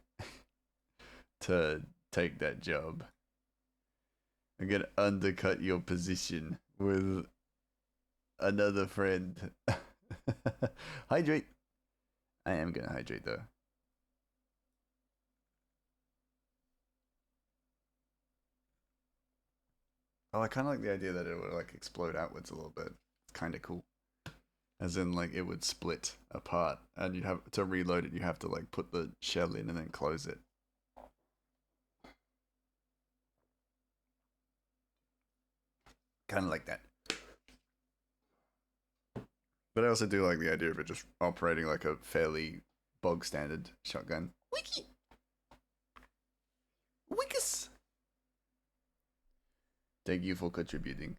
Speaker 1: to take that job. I'm gonna undercut your position with another friend. Hydrate. I am gonna hydrate though. Oh, I kind of like the idea that it would like explode outwards a little bit. It's kind of cool. As in, like, it would split apart, and you'd have to reload it. You have to like put the shell in and then close it. Kind of like that. But I also do like the idea of it just operating like a fairly bog standard shotgun. Wiki! Wickus! Thank you for contributing.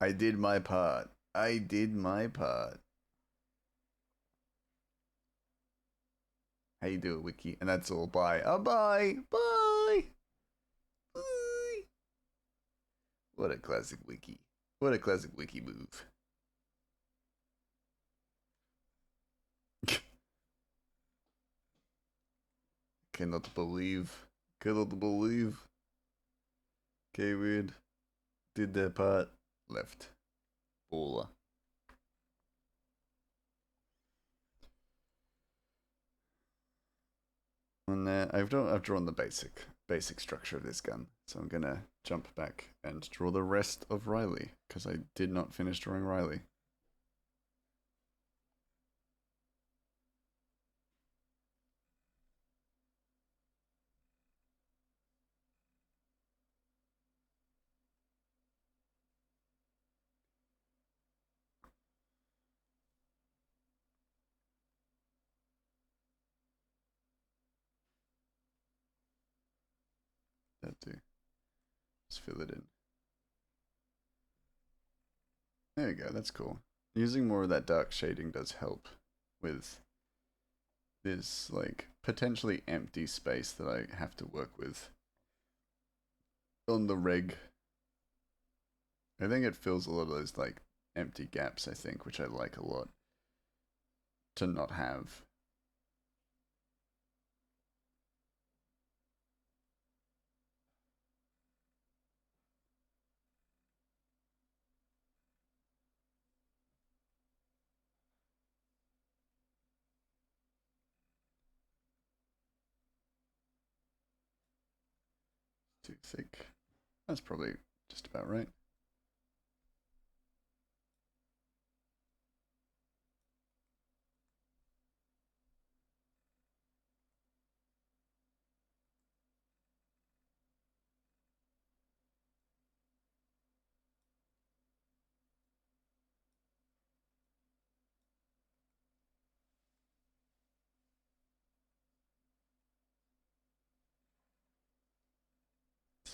Speaker 1: I did my part. I did my part. How you do it, Wiki? And that's all. Bye. Bye. Bye. Bye. What a classic Wiki. What a classic Wiki move. Cannot believe. Cannot believe. Okay, weird. Did their part. Left. Baller. And I've drawn the basic structure of this gun, so I'm gonna jump back and draw the rest of Riley because I did not finish drawing Riley. That too. Just fill it in. There we go. That's cool. Using more of that dark shading does help with this like potentially empty space that I have to work with on the reg. I think it fills a lot of those like empty gaps, I think, which I like a lot to not have. Too thick. That's probably just about right.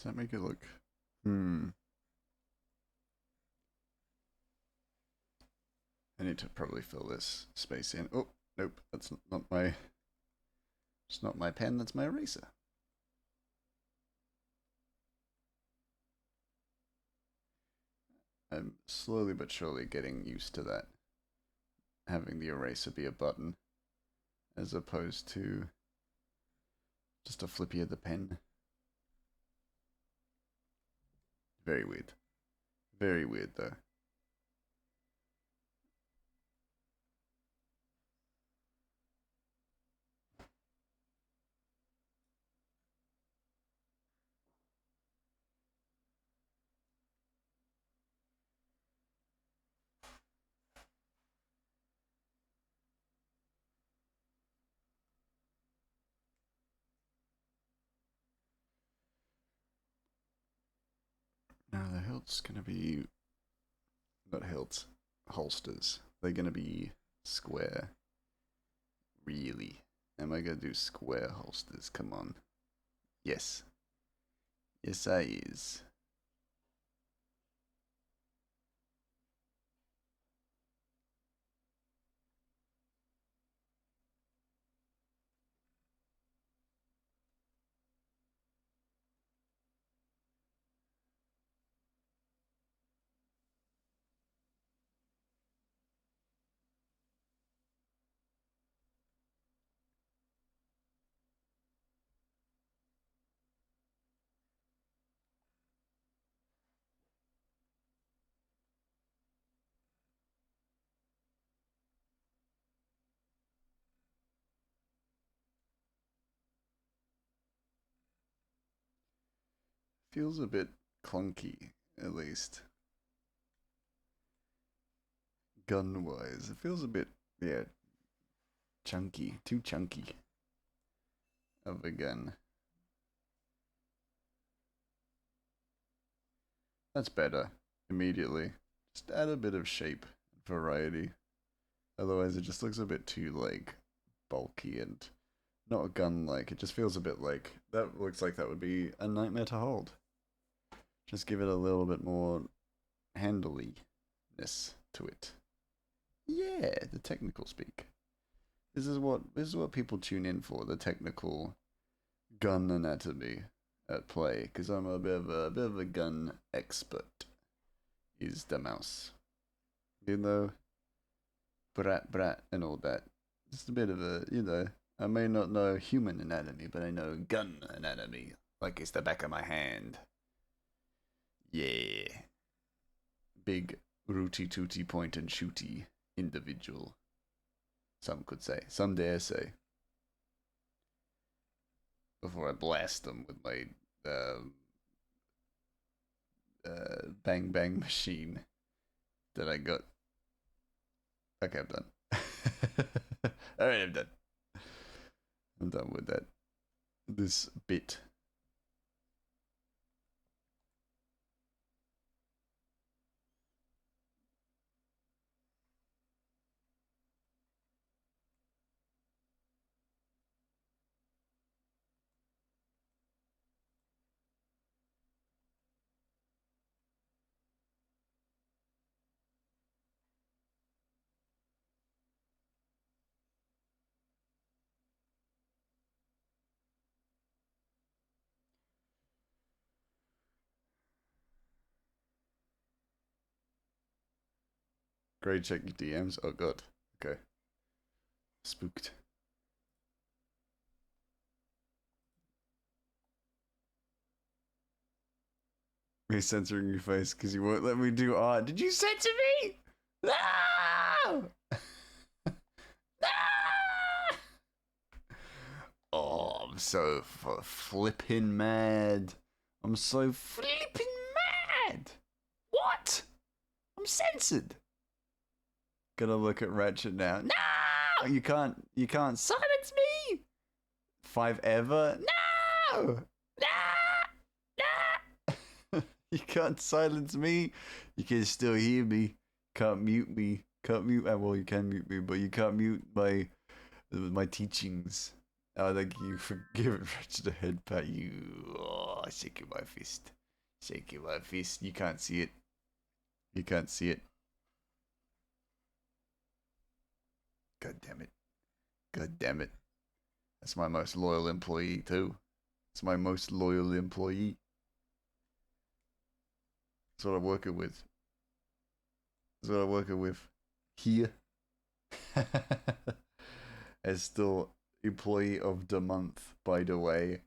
Speaker 1: that make it look? I need to probably fill this space in. Oh, nope, that's not my... It's not my pen, that's my eraser. I'm slowly but surely getting used to that. Having the eraser be a button, as opposed to just a flippy of the pen. Very weird. Very weird, though. Now the hilt's gonna be... Not hilts. Holsters. They're gonna be square. Really? Am I gonna do square holsters? Come on. Yes. Yes, I is. Feels a bit clunky, at least. Gun-wise, it feels a bit, yeah, chunky. Too chunky of a gun. That's better, immediately. Just add a bit of shape, variety. Otherwise it just looks a bit too, like, bulky and not a gun-like. It just feels a bit like, that looks like that would be a nightmare to hold. Just give it a little bit more handliness to it. Yeah, the technical speak. This is what people tune in for, the technical gun anatomy at play, because I'm a bit of a gun expert. Is the mouse. You know, brat and all that. Just a bit of a, you know, I may not know human anatomy, but I know gun anatomy like it's the back of my hand. Yeah. Big rooty tooty point and shooty individual. Some could say. Some dare say. Before I blast them with my bang bang machine that I got. Okay, I'm done. Alright, I'm done. I'm done with that. This bit. Great, check your DMs. Oh god. Okay. Spooked. Me censoring your face because you won't let me do art. Did you censor me? No! No! Oh, I'm so flipping mad. I'm so flipping mad. What? I'm censored. Gonna look at Ratchet now. No! You can't silence me! 5 ever? No! No! You can't silence me. You can still hear me. Can't mute me. Can't mute. Well, you can mute me, but you can't mute my teachings. Oh, thank you for giving Richard a head pat. You, shaking my fist. Shaking my fist. You can't see it. You can't see it. God damn it. God damn it. That's my most loyal employee, too. It's my most loyal employee. That's what I'm working with. That's what I'm working with. Here. As still employee of the month, by the way.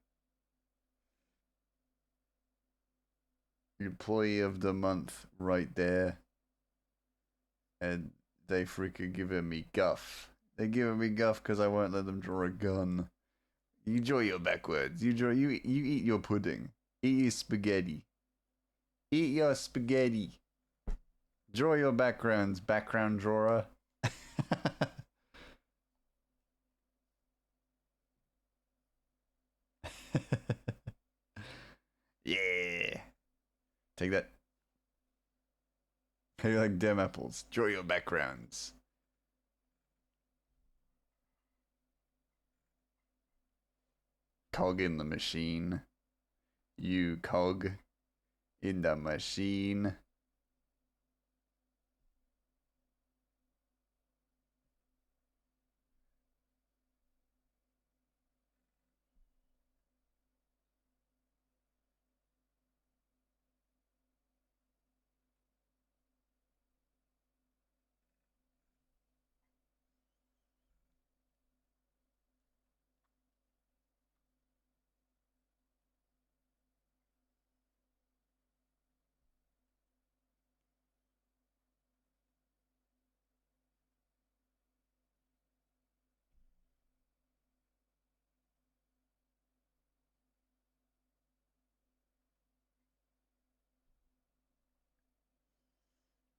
Speaker 1: Employee of the month right there. And they freaking giving me guff. They're giving me guff because I won't let them draw a gun. You draw your backwards. You eat your pudding. Eat your spaghetti. Eat your spaghetti. Draw your backgrounds, background drawer. Yeah. Take that. How you like damn apples? Draw your backgrounds. Cog in the machine. You cog in the machine.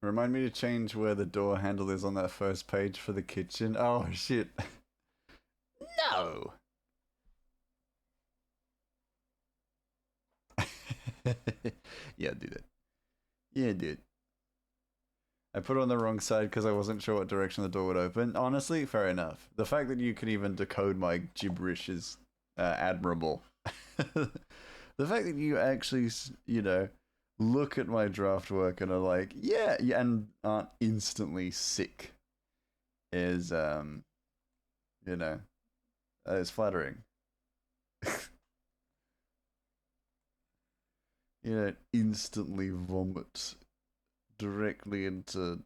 Speaker 1: Remind me to change where the door handle is on that first page for the kitchen. Oh, shit. No! Yeah, do that. Yeah, dude. I put it on the wrong side because I wasn't sure what direction the door would open. Honestly, fair enough. The fact that you can even decode my gibberish is admirable. The fact that you actually, look at my draft work and are like, yeah, and aren't instantly sick is, it's flattering. You don't instantly vomit directly into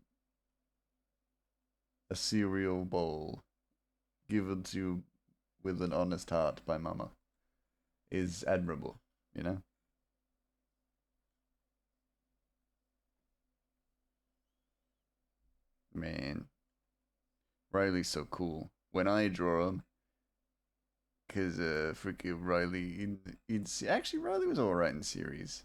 Speaker 1: a cereal bowl given to you with an honest heart by mama is admirable, you know? Man, Riley's so cool. When I draw him, because freaking Riley actually Riley was alright in series.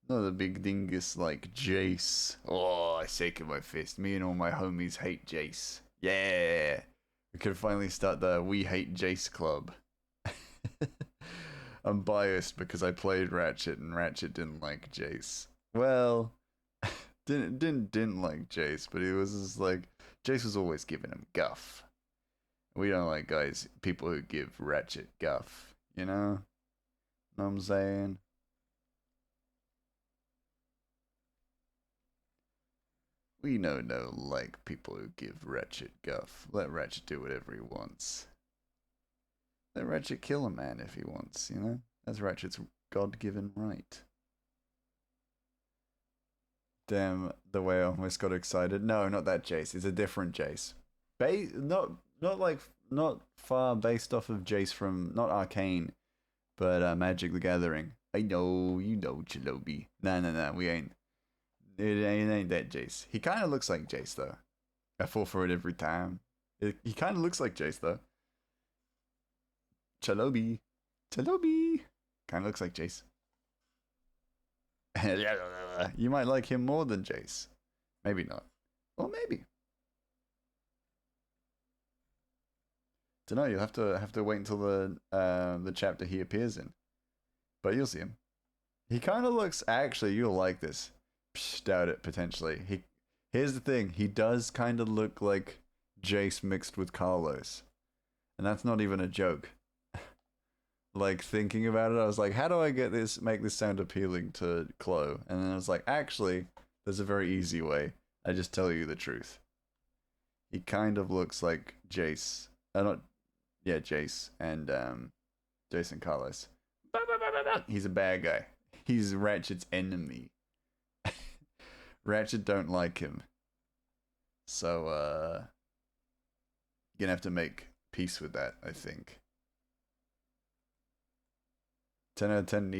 Speaker 1: Not a big dingus like Jace. Oh, I shake in my fist. Me and all my homies hate Jace. Yeah, we could finally start the We Hate Jace Club. I'm biased because I played Ratchet and Ratchet didn't like Jace. Well, didn't like Jace, but he was just like Jace was always giving him guff. We don't like people who give Ratchet guff, you know? Know what I'm saying? We no like people who give Ratchet guff. Let Ratchet do whatever he wants. Let Ratchet kill a man if he wants, you know? That's Ratchet's God-given right. Damn, the way I almost got excited. No, not that Jace. It's a different Jace. Not far based off of Jace from not Arcane, but Magic the Gathering. I know, you know, Chilobi. No, we ain't. It ain't that Jace. He kind of looks like Jace though. I fall for it every time. He kind of looks like Jace though. Chilobi. Kind of looks like Jace. You might like him more than Jace. Maybe not. Or maybe. Dunno, you'll have to wait until the chapter he appears in. But you'll see him. He kind of looks, actually, you'll like this. Psh, doubt it, potentially. Here's the thing, he does kind of look like Jace mixed with Carlos. And that's not even a joke. like thinking about it. I was like, how do I make this sound appealing to Chloe? And then I was like, actually, there's a very easy way. I just tell you the truth. He kind of looks like Jace. Not, yeah, Jace and Jason Carlos. He's a bad guy. He's Ratchet's enemy. Ratchet don't like him. So, you're gonna have to make peace with that, I think. 10 out of 10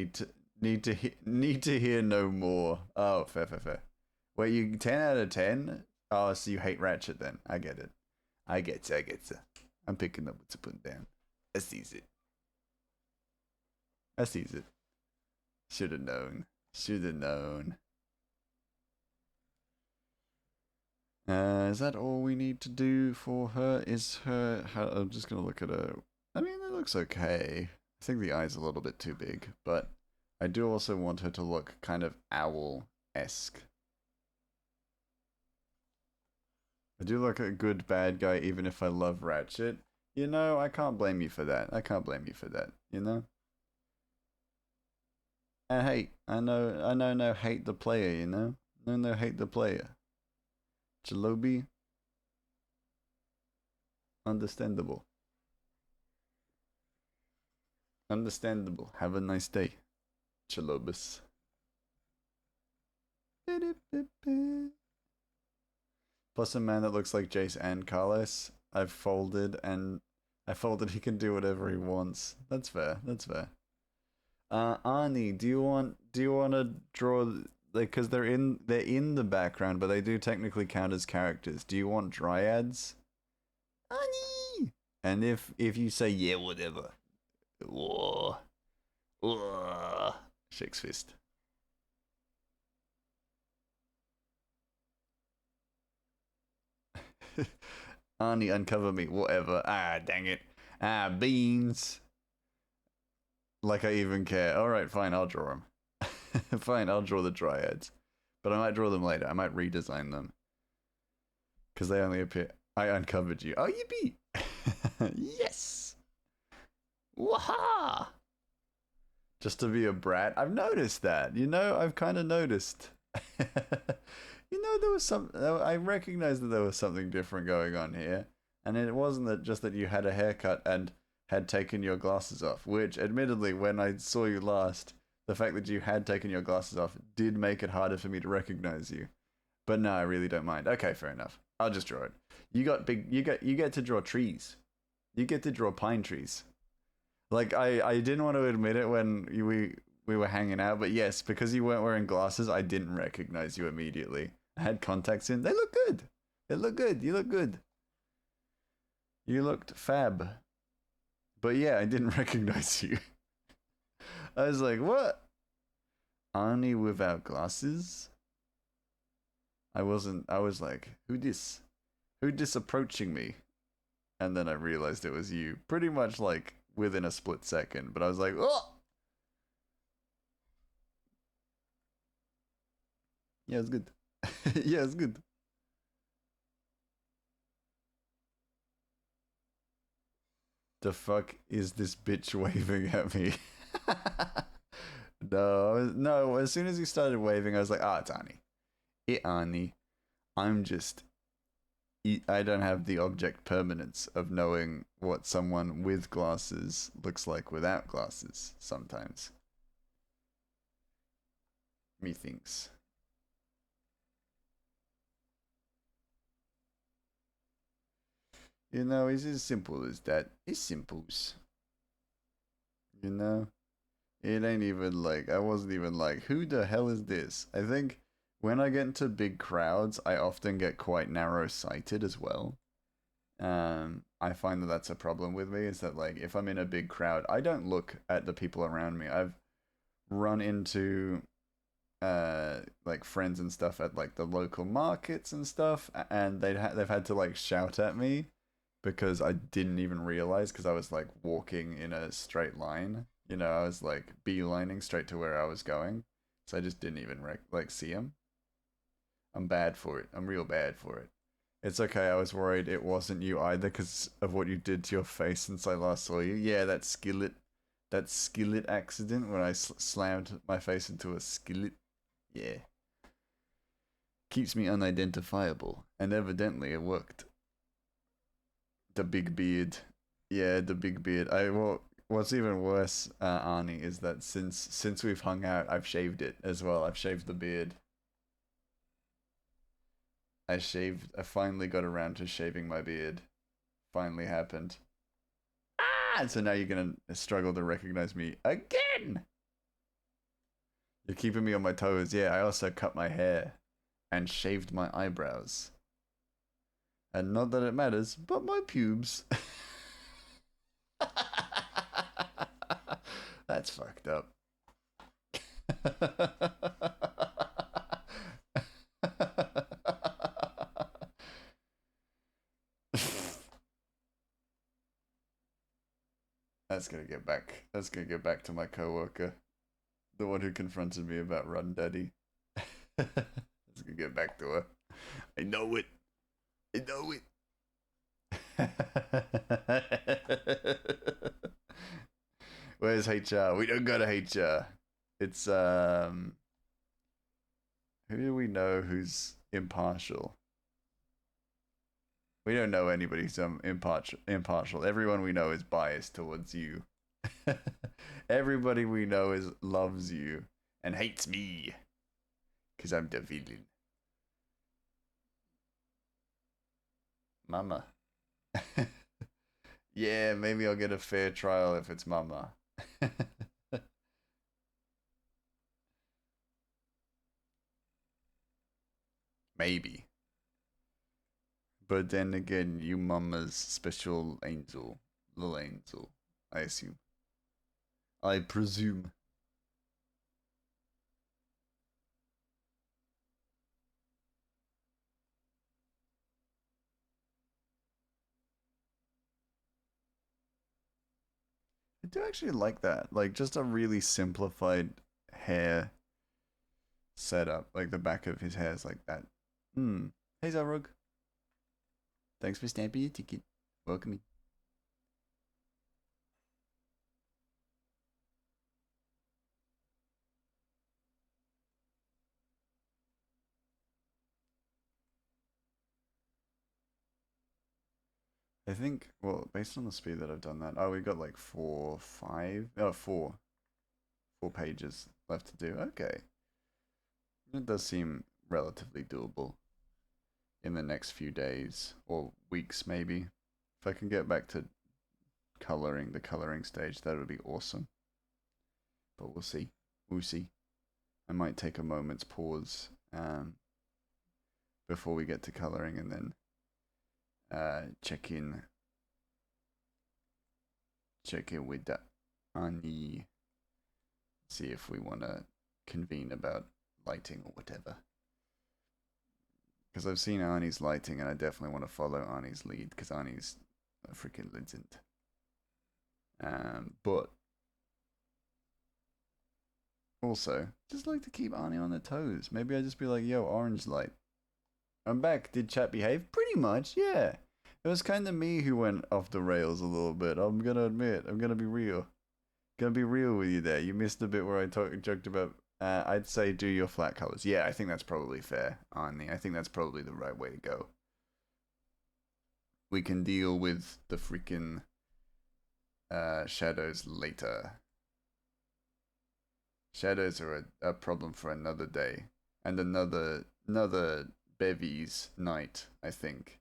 Speaker 1: need to hear no more. Oh, fair. Wait, you 10 out of 10? Oh, so you hate Ratchet then. I get it. I get it. I'm picking up what to put down. I sees it. Should have known. Is that all we need to do for her? I'm just gonna look at her. I mean, it looks okay. I think the eye's a little bit too big, but I do also want her to look kind of owl-esque. I do look a good bad guy even if I love Ratchet. You know, I can't blame you for that. You know? And hey, I know no hate the player, you know? No hate the player. Jalobi. Understandable. Have a nice day, Chalobus. Plus a man that looks like Jace and Carlos. I folded he can do whatever he wants. That's fair. Arnie, do you want to draw, like, because they're in the background, but they do technically count as characters. Do you want dryads? Arnie! And if you say yeah, whatever. Whoa. Shakes fist. Arnie, uncover me, whatever. Ah, dang it. Ah, beans. Like I even care. Alright, fine, I'll draw them. Fine, I'll draw the dryads. But I might draw them later. I might redesign them. Because they only appear... I uncovered you. Oh, yippee! Yes! Waha! Just to be a brat. I've noticed that. You know, I've kind of noticed. You know, there was some... I recognized that there was something different going on here. And it wasn't that just that you had a haircut and had taken your glasses off. Which, admittedly, when I saw you last, the fact that you had taken your glasses off did make it harder for me to recognize you. But no, I really don't mind. Okay, fair enough. I'll just draw it. You get to draw trees. You get to draw pine trees. Like, I didn't want to admit it when we were hanging out, but yes, because you weren't wearing glasses, I didn't recognize you immediately. I had contacts in. They look good. You look good. You looked fab. But yeah, I didn't recognize you. I was like, what? Arnie without glasses? I was like, who this approaching me? And then I realized it was you. Pretty much like within a split second. But I was like, oh! Yeah, it's good. Yeah, it's good. The fuck is this bitch waving at me? No, as soon as he started waving, I was like, it's Arnie. Arnie. I don't have the object permanence of knowing what someone with glasses looks like without glasses sometimes. Methinks. You know, it's as simple as that. It's simples. You know? It ain't even like, I wasn't even like, who the hell is this? I think when I get into big crowds, I often get quite narrow-sighted as well. I find that that's a problem with me, is that, like, if I'm in a big crowd, I don't look at the people around me. I've run into, like, friends and stuff at, like, the local markets and stuff, and they've had to, like, shout at me because I didn't even realize, because I was, like, walking in a straight line. You know, I was, like, beelining straight to where I was going. So I just didn't even, see him. I'm bad for it. I'm real bad for it. It's okay, I was worried it wasn't you either because of what you did to your face since I last saw you. Yeah, that skillet. That skillet accident when I slammed my face into a skillet. Yeah. Keeps me unidentifiable, and evidently it worked. The big beard. Yeah, the big beard. What's even worse, Arnie, is that since we've hung out, I've shaved it as well. I've shaved the beard. I finally got around to shaving my beard. Finally happened. Ah! So now you're gonna struggle to recognize me again! You're keeping me on my toes. Yeah, I also cut my hair and shaved my eyebrows. And not that it matters, but my pubes. That's fucked up. That's gonna get back to my coworker. The one who confronted me about Run Daddy. Let's get back to her. I know it. I know it. Where's HR? We don't go to HR. It's who do we know who's impartial? We don't know anybody who's impartial. Everyone we know is biased towards you. Everybody we know loves you and hates me. Because I'm the villain. Mama. Yeah, maybe I'll get a fair trial if it's Mama. Maybe. But then again, you Mama's special angel. Little angel, I assume. I presume. I do actually like that. Like, just a really simplified hair setup. Like, the back of his hair is like that. Hey, Zarug. Thanks for stamping your ticket. Welcome in. I think, well, based on the speed that I've done that, we got like 4 pages left to do. Okay. It does seem relatively doable in the next few days or weeks, maybe. If I can get back to the coloring stage, that would be awesome. But we'll see. We'll see. I might take a moment's pause before we get to coloring and then check in with Ani, see if we want to convene about lighting or whatever. Because I've seen Arnie's lighting and I definitely want to follow Arnie's lead because Arnie's a freaking legend. But also, just like to keep Arnie on the toes. Maybe I just be like, yo, orange light. I'm back. Did chat behave? Pretty much, yeah. It was kind of me who went off the rails a little bit. I'm gonna admit. I'm gonna be real. Gonna be real with you there. You missed the bit where I joked about. I'd say do your flat colors. Yeah, I think that's probably fair, Arnie. I think that's probably the right way to go. We can deal with the freaking shadows later. Shadows are a problem for another day and another bevies night. I think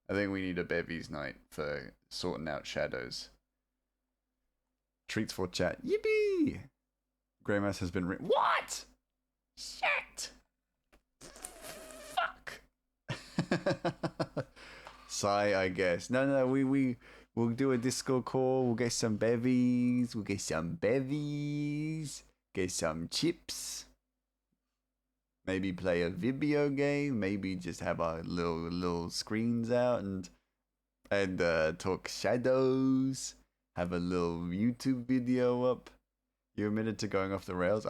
Speaker 1: we need a bevies night for sorting out shadows. Treats for chat. Yippee! Greymass has been what? Shit! Fuck! Sigh, I guess. No, we'll do a Discord call. We'll get some bevies. Get some chips. Maybe play a video game. Maybe just have our little screens out and talk shadows. Have a little YouTube video up. You admitted to going off the rails?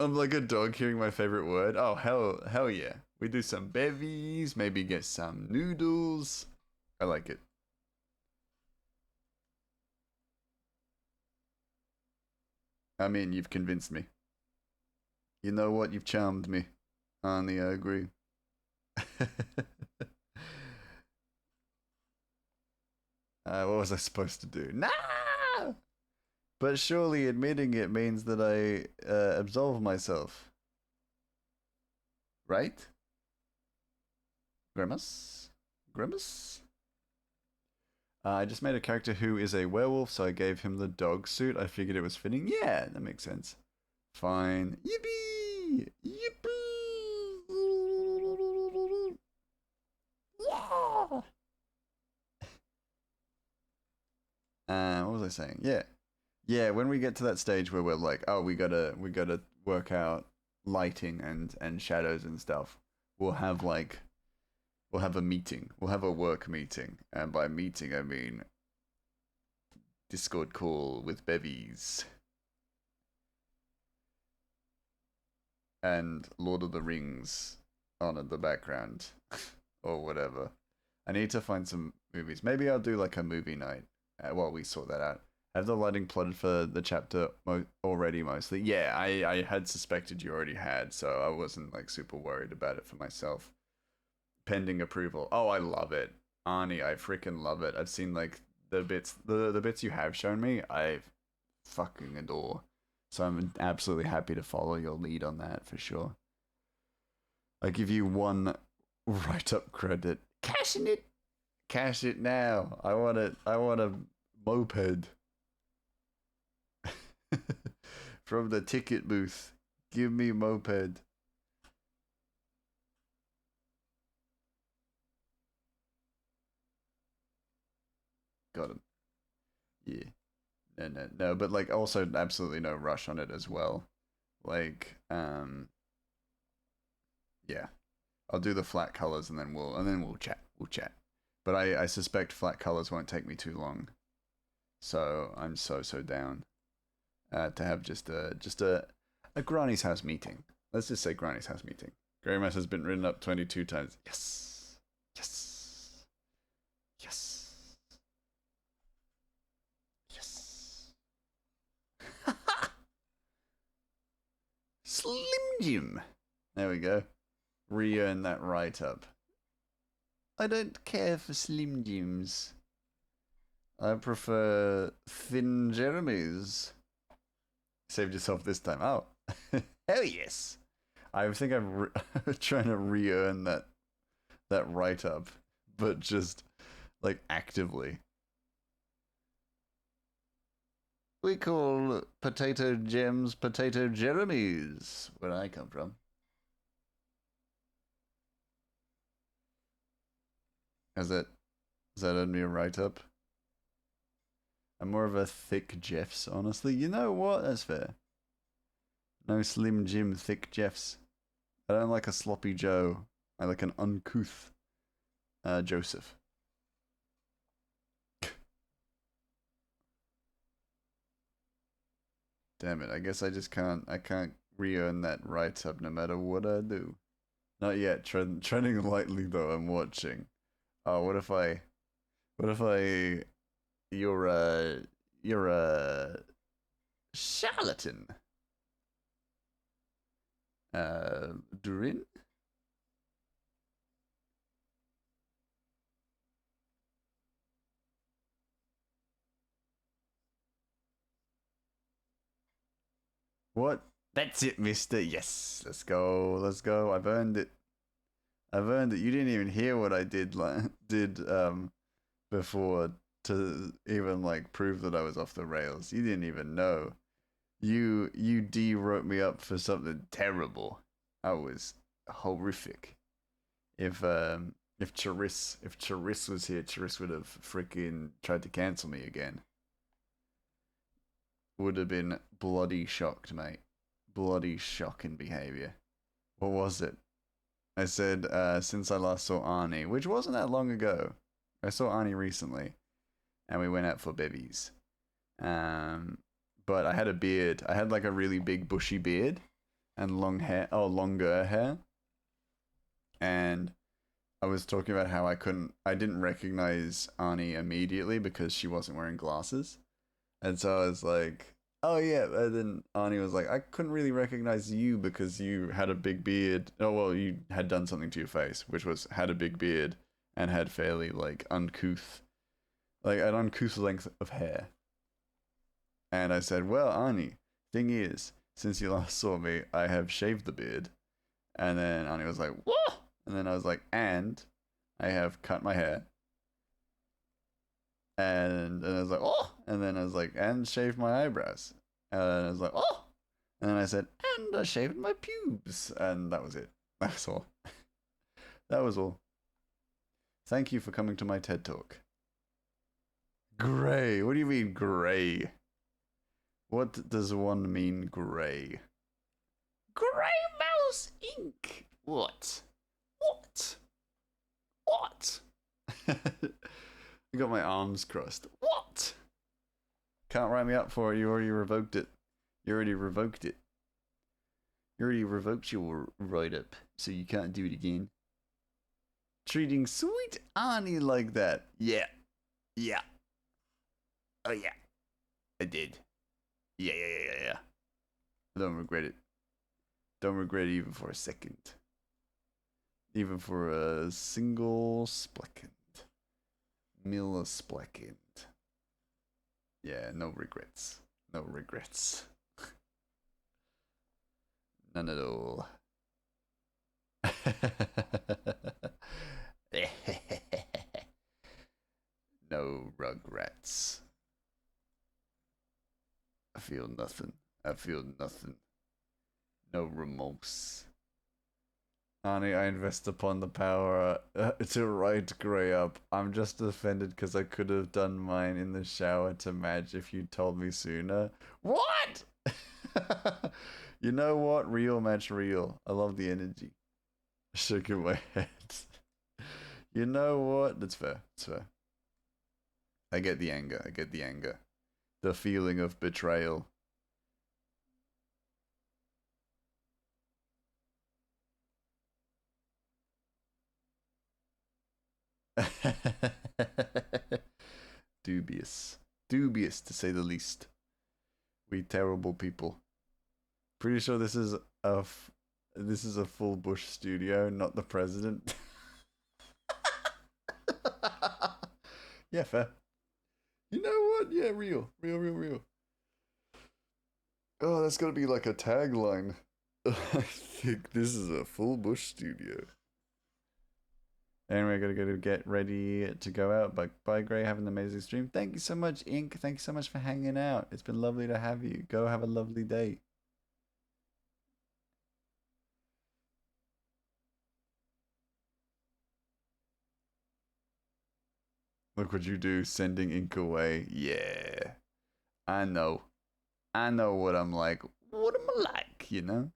Speaker 1: I'm like a dog hearing my favorite word. Oh, hell yeah. We do some bevies, maybe get some noodles. I like it. I mean, you've convinced me. You know what? You've charmed me. Arnie, I agree. What was I supposed to do? Nah! But surely admitting it means that I absolve myself. Right? Grimace? Grimace? I just made a character who is a werewolf, so I gave him the dog suit. I figured it was fitting. Yeah, that makes sense. Fine. Yippee! Yippee! Yeah! What was I saying? Yeah. Yeah, when we get to that stage where we're like, oh, we gotta work out lighting and shadows and stuff, we'll have like we'll have a meeting. We'll have a work meeting. And by meeting I mean Discord call with bevies. And Lord of the Rings on in the background. Or whatever. I need to find some movies. Maybe I'll do like a movie night while we sort that out. I have the lighting plotted for the chapter already mostly. Yeah, I had suspected you already had, so I wasn't like super worried about it for myself. Pending approval. Oh, I love it. Arnie, I freaking love it. I've seen like the bits you have shown me, I fucking adore. So I'm absolutely happy to follow your lead on that for sure. I give you one write-up credit. Cashing it. Cash it now. I want it. I want a moped. From the ticket booth. Give me moped. Got him. Yeah. No, but like also absolutely no rush on it as well. Like, yeah. I'll do the flat colors and then we'll chat. We'll chat. But I suspect flat colors won't take me too long. So I'm so down to have just a Granny's house meeting. Let's just say Granny's house meeting. Grey Mass has been written up 22 times. Yes. Yes. Yes. Yes. Slim Jim. There we go. Re-earn that write-up. I don't care for Slim Jims. I prefer Thin Jeremy's. Saved yourself this time. Oh. Hell yes. I think I'm trying to re-earn that write-up, but just like actively. We call potato gems potato Jeremy's where I come from. Has that earned me a write-up? I'm more of a thick Jeffs, honestly. You know what? That's fair. No Slim Jim thick Jeffs. I don't like a sloppy Joe. I like an uncouth Joseph. Damn it, I guess I just can't re-earn that write-up no matter what I do. Not yet, treading lightly though, I'm watching. Oh, what if you're a charlatan. Durin? What? That's it, mister. Yes. Let's go. Let's go. I've earned it. I've earned it. You didn't even hear what I did before to even like prove that I was off the rails. You didn't even know. You wrote me up for something terrible. I was horrific. If Charisse was here, Charisse would have freaking tried to cancel me again. Would have been bloody shocked, mate. Bloody shocking behavior. What was it? I said, since I last saw Arnie, which wasn't that long ago. I saw Arnie recently, and we went out for bevies. But I had a beard. I had like a really big bushy beard and long hair. Oh, longer hair. And I was talking about how I didn't recognize Arnie immediately because she wasn't wearing glasses. And so I was like, Oh yeah, and then Arnie was like, I couldn't really recognize you because you had a big beard. Oh well, you had done something to your face, which was had a big beard and had fairly like uncouth, like an uncouth length of hair. And I said, well, Arnie, thing is, since you last saw me, I have shaved the beard. And then Arnie was like, what? And then I was like, and I have cut my hair. And I was like, oh. And then I was like, and shaved my eyebrows. And I was like, oh. And then I said, and I shaved my pubes. And that was it. That's all. That was all. Thank you for coming to my TED Talk. Grey. What do you mean, grey? What does one mean, grey? Grey mouse ink. What? What? What? I got my arms crossed. What? Can't write me up for it. You already revoked it. You already revoked it. You already revoked your write-up, so you can't do it again. Treating sweet Annie like that. Yeah. Yeah. Oh, yeah. I did. Yeah. I don't regret it. Don't regret it even for a second. Even for a single splecond. Millisplacond. Yeah, no regrets. No regrets. None at all. No regrets. I feel nothing. I feel nothing. No remorse. Honey, I invest upon the power to write Grey up. I'm just offended because I could have done mine in the shower to match if you told me sooner. What? You know what? Real match real. I love the energy. Shaking my head. You know what? That's fair. That's fair. I get the anger. I get the anger. The feeling of betrayal. Dubious. Dubious, to say the least. We terrible people. Pretty sure this is a full Bush studio, not the president. Yeah, fair. You know what? Yeah, real. Real. Oh, that's gotta be like a tagline. I think this is a full Bush studio. Anyway, I gotta go to get ready to go out. But bye, Gray. Have an amazing stream. Thank you so much, Ink. Thank you so much for hanging out. It's been lovely to have you. Go have a lovely day. Look what you do, sending ink away. Yeah. I know. I know what I'm like. What am I like, you know?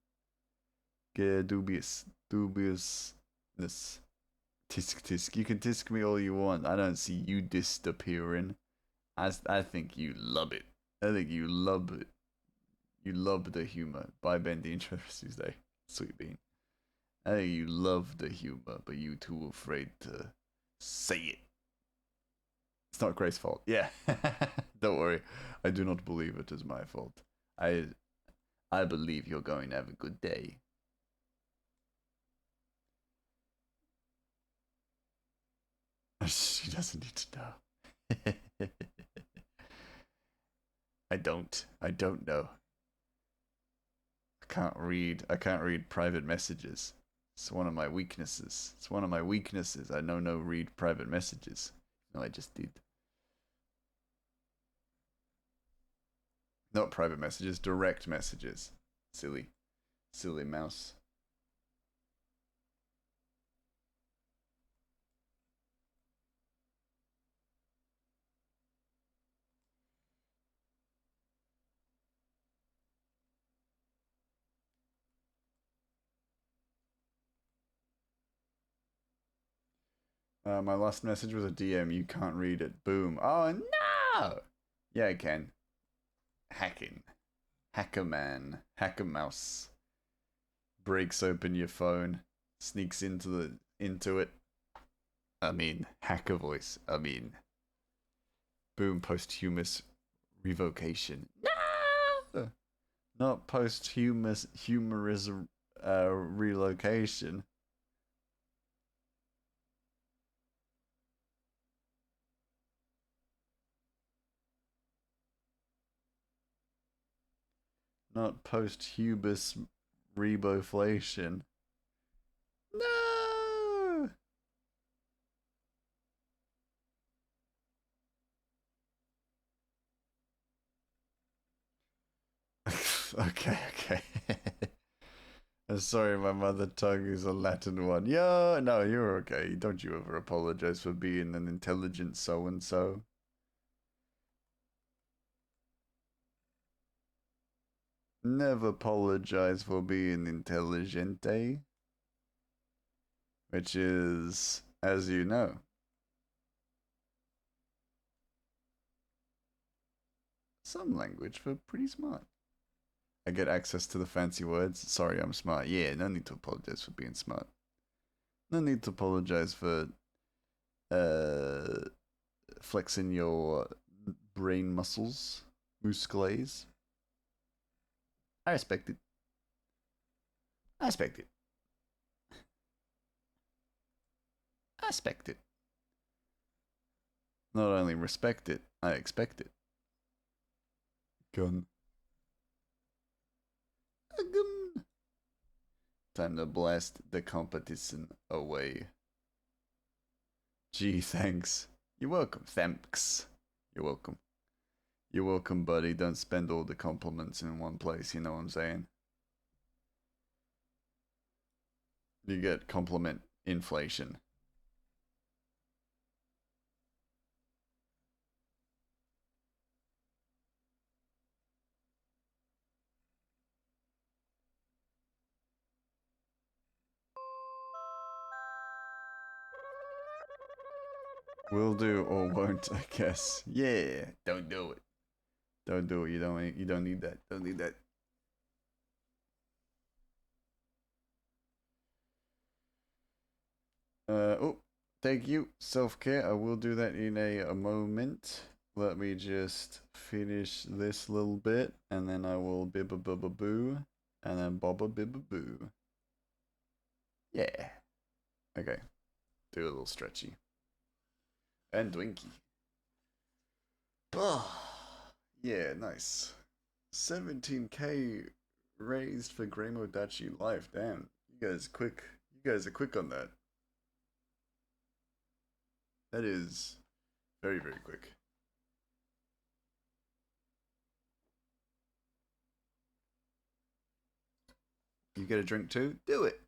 Speaker 1: Yeah, dubious. Dubiousness. Tisk. You can tisk me all you want. I don't see you disappearing. I think you love it. I think you love it. You love the humor. Bye, Bendy. Intro Tuesday. Sweet bean. I think you love the humor, but you too afraid to say it. It's not Gray's fault. Yeah. Don't worry. I do not believe it is my fault. I believe you're going to have a good day. She doesn't need to know. I don't know. I can't read private messages. It's one of my weaknesses. I know no read private messages. No, I just did. Not private messages, direct messages. Silly mouse. My last message was a DM. You can't read it. Boom. Oh no! Yeah, I can. Hacking. Hacker man. Hacker mouse. Breaks open your phone. Sneaks into it. I mean, hacker voice. I mean, boom, posthumous revocation. No! Not posthumous humorous relocation. Not posthumous reboflation. No. Okay. I'm sorry, my mother tongue is a Latin one. Yeah, no, you're okay. Don't you ever apologize for being an intelligent so and so. Never apologize for being intelligente, which is, as you know, some language for pretty smart. I get access to the fancy words. Sorry, I'm smart. Yeah, no need to apologize for being smart. No need to apologize for uh flexing your brain muscles, muscles. I respect it. I respect it. I respect it. Not only respect it, I expect it. Gun. A gun. Time to blast the competition away. Gee, thanks. You're welcome. Thanks. You're welcome. You're welcome, buddy. Don't spend all the compliments in one place, you know what I'm saying? You get compliment inflation. Will do or won't, I guess. Yeah, don't do it. Don't do it. You don't need that. Don't need that. Oh, thank you. Self-care. I will do that in a moment. Let me just finish this little bit, and then I will bibba bubba boo, and then bobba bibba boo. Yeah. Okay. Do a little stretchy. And Dwinky. Oh, yeah, nice. 17k raised for Gramo Dachi Life. Damn, you guys quick. You guys are quick on that. That is very, very quick. You get a drink too? Do it.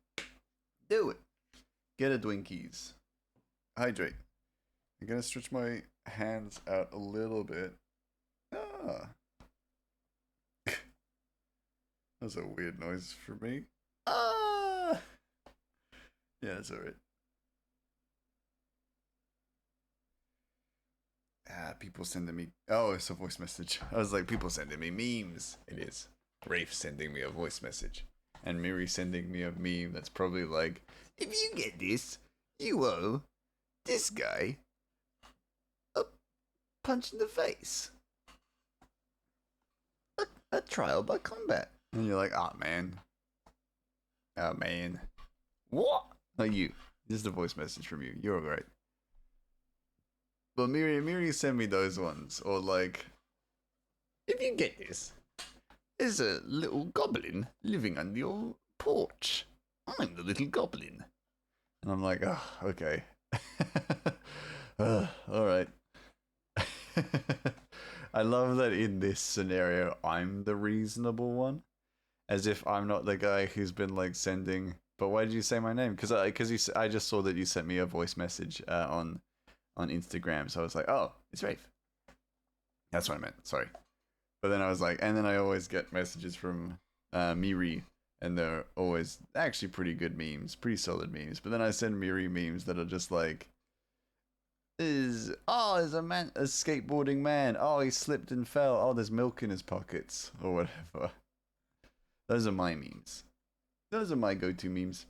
Speaker 1: Do it. Get a Dwinkies. Hydrate. I'm gonna stretch my hands out a little bit. Ah. That's a weird noise for me. Ah. Yeah, it's alright. People sending me. Oh, it's a voice message. I was like, people sending me memes. It is. Rafe sending me a voice message. And Miri sending me a meme that's probably like, if you get this, you owe this guy a punch in the face. A trial by combat. And you're like, oh man. Oh man. What? Not you. This is a voice message from you. You're alright. But Miri send me those ones. Or like, if you get this, there's a little goblin living under your porch. I'm the little goblin. And I'm like, oh, okay. Alright. I love that in this scenario, I'm the reasonable one. As if I'm not the guy who's been like sending. But why did you say my name? Because I just saw that you sent me a voice message on Instagram. So I was like, oh, it's Rafe. That's what I meant. Sorry. But then I was like, and then I always get messages from Miri, and they're always actually pretty good memes, pretty solid memes. But then I send Miri memes that are just like, there's a man, a skateboarding man. Oh, he slipped and fell. Oh, there's milk in his pockets or whatever. Those are my memes. Those are my go-to memes.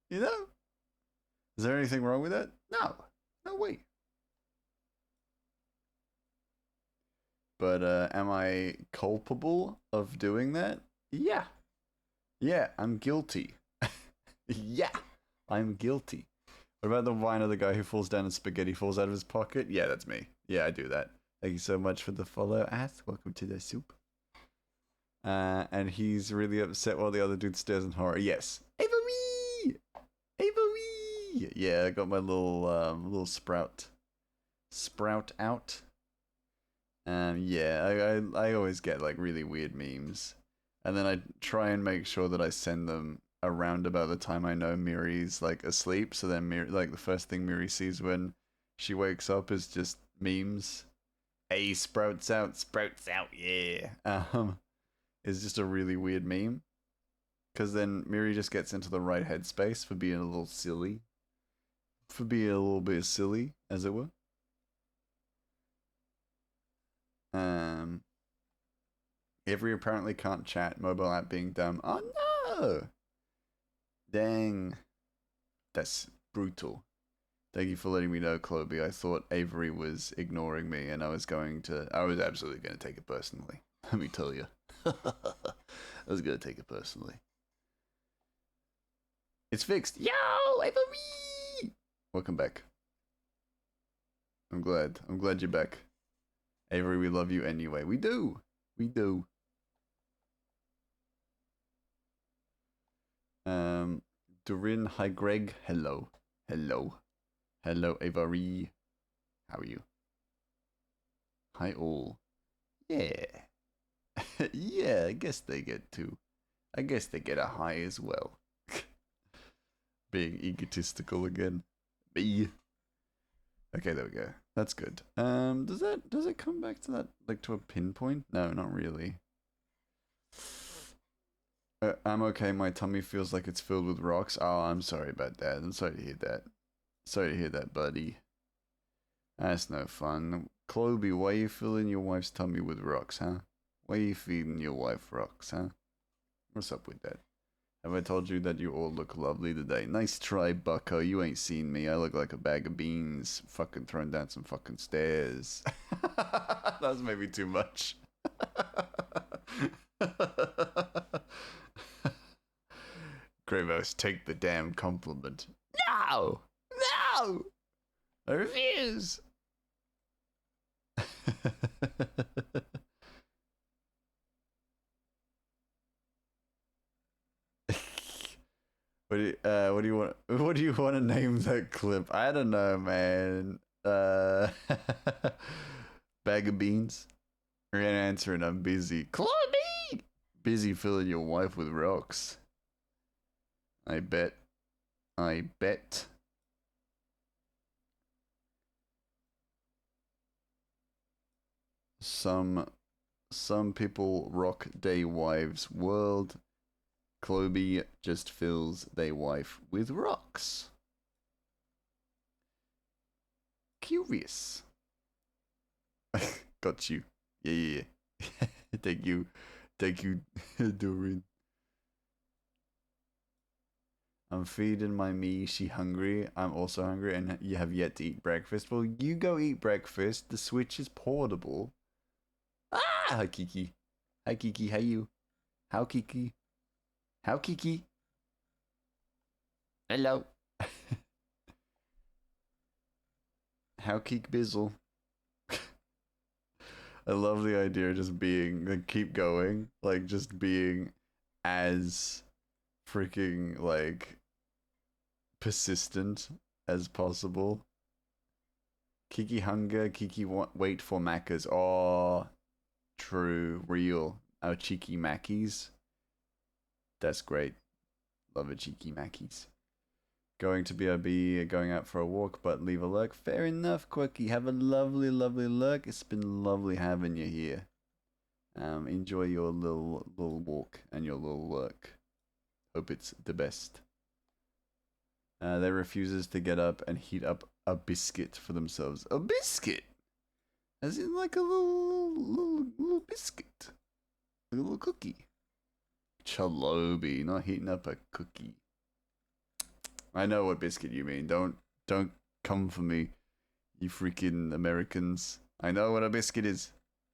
Speaker 1: You know? Is there anything wrong with that? No. No way. But am I culpable of doing that? Yeah. Yeah, I'm guilty. Yeah, I'm guilty. What about the vine of the guy who falls down and spaghetti falls out of his pocket? Yeah, that's me. Yeah, I do that. Thank you so much for the follow, Ath. Welcome to the soup. And he's really upset while the other dude stares in horror. Yes. Avery! Avery! Yeah, I got my little sprout out. Yeah, I always get like really weird memes, and then I try and make sure that I send them around about the time I know Miri's like asleep. So then Miri, like the first thing Miri sees when she wakes up is just memes. Hey, sprouts out, yeah. Is just a really weird meme, because then Miri just gets into the right headspace for being a little silly, as it were. Avery apparently can't chat, mobile app being dumb. Oh no! Dang. That's brutal. Thank you for letting me know, Chloe. I thought Avery was ignoring me and I was absolutely going to take it personally. Let me tell you. I was going to take it personally. It's fixed. Yo, Avery! Welcome back. I'm glad you're back. Avery, we love you anyway. We do. Durin, hi Greg. Hello, Avery. How are you? Hi all. Yeah. Yeah, I guess they get a hi as well. Being egotistical again. Me. Okay, there we go. That's good. Does it come back to that, like, to a pinpoint? No, not really. I'm okay. My tummy feels like it's filled with rocks. Oh, I'm sorry about that. I'm sorry to hear that. Buddy. That's no fun. Chloe, why are you filling your wife's tummy with rocks, huh? Why are you feeding your wife rocks, huh? What's up with that? Have I told you that you all look lovely today? Nice try, bucko. You ain't seen me. I look like a bag of beans. Fucking throwing down some fucking stairs. That was maybe too much. Gravos, take the damn compliment. No! I refuse! What do you want? What do you want to name that clip? I don't know, man. Bag of beans. We're gonna answer and I'm busy. Chloe! Busy filling your wife with rocks. I bet. Some people rock they wives world. Chloe just fills they wife with rocks. Curious. Got you. Yeah. Thank you, Doreen. I'm feeding my me. She hungry. I'm also hungry, and you have yet to eat breakfast. Well, you go eat breakfast. The Switch is portable. Ah, hi Kiki. Hi Kiki. How you? How Kiki? How Kiki? Hello. How Kik Bizzle. I love the idea of just being, like, keep going, like, just being as freaking, like, persistent as possible. Kiki hunger, Kiki wait for Macca's. Oh, true, real. Our cheeky Mackies. That's great. Love a cheeky Mackies. Going to BRB, going out for a walk, but leave a lurk. Fair enough, Quirky. Have a lovely lurk. It's been lovely having you here. Enjoy your little walk and your little lurk. Hope it's the best. They refuses to get up and heat up a biscuit for themselves. A biscuit, as in like a little biscuit, like a little cookie. Chalobi, not heating up a cookie. I know what biscuit you mean. Don't come for me, you freaking Americans. I know what a biscuit is.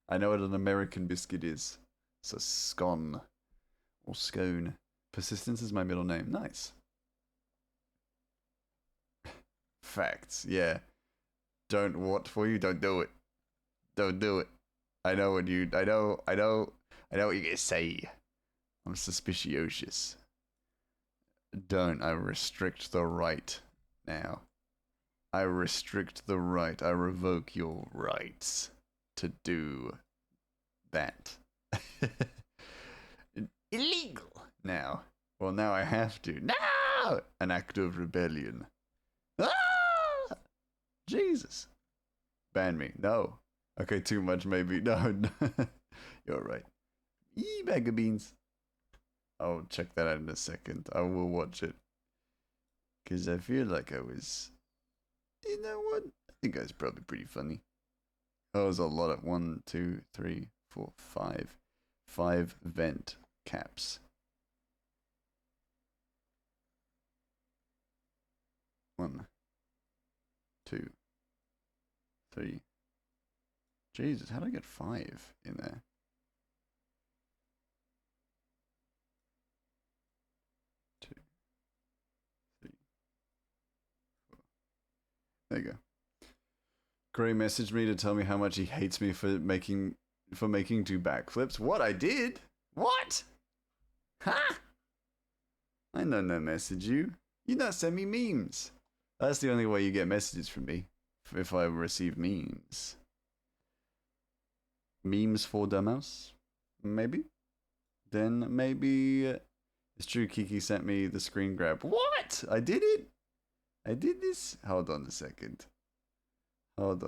Speaker 1: I know what an American biscuit is. It's a scone. Or scone. Persistence is my middle name. Nice. Facts, yeah. Don't what for you? Don't do it. Don't do it. I know what you're gonna say. I'm suspicious. Don't. I restrict the right now. I restrict the right. I revoke your rights to do that. Illegal now. Well, now I have to. No! An act of rebellion. Ah! Jesus. Ban me. No. Okay, too much maybe. No. You're right. Bag of beans. I'll check that out in a second. I will watch it. Because I feel like I was... You know what? I think I was probably pretty funny. That was a lot of 1, 2, 3, 4, 5. 5 vent caps. 1, 2, 3. Jesus, how did I get 5 in there? There you go. Gray messaged me to tell me how much he hates me for making 2 backflips. What I did? What? Huh? I no message you. You not send me memes. That's the only way you get messages from me. If I receive memes. Memes for dumbass? Maybe? Then maybe... it's true Kiki sent me the screen grab. What? I did it? I did this? Hold on a second. Not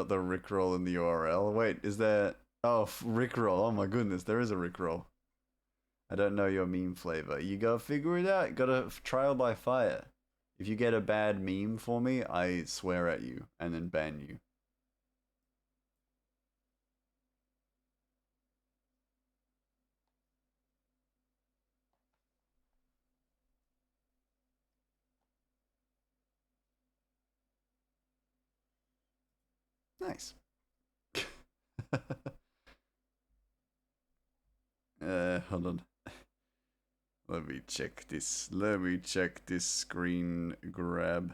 Speaker 1: the Rickroll in the URL. Wait, is there... Oh, Rickroll. Oh my goodness, there is a Rickroll. I don't know your meme flavor. You gotta figure it out. You gotta trial by fire. If you get a bad meme for me, I swear at you and then ban you. Nice. Hold on. Let me check this screen grab.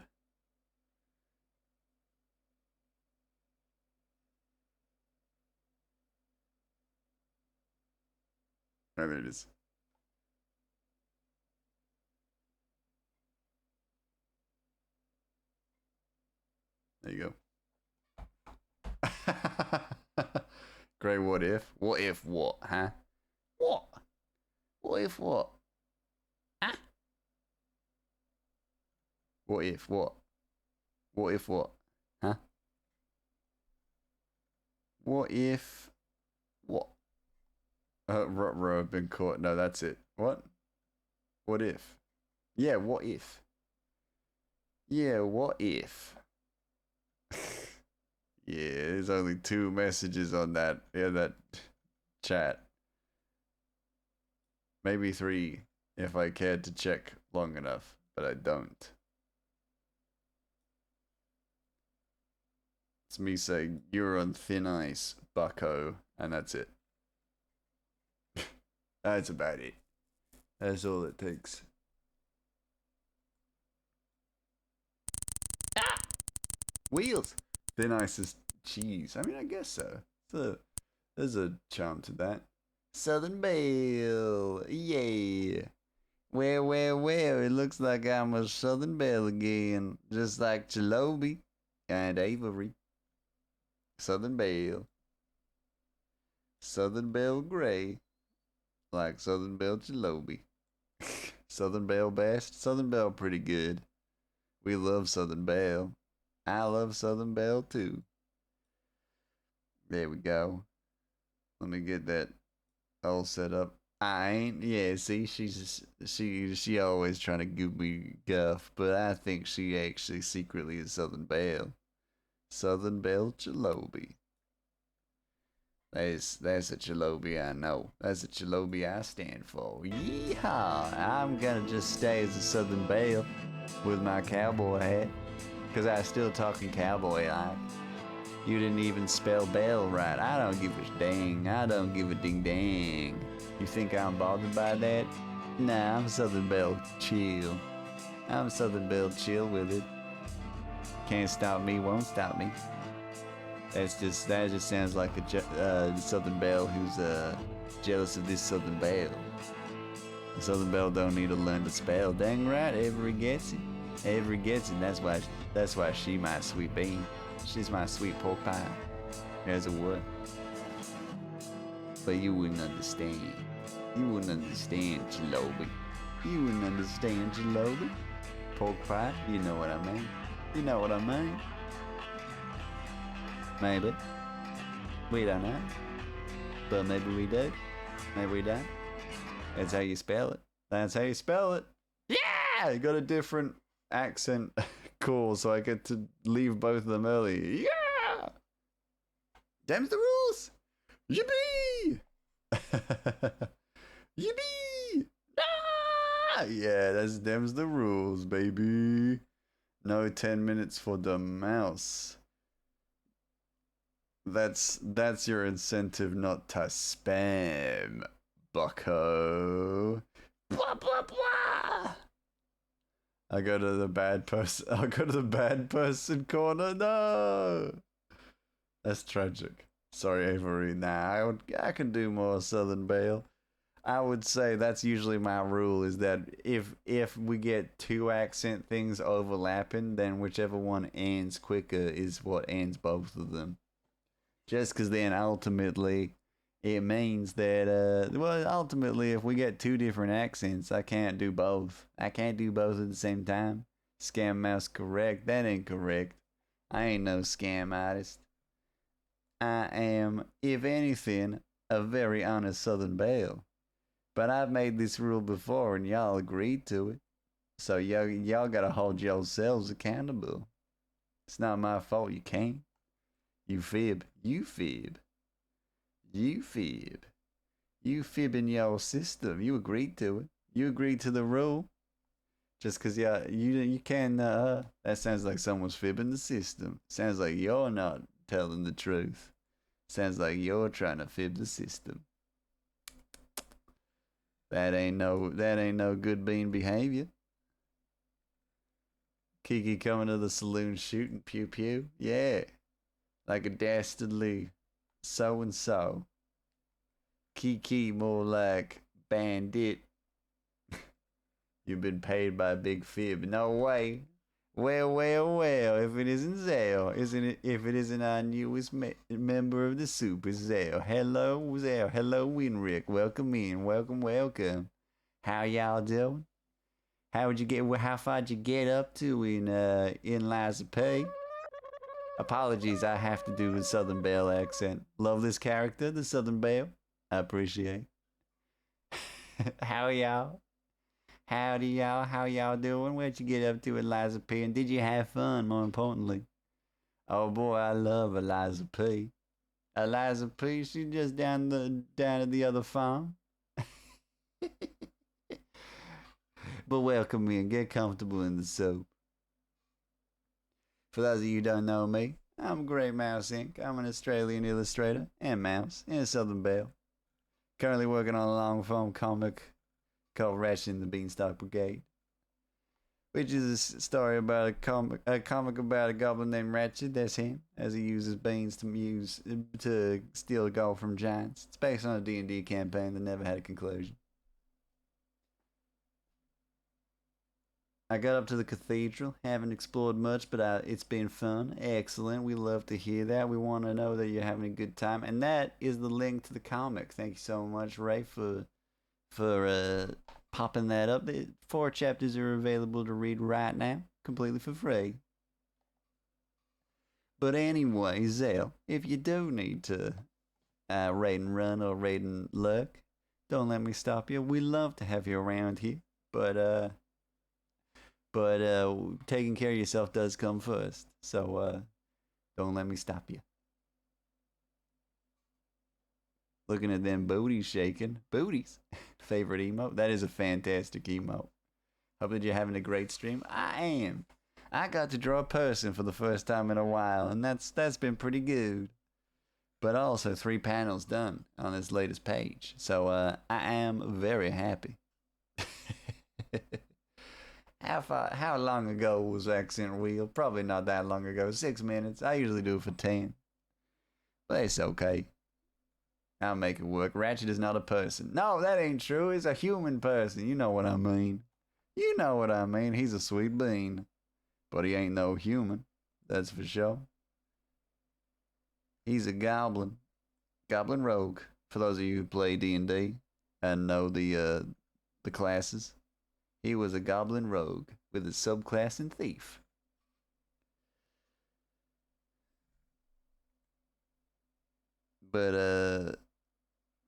Speaker 1: Oh, there it is. There you go. Great, what if? What if what, huh? What? What if what? Huh? What if what? What if what? Huh? What if what? Ruh-roh have been caught. No, that's it. What? What if? Yeah, what if? Yeah, what if? Yeah, there's only 2 messages on that chat. Maybe 3 if I cared to check long enough, but I don't. It's me saying, you're on thin ice, bucko, and that's it. That's about it. That's all it takes. Ah! Wheels! Thin ice is cheese. I mean, I guess so. There's a charm to that. Southern Belle, yeah. Where? It looks like I'm a Southern Belle again, just like Chilobi and Avery. Southern Belle. Southern Belle Gray, like Southern Belle Chilobi. Southern Belle best. Southern Belle pretty good. We love Southern Belle. I love Southern Belle too. There we go. Let me get that all set up. I ain't. Yeah, see, she always trying to give me guff, but I think she actually secretly is Southern Belle. Southern Belle Chilobi. That's a Chilobi I know. That's a Chilobi I stand for. Yeehaw! I'm gonna just stay as a Southern Belle with my cowboy hat. Because I was still talking cowboy like. You didn't even spell bell right. I don't give a dang. I don't give a ding dang. You think I'm bothered by that? Nah, I'm Southern Belle chill. I'm Southern Belle chill with it. Can't stop me, won't stop me. That just sounds like a Southern Belle who's jealous of this Southern Belle. The Southern Belle don't need to learn to spell. Dang right, Avery gets it. Avery gets it. That's why she my sweet bean. She's my sweet pork pie. As a what? But you wouldn't understand. You wouldn't understand, Chilobi. You wouldn't understand, Chilobi. Pork pie, you know what I mean. You know what I mean. Maybe. We don't know. But maybe we do. Maybe we don't. That's how you spell it. That's how you spell it. Yeah! You got a different accent. Cool, so I get to leave both of them early. Yeah! Them's the rules! Yippee! Yippee! Ah! Yeah, them's the rules, baby. No 10 minutes for the mouse. That's your incentive not to spam, bucko. Blah, blah, blah! I go to the bad person. I'll go to the bad person corner. No, that's tragic. Sorry, Avery. Nah, I can do more Southern Belle. I would say that's usually my rule. Is that if we get two accent things overlapping, then whichever one ends quicker is what ends both of them. Just because then ultimately it means that, ultimately, if we get two different accents, I can't do both. I can't do both at the same time. Scam mouse correct. That ain't correct. I ain't no scam artist. I am, if anything, a very honest Southern Belle. But I've made this rule before and y'all agreed to it. So y'all gotta hold yourselves accountable. It's not my fault you can't. You fib. You fib. You fib. You fib in your system. You agreed to it. You agreed to the rule. Just because you can, that sounds like someone's fibbing the system. Sounds like you're not telling the truth. Sounds like you're trying to fib the system. That ain't no good bean behavior. Kiki coming to the saloon shooting pew pew. Yeah. Like a dastardly so and so. Kiki more like bandit. You've been paid by Big Fib. No way. Well. If it isn't Zale, isn't it? If it isn't our newest member of the Super Zale. Hello, Zale. Hello, Winrick. Welcome in. Welcome. How y'all doing? How far'd you get up to in Liza P? Apologies, I have to do the Southern Belle accent. Love this character, the Southern Belle. I appreciate. How y'all? Howdy y'all, how y'all doing? What'd you get up to, Eliza P? And did you have fun, more importantly? Oh boy, I love Eliza P. Eliza P, she's just down at the other farm. But welcome in, get comfortable in the soap. For those of you who don't know me, I'm Grey Mouse Inc. I'm an Australian illustrator and mouse in a Southern Belle. Currently working on a long form comic called Ratchet and the Beanstalk Brigade, which is a story about a comic about a goblin named Ratchet. That's him, as he uses beans to steal gold from giants. It's based on a D&D campaign that never had a conclusion. I got up to the cathedral, haven't explored much, but it's been fun. Excellent. We love to hear that. We want to know that you're having a good time, and that is the link to the comic. Thank you so much, Ray, for popping that up. The 4 chapters are available to read right now, completely for free. But anyway, Zell, if you do need to raid and run or raid and lurk, don't let me stop you. We love to have you around here, but taking care of yourself does come first. So don't let me stop you. Looking at them booties shaking. Booties. Favorite emote? That is a fantastic emote. Hope that you're having a great stream. I am. I got to draw a person for the first time in a while, and that's been pretty good. But also 3 panels done on his latest page, so I am very happy. How long ago was Accent Wheel? Probably not that long ago. 6 minutes. I usually do it for 10. But it's okay. I'll make it work. Ratchet is not a person. No, that ain't true. He's a human person. You know what I mean. You know what I mean. He's a sweet bean. But he ain't no human. That's for sure. He's a goblin. Goblin rogue. For those of you who play D&D and know the classes. He was a goblin rogue with a subclass in thief. But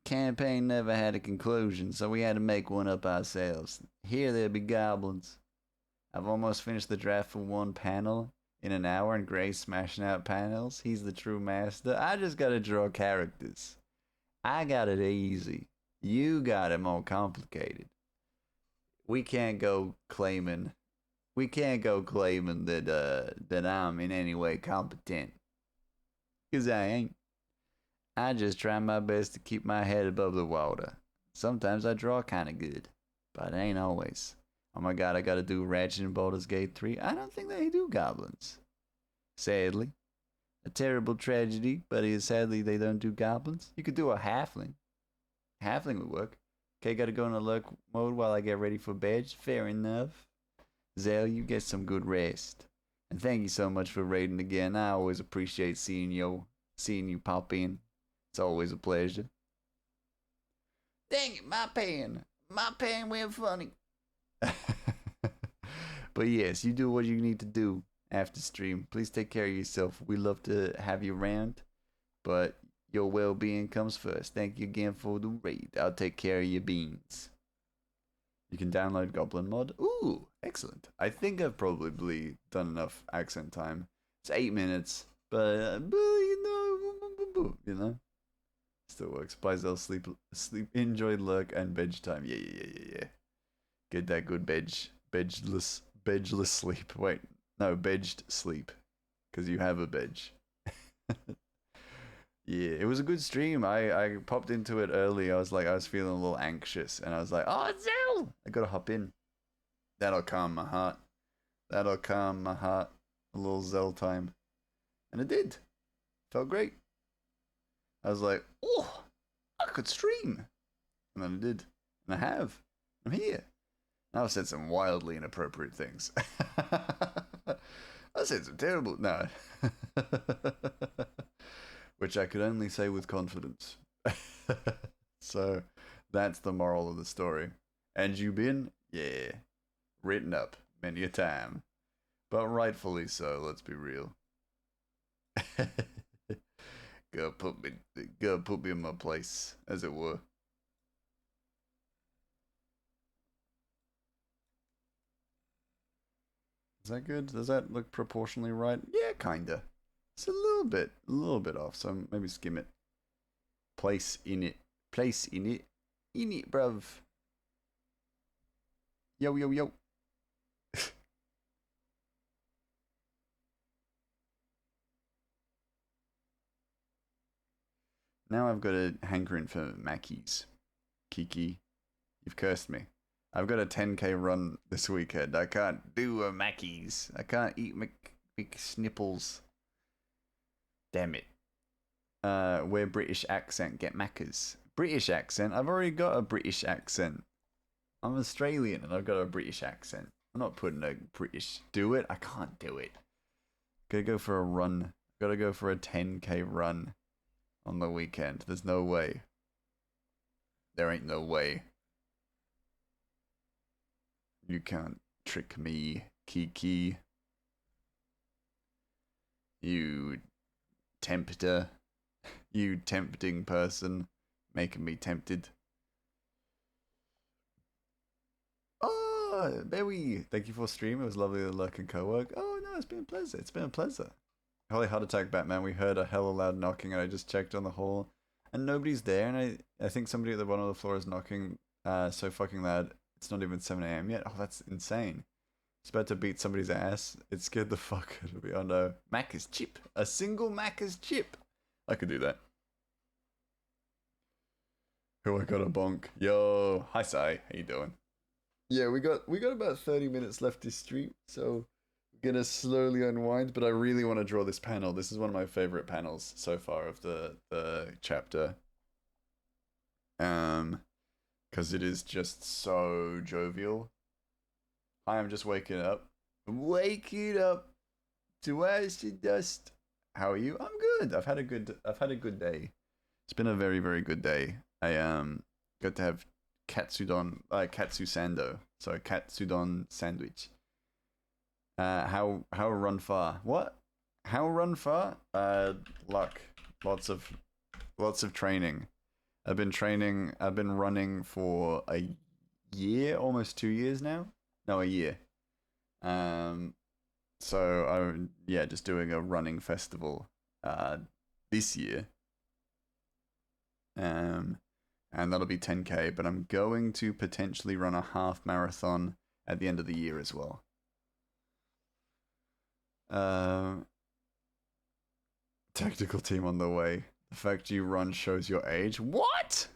Speaker 1: campaign never had a conclusion, so we had to make one up ourselves. Here there be goblins. I've almost finished the draft for 1 panel in an hour, and Gray's smashing out panels. He's the true master. I just gotta draw characters. I got it easy. You got it more complicated. We can't go claiming that I'm in any way competent. 'Cause I ain't. I just try my best to keep my head above the water. Sometimes I draw kinda good, but it ain't always. Oh my god, I gotta do Ratchet and Baldur's Gate 3. I don't think they do goblins. Sadly. A terrible tragedy, but sadly they don't do goblins. You could do a halfling. Halfling would work. Okay, gotta go in alert mode while I get ready for bed. Fair enough. Zell, you get some good rest. And thank you so much for raiding again. I always appreciate seeing you pop in. It's always a pleasure. Dang it, my pen went funny. But yes, you do what you need to do after stream. Please take care of yourself. We love to have you around, but your well-being comes first. Thank you again for the raid. I'll take care of your beans. You can download Goblin Mod. Ooh, excellent. I think I've probably done enough accent time. It's 8 minutes, but you know, still works. Blaisdell sleep, enjoy lurk and bedge time. Yeah. Get that good bedgeless sleep. Wait, no, bedged sleep, because you have a bedge. Yeah, it was a good stream. I popped into it early. I was feeling a little anxious, and I was like, oh, it's Zell! I gotta hop in. That'll calm my heart. A little Zell time. And it did. Felt great. I was like, oh, I could stream. And then I did. And I have. I'm here. And I've said some wildly inappropriate things. I said some terrible... No. Which I could only say with confidence. So, that's the moral of the story. And you been? Yeah. Written up many a time. But rightfully so, let's be real. Gotta put me in my place, as it were. Is that good? Does that look proportionally right? Yeah, kinda. It's a little bit off, so maybe skim it. Place in it, bruv. Yo. Now I've got a hankering for Mackies. Kiki, you've cursed me. I've got a 10k run this weekend. I can't do a Mackies. I can't eat McSnipples. Damn it. Wear British accent, get Maccas. British accent? I've already got a British accent. I'm Australian and I've got a British accent. I'm not putting a British... Do it? I can't do it. Gotta go for a run. Gotta go for a 10k run on the weekend. There's no way. There ain't no way. You can't trick me, Kiki. You tempter. You tempting person. Making me tempted. Oh, Berry. Thank you for stream. It was lovely to lurk and co-work. Oh, no, it's been a pleasure. Holy heart attack, Batman. We heard a hella loud knocking and I just checked on the hall. And nobody's there. And I think somebody at the bottom of the floor is knocking so fucking loud. It's not even 7 a.m. yet. Oh, that's insane. It's about to beat somebody's ass. It scared the fuck out of me. Oh no. Macca's chip. A single Macca's chip. I could do that. Who I got a bonk. Yo. Hi Sai. How you doing? Yeah, we got about 30 minutes left to stream, so we're gonna slowly unwind, but I really want to draw this panel. This is one of my favorite panels so far of the chapter. Because it is just so jovial. Hi, I'm just waking up. Waking up to ash and dust. How are you? I'm good. I've had a good day. It's been a very, very good day. I got to have katsudon sando. So katsudon sandwich. How run far? What? How run far? Luck. Lots of training. I've been running for a year, almost 2 years now. No, a year. So I'm just doing a running festival this year. And that'll be 10K, but I'm going to potentially run a half marathon at the end of the year as well. Tactical team on the way. The fact you run shows your age. What?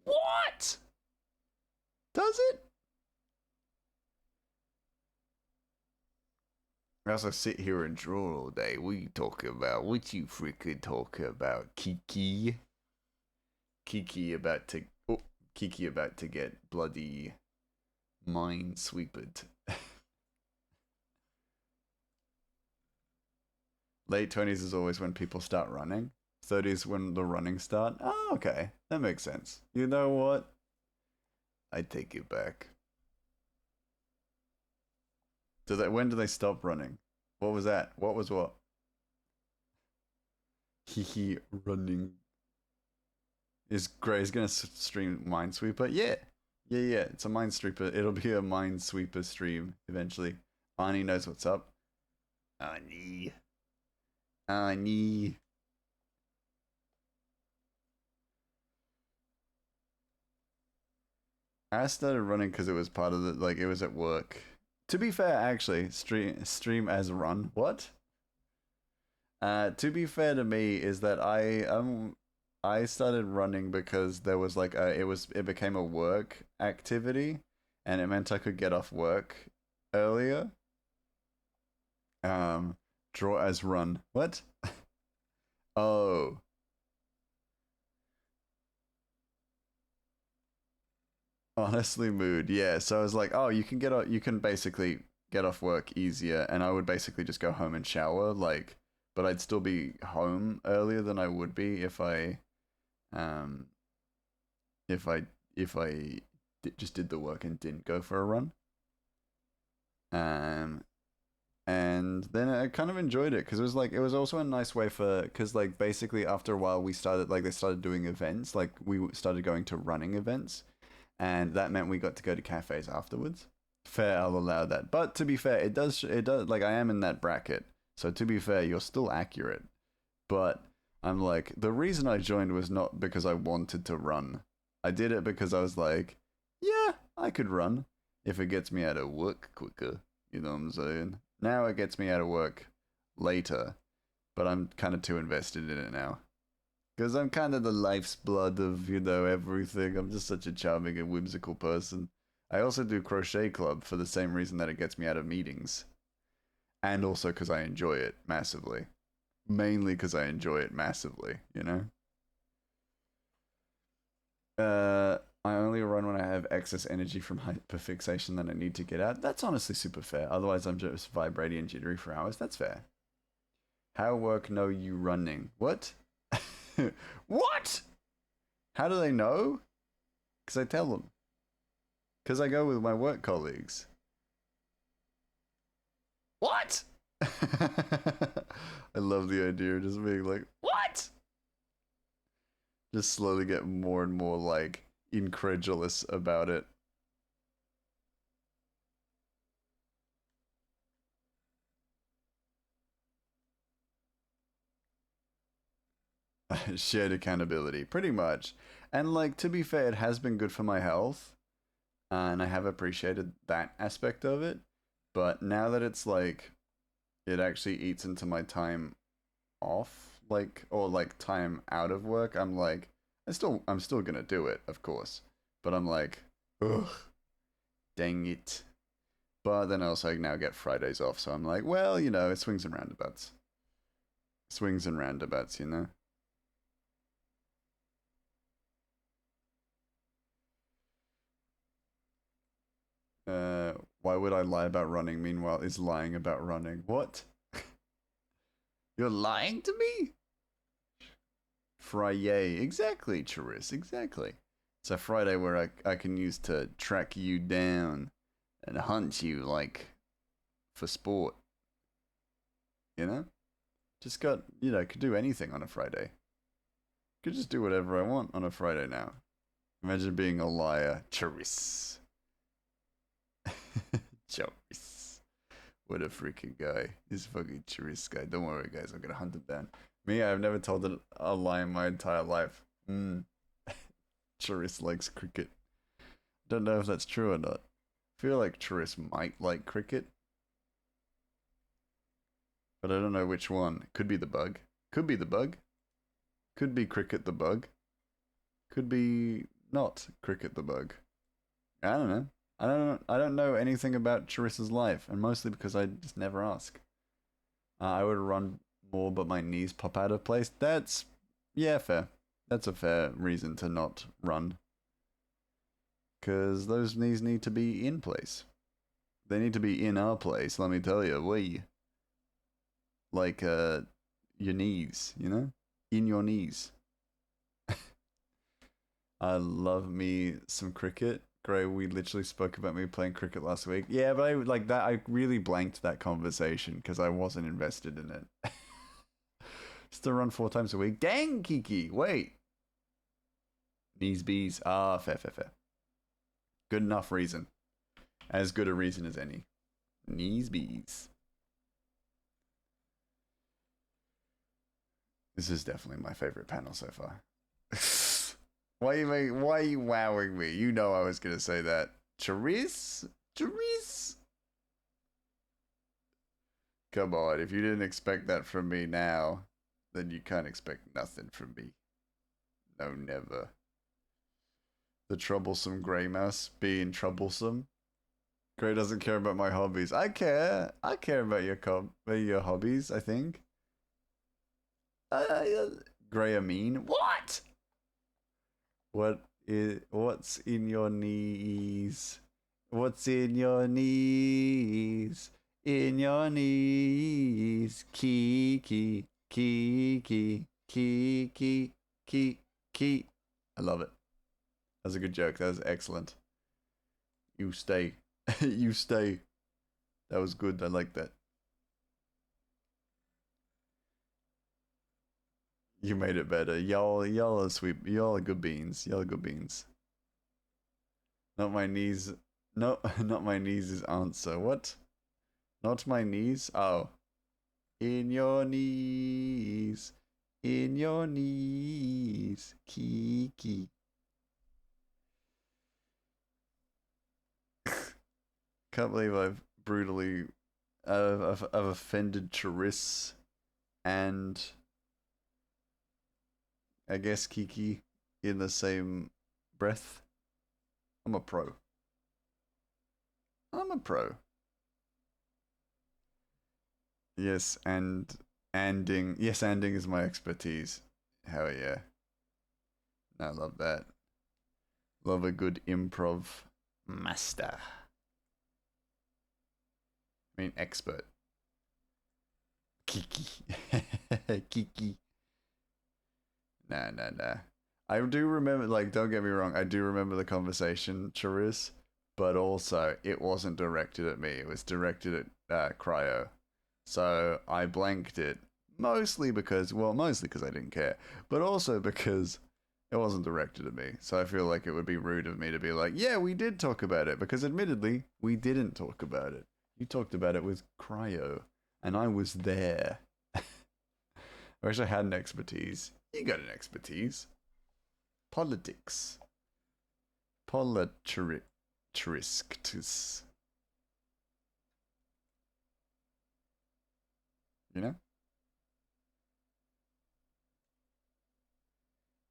Speaker 1: What? Does it? I also sit here and draw all day. What you talking about? What you freaking talking about? Kiki about to get bloody minesweepered. Late 20s is always when people start running. 30s when the running start. Oh, okay. That makes sense. You know what? I take it back. When do they stop running? What was that? What was what? Hee running. Is Gray's gonna stream Minesweeper? Yeah. It's a Minesweeper. It'll be a Minesweeper stream eventually. Arnie knows what's up. Arnie. I started running because it was part of it was at work. To be fair, actually, stream as run. What? To be fair to me is that I started running because there was it became a work activity, and it meant I could get off work earlier. Draw as run. What? Oh. Honestly, mood. Yeah. So I was like, oh, you can basically get off work easier, and I would basically just go home and shower, but I'd still be home earlier than I would be if I just did the work and didn't go for a run. And then I kind of enjoyed it because it was also a nice way because basically after a while they started doing events, we started going to running events, and that meant we got to go to cafes afterwards. Fair, I'll allow that. But to be fair, it does I am in that bracket, so to be fair, you're still accurate. But I'm the reason I joined was not because I wanted to run. I did it because I was like, yeah, I could run if it gets me out of work quicker. You know what I'm saying? Now it gets me out of work later, but I'm kind of too invested in it now. Because I'm kind of the life's blood of, everything. I'm just such a charming and whimsical person. I also do crochet club for the same reason that it gets me out of meetings. And also because I enjoy it massively. Mainly because I enjoy it massively, I only run when I have excess energy from hyperfixation that I need to get out. That's honestly super fair. Otherwise, I'm just vibrating and jittery for hours. That's fair. How work know you running? What? What? How do they know? Because I tell them. Because I go with my work colleagues. What? I love the idea of just being like, what? Just slowly get more and more incredulous about it. Shared accountability, pretty much. And to be fair, it has been good for my health, and I have appreciated that aspect of it. But now that it's like, it actually eats into my time off, like, or like time out of work, I'm like, I'm still gonna do it, of course. But I'm like, ugh, dang it. But then I also now get Fridays off, so I'm like, well, you know, it swings and roundabouts. Swings and roundabouts, you know? Why would I lie about running? Meanwhile, is lying about running. What? You're lying to me? Friday. Exactly, Charis, exactly. It's a Friday where I can use to track you down and hunt you, like, for sport. You know? Just got, you know, could do anything on a Friday. Could just do whatever I want on a Friday now. Imagine being a liar. Charis. Charis. What a freaking guy. This fucking Charis guy. Don't worry, guys. I'm gonna hunt him down. Me, I've never told a lie in my entire life. Charis likes cricket. Don't know if that's true or not. I feel like Charis might like cricket. But I don't know which one. Could be the bug. Could be the bug. Could be cricket the bug. Could be not cricket the bug. I don't know. I don't know anything about Charissa's life, and mostly because I just never ask. I would run more, but my knees pop out of place. That's, yeah, fair. That's a fair reason to not run. Because those knees need to be in place. They need to be in our place, let me tell you. Like, your knees, you know? In your knees. I love me some cricket. Great, we literally spoke about me playing cricket last week. Yeah, but I really blanked that conversation because I wasn't invested in it. Just to run 4 times a week. Dang, Kiki, wait. Knees bees. Ah, fair, fair, fair. Good enough reason. As good a reason as any. Knees bees. This is definitely my favorite panel so far. Why are you wowing me? You know I was gonna say that. Charis? Charis? Come on, if you didn't expect that from me now, then you can't expect nothing from me. No, never. The troublesome grey mouse being troublesome. Grey doesn't care about my hobbies. I care. I care about your hobbies, I think. Grey mean? What? What's in your knees? What's in your knees? In your knees. Kiki. Kiki. Kiki. Kiki. I love it. That was a good joke. That was excellent. You stay. You stay. That was good. I like that. You made it better. Y'all are sweet. Y'all are good beans. Y'all are good beans. Not my knees. No, not my knees is answer. What? Not my knees? Oh. In your knees. In your knees. Kiki. Can't believe I've brutally I've offended Charis and I guess Kiki in the same breath. I'm a pro. I'm a pro. Yes, and anding. Yes, anding is my expertise. Hell yeah. I love that. Love a good improv master. I mean, expert. Kiki. Kiki. Nah. I do remember, like, don't get me wrong, I do remember the conversation, Charis, but also it wasn't directed at me. It was directed at Cryo. So I blanked it, mostly because I didn't care, but also because it wasn't directed at me. So I feel like it would be rude of me to be like, yeah, we did talk about it, because admittedly, we didn't talk about it. You talked about it with Cryo, and I was there. I wish I had an expertise. You got an expertise. Politics. Politrisktus. You know?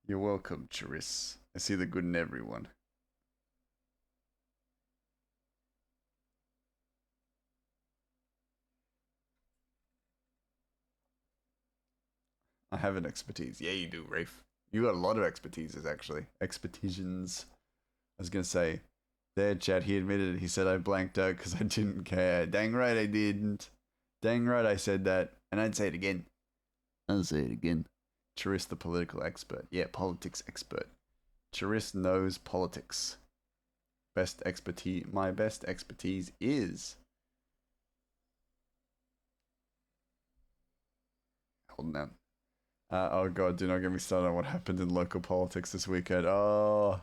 Speaker 1: You're welcome, Charis. I see the good in everyone. I have an expertise. Yeah, you do, Rafe. You got a lot of expertises, actually. Expertisions. I was gonna say, there, Chad, he admitted it. He said I blanked out because I didn't care. Dang right I didn't. Dang right I said that. And I'd say it again. I'll say it again. Charis, the political expert. Yeah, politics expert. Charis knows politics. Best expertise. My best expertise is. Hold on. Oh god, do not get me started on what happened in local politics this weekend. Oh,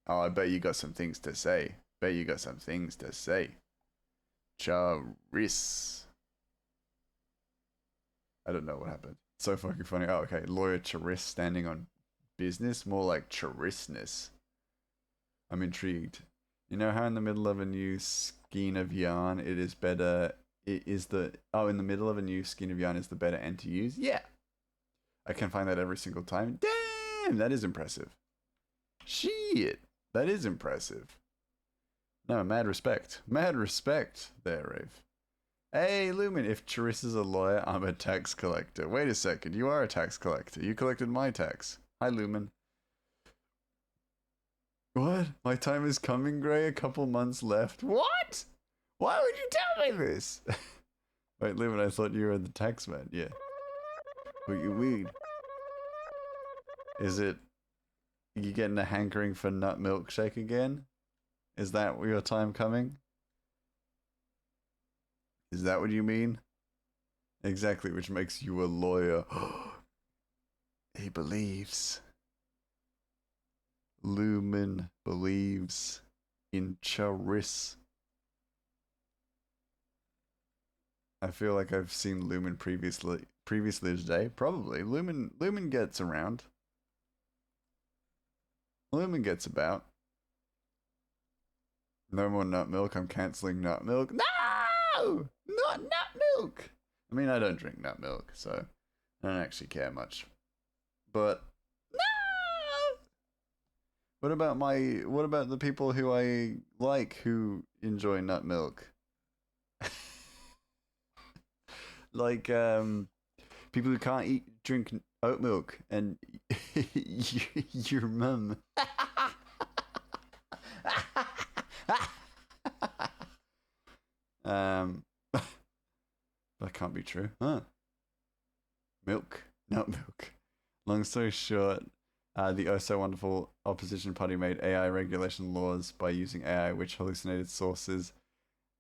Speaker 1: I bet you got some things to say. Bet you got some things to say. Charis. I don't know what happened. So fucking funny. Oh, okay. Lawyer Charis standing on business? More like Charisness. I'm intrigued. You know how in the middle of a new skein of yarn, it is better... It is the... Oh, in the middle of a new skein of yarn is the better end to use? Yeah. I can find that every single time. Damn, that is impressive. Shit, that is impressive. No, mad respect. Mad respect there, Rave. Hey, Lumen, if Charis is a lawyer, I'm a tax collector. Wait a second, you are a tax collector. You collected my tax. Hi, Lumen. What? My time is coming, Gray? A couple months left. What? Why would you tell me this? Wait, Lumen, I thought you were the tax man. Yeah. But you weed. Is it... You getting a hankering for nut milkshake again? Is that your time coming? Is that what you mean? Exactly, which makes you a lawyer. He believes. Lumen believes in Charis. I feel like I've seen Lumen previously today. Probably. Lumen gets around. Lumen gets about. No more nut milk. I'm cancelling nut milk. No! Not nut milk! I mean, I don't drink nut milk, so I don't actually care much. But no! What about the people who I like who enjoy nut milk? Like people who can't drink oat milk and your mum. That can't be true. Huh. Milk. Not milk. Long story short, the oh so wonderful opposition party made AI regulation laws by using AI which hallucinated sources.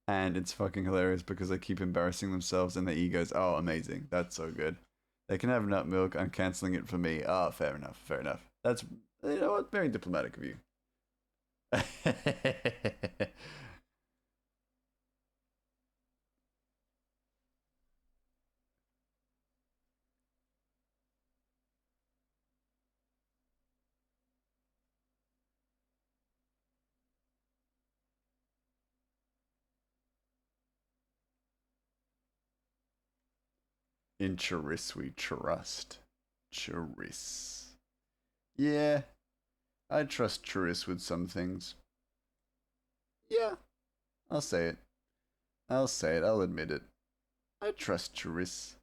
Speaker 1: And it's fucking hilarious because they keep embarrassing themselves and their egos. Oh, amazing. That's so good. They can have nut milk. I'm cancelling it for me. Ah, oh, fair enough. Fair enough. That's, you know what, very diplomatic of you. In Charis we trust. Charis. Yeah, I trust Charis with some things. Yeah, I'll say it. I'll admit it. I trust Charis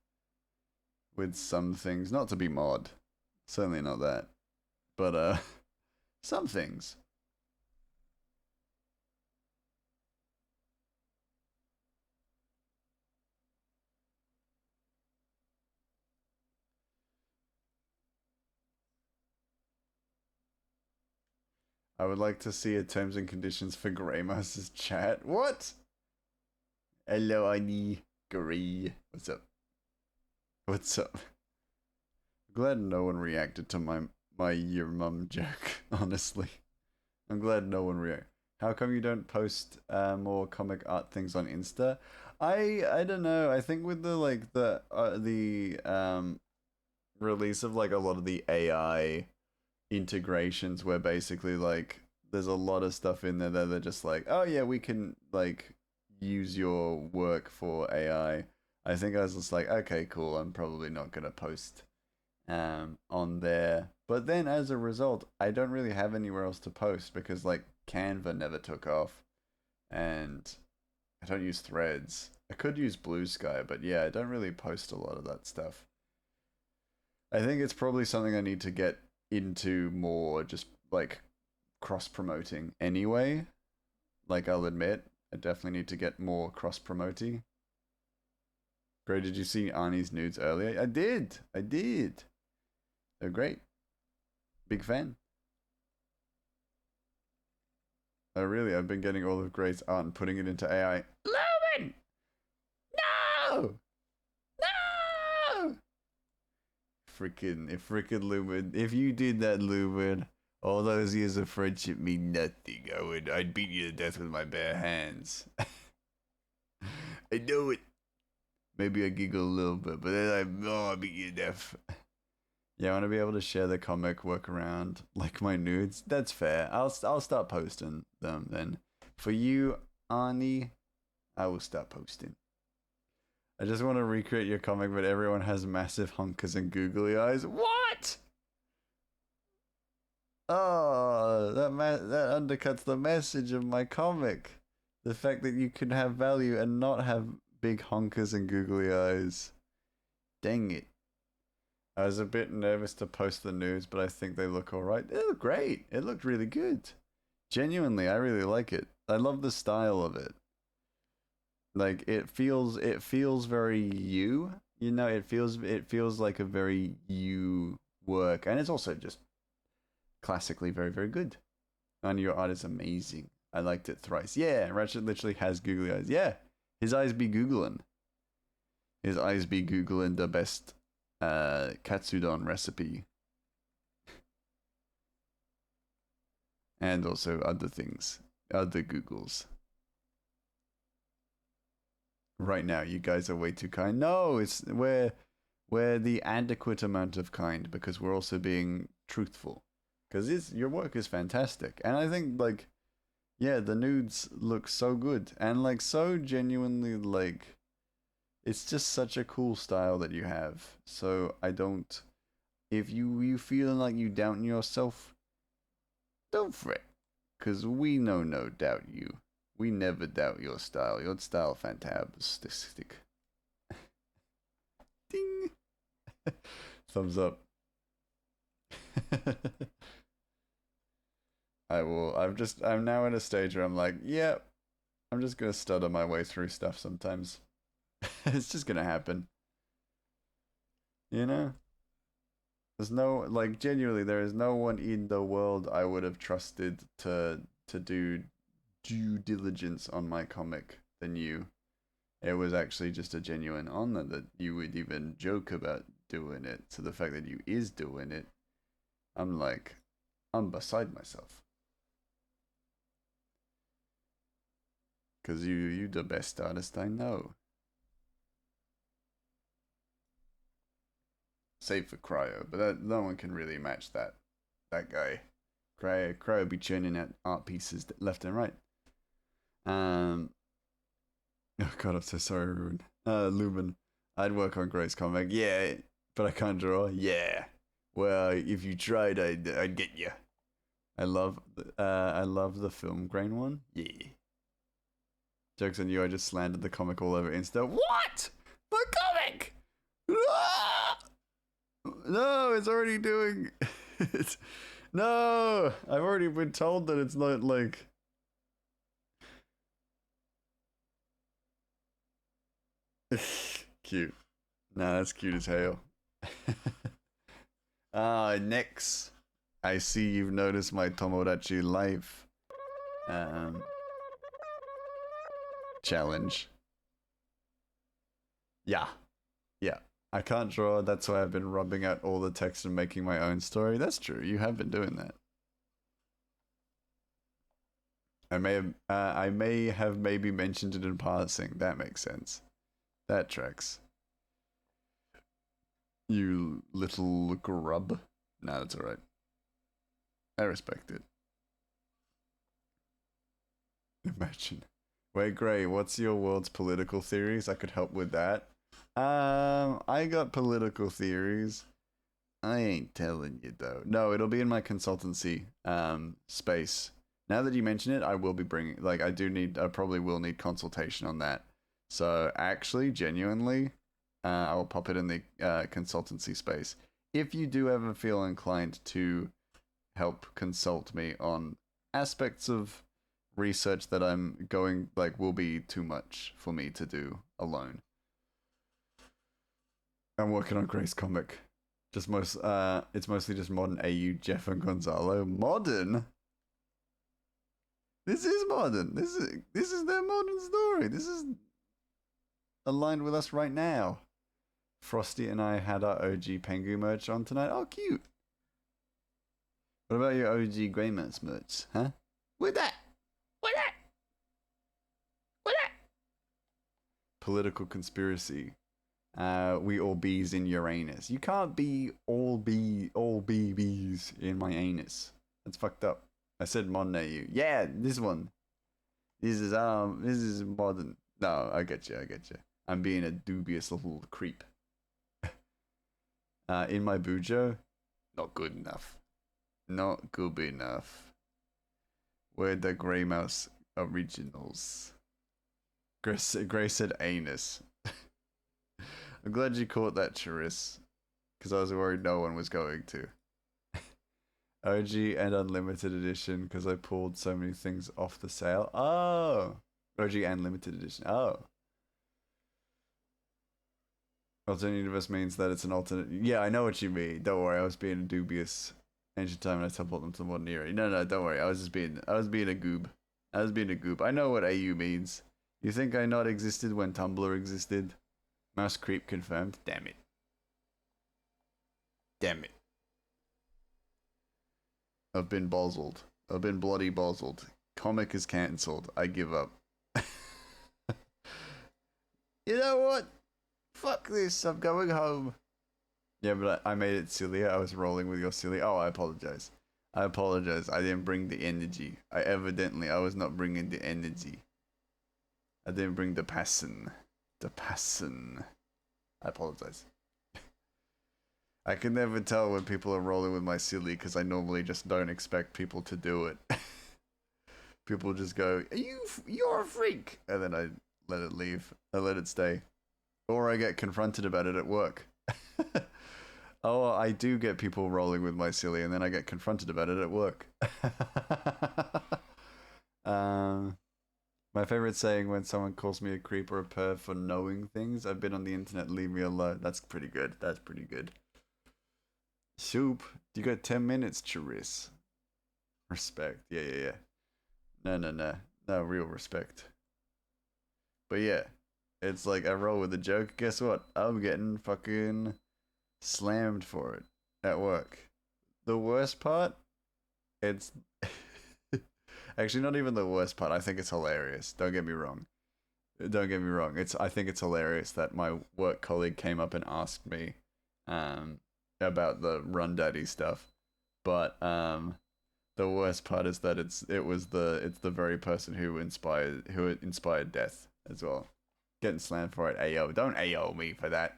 Speaker 1: with some things. Not to be mod. Certainly not that. But, some things. I would like to see a terms and conditions for Greymaster's chat. What? Hello, Annie. Grey. What's up? What's up? Glad no one reacted to my your mum joke, honestly. I'm glad no one reacted. How come you don't post more comic art things on Insta? I don't know. I think with the release of like a lot of the AI integrations where basically like there's a lot of stuff in there that they're just like, oh yeah, we can like use your work for AI. I think I was just like, okay, cool. I'm probably not gonna post on there. But then as a result, I don't really have anywhere else to post because like Canva never took off, and I don't use Threads. I could use Blue Sky, but yeah, I don't really post a lot of that stuff. I think it's probably something I need to get into more, just like cross promoting anyway. Like, I'll admit, I definitely need to get more cross promoting. Gray, did you see Arnie's nudes earlier? I did. I did. They're great. Big fan. Oh, really? I've been getting all of Gray's art and putting it into AI. Lumen! No! No! Freaking Lumen. If you did that, Lumen, all those years of friendship mean nothing. I'd beat you to death with my bare hands. I know it. Maybe I giggle a little bit, but then I beat you to death. Yeah, I want to be able to share the comic, work around like my nudes. That's fair. I'll start posting them then. For you, Arnie, I will start posting. I just want to recreate your comic, but everyone has massive honkers and googly eyes. What? Oh, that undercuts the message of my comic. The fact that you can have value and not have big honkers and googly eyes. Dang it. I was a bit nervous to post the nudes, but I think they look alright. They look great. It looked really good. Genuinely, I really like it. I love the style of it. Like it feels very you. You know, it feels like a very you work, and it's also just classically very, very good. And your art is amazing. I liked it thrice. Yeah, Ratchet literally has googly eyes. Yeah, his eyes be googling. His eyes be googling the best katsudon recipe. And also other things. Other Googles. Right now, you guys are way too kind. No, we're the adequate amount of kind because we're also being truthful. Because your work is fantastic. And I think like yeah, the nudes look so good and like so genuinely like it's just such a cool style that you have. So I don't if you feel like you doubt yourself, don't fret. Cause we know no doubt you. We never doubt your style. Your style fantastic. Ding. Thumbs up. I'm now in a stage where I'm like, yeah, I'm just gonna stutter my way through stuff sometimes. It's just gonna happen. You know? There's no like genuinely there is no one in the world I would have trusted to do due diligence on my comic than you. It was actually just a genuine honor that you would even joke about doing it. So the fact that you is doing it, I'm like, I'm beside myself. Cause you the best artist I know. Save for Cryo, but no one can really match that guy. Cryo be churning out art pieces left and right. Oh god, I'm so sorry, Ruben. Lumen. I'd work on Gray's comic. Yeah, but I can't draw. Yeah. Well, if you tried, I'd get you. I love the film grain one. Yeah. Jokes on you, I just slandered the comic all over Insta. What? My comic! No, it's already doing it. No, I've already been told that it's not like cute. Nah, that's cute as hell. Next. I see you've noticed my Tomodachi life challenge. Yeah. Yeah. I can't draw, that's why I've been rubbing out all the text and making my own story. That's true, you have been doing that. I may have maybe mentioned it in passing. That makes sense. That tracks. You little grub. Nah, that's alright. I respect it. Imagine. Wait, Gray, what's your world's political theories? I could help with that. I got political theories. I ain't telling you though. No, it'll be in my consultancy space. Now that you mention it, I will be bringing like I probably will need consultation on that. So actually, genuinely, I will pop it in the consultancy space. If you do ever feel inclined to help consult me on aspects of research that I'm going like will be too much for me to do alone. I'm working on Grace comic. It's mostly just modern AU Jeff and Gonzalo. Modern? This is modern. This is their modern story. This is aligned with us right now. Frosty and I had our OG Pengu merch on tonight. Oh, cute. What about your OG Grey Mouse merch, huh? With that? Political conspiracy. We all bees in Uranus. You can't be all bees in my anus. That's fucked up. I said modern AU. Yeah, this one. This is modern. No, I get you. I'm being a dubious little creep. In my bujo, not good enough. Not good enough. We're the Grey Mouse originals. Grace said anus. I'm glad you caught that, Charis, because I was worried no one was going to. OG and Unlimited Edition, because I pulled so many things off the sale. Oh! OG and Limited Edition. Oh. Alternate universe means that it's an alternate. Yeah, I know what you mean. Don't worry, I was being a dubious ancient time and I teleported them to the modern era. No, don't worry. I was being a goob. I know what AU means. You think I not existed when Tumblr existed? Mouse creep confirmed. Damn it. I've been bozzled. I've been bloody bozzled. Comic is cancelled. I give up. You know what? Fuck this. I'm going home. Yeah, but I made it silly. I was rolling with your silly. Oh, I apologize. I didn't bring the energy. I was not bringing the energy. I didn't bring the passion. I apologize. I can never tell when people are rolling with my silly because I normally just don't expect people to do it. People just go, you're a freak! And then I let it leave. I let it stay. Or I get confronted about it at work. Oh, I do get people rolling with my silly and then I get confronted about it at work. My favorite saying when someone calls me a creep or a perv for knowing things. I've been on the internet, leave me alone. That's pretty good. Soup, you got 10 minutes, Charis. Respect. Yeah. No, real respect. But yeah, it's like I roll with a joke. Guess what? I'm getting fucking slammed for it at work. The worst part, it's actually not even the worst part. I think it's hilarious. Don't get me wrong. I think it's hilarious that my work colleague came up and asked me about the Run Daddy stuff. But the worst part is that it's the very person who inspired death as well. Getting slammed for it. Ayo, don't Ayo me for that.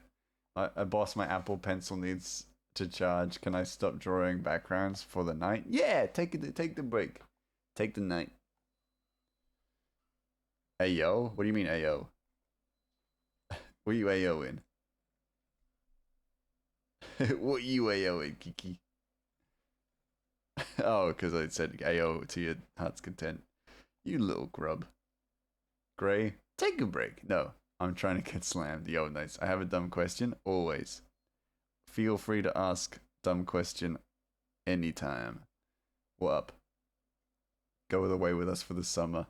Speaker 1: Boss, my Apple Pencil needs to charge. Can I stop drawing backgrounds for the night? Yeah, take the break. Take the night. Ayo? What do you mean Ayo? What are you Ayo in? What are you Ayo in, Kiki? Oh, because I said Ayo to your heart's content. You little grub. Gray, take a break. No, I'm trying to get slammed. Yo, nice. I have a dumb question. Always. Feel free to ask dumb question anytime. What up? Go away with us for the summer.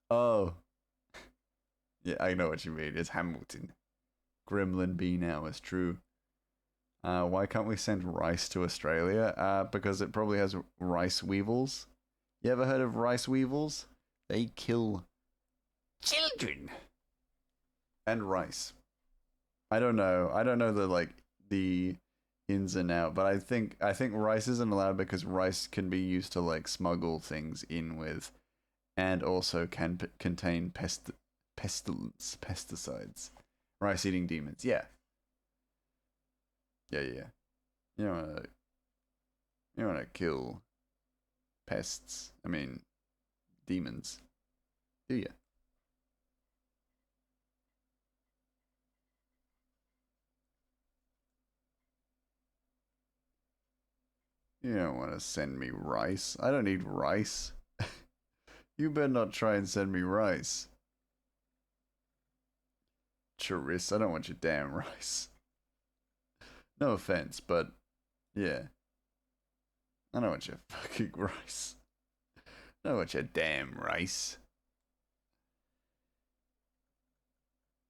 Speaker 1: Oh. Yeah, I know what you mean. It's Hamilton. Gremlin B now is true. Why can't we send rice to Australia? Because it probably has rice weevils. You ever heard of rice weevils? They kill children. And rice. I don't know the ins and out, but I think rice isn't allowed because rice can be used to like smuggle things in with, and also can contain pesticides. Rice eating demons. Yeah. Yeah. You don't wanna kill pests. I mean, demons. Do you? You don't want to send me rice. I don't need rice. You better not try and send me rice. Choriz, I don't want your damn rice. No offense, but yeah. I don't want your fucking rice. I don't want your damn rice.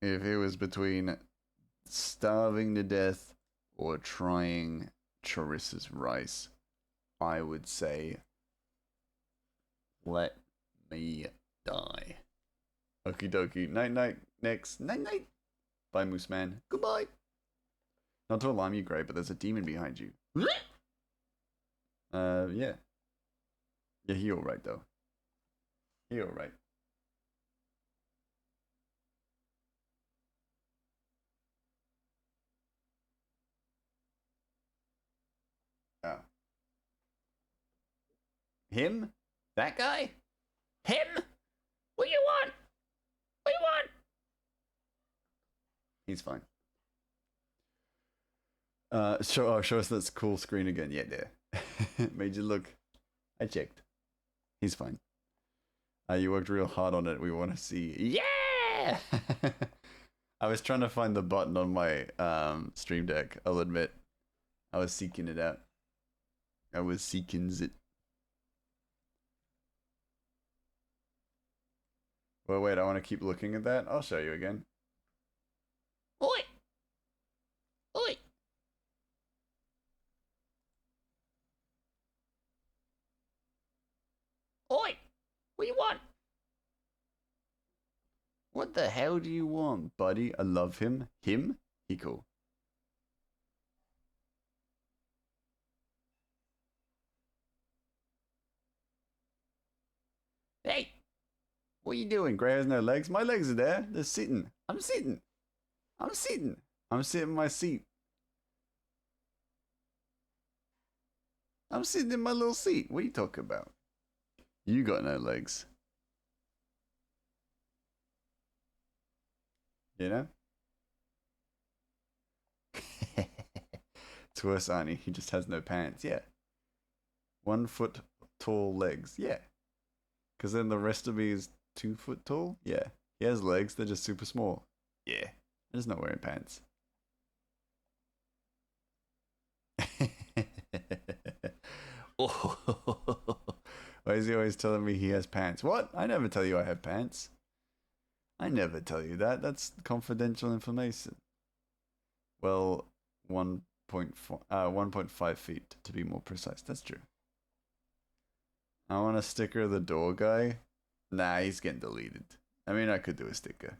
Speaker 1: If it was between starving to death or trying Choriz's rice, I would say, let me die. Okie dokie. Night night. Next. Night night. Bye, Moose Man. Goodbye. Not to alarm you, Grey, but there's a demon behind you. Yeah. Yeah, he alright, though. He alright. Oh. Him? That guy? Him? What you want? What you want? He's fine. Show us that cool screen again. Yeah, there. Made you look. I checked. He's fine. You worked real hard on it. We want to see. Yeah! I was trying to find the button on my stream deck. I'll admit. I was seeking it out. I was seeking it. Well, wait, I want to keep looking at that. I'll show you again. Oi! Oi! Oi! What do you want? What the hell do you want, buddy? I love him. Him? He cool. Hey! What are you doing? Grey has no legs. My legs are there. They're sitting. I'm sitting. I'm sitting. I'm sitting in my seat. I'm sitting in my little seat. What are you talking about? You got no legs. You know? It's worse, Arnie. He just has no pants. Yeah. 1 foot tall legs. Yeah. Because then the rest of me is 2 foot tall. Yeah. He has legs. They're just super small. Yeah. I'm just not wearing pants. Oh. Why is he always telling me he has pants? What? I never tell you I have pants. I never tell you that. That's confidential information. Well, 1.5 feet to be more precise. That's true. I want a sticker of the door guy. Nah, he's getting deleted. I mean, I could do a sticker.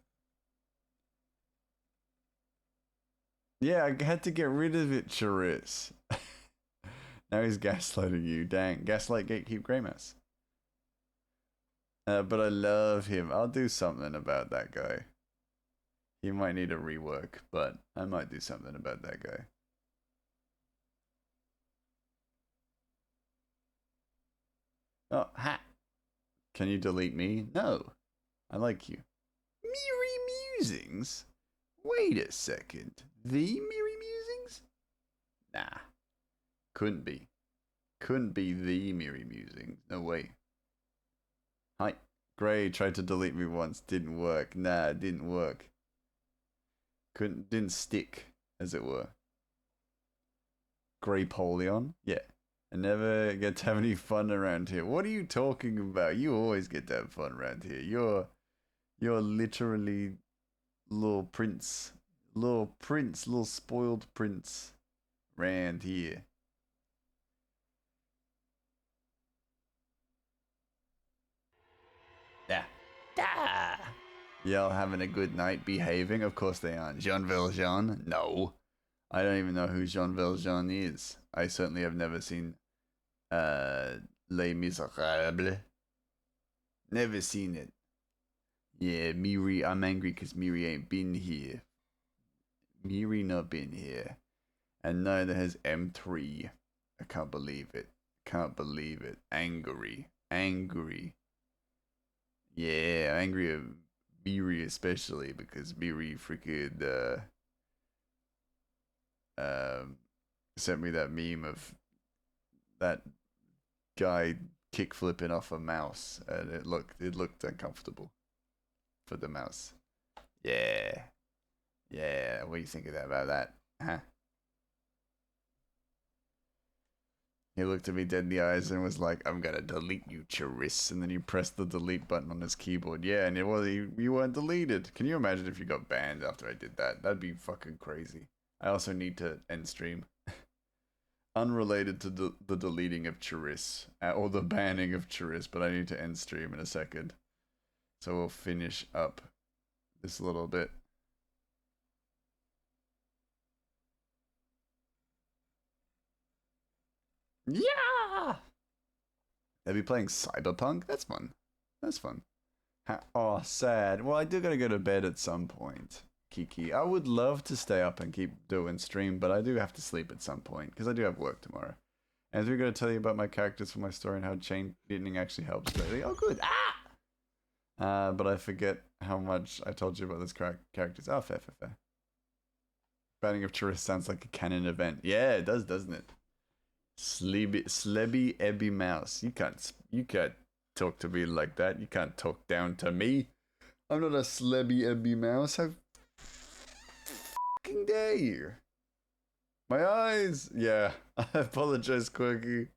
Speaker 1: Yeah, I had to get rid of it, Chariz. Now he's gaslighting you. Dang. Gaslight Gatekeep Greymouse. But I love him. I'll do something about that guy. He might need a rework, but I might do something about that guy. Oh, ha! Can you delete me? No. I like you. Mirry Musings? Wait a second. The Mirry Musings? Nah. Couldn't be. Couldn't be the Mirry Musings. No way. Hi. Grey tried to delete me once. Didn't work. Nah, it didn't work. Didn't stick, as it were. Grey Polion? Yeah. I never get to have any fun around here. What are you talking about? You always get to have fun around here. You're literally little prince. Little spoiled prince around here. Yeah. Da. Y'all having a good night behaving? Of course they aren't. Jean Valjean? No. I don't even know who Jean Valjean is. I certainly have never seen Les Miserables. Never seen it. Yeah, Miri, I'm angry because Miri ain't been here Miri not been here. And neither has M3. I can't believe it. Can't believe it. Angry. Angry. Yeah, angry at Miri especially because Miri freaking sent me that meme of that guy kick flipping off a mouse and it looked uncomfortable for the mouse. Yeah. Yeah, what do you think about that? Huh? He looked at me dead in the eyes and was like, I'm gonna delete you, Charis. And then he pressed the delete button on his keyboard. Yeah, and you weren't deleted. Can you imagine if you got banned after I did that? That'd be fucking crazy. I also need to end stream. Unrelated to the deleting of Charis, or the banning of Charis, but I need to end stream in a second. So we'll finish up this little bit. Yeah! They'll be playing Cyberpunk? That's fun. That's fun. Oh, sad. Well, I do gotta go to bed at some point, Kiki. I would love to stay up and keep doing stream, but I do have to sleep at some point, because I do have work tomorrow. And we're going to tell you about my characters for my story and how chain knitting actually helps lately. Oh, good. But I forget how much I told you about those characters. Oh, fair. Banning of Charis sounds like a canon event. Yeah, it does, doesn't it? Slebby Ebby Mouse. You can't talk to me like that. You can't talk down to me. I'm not a Slebby Ebby Mouse. How fucking dare you? My eyes! Yeah, I apologize, Quirky.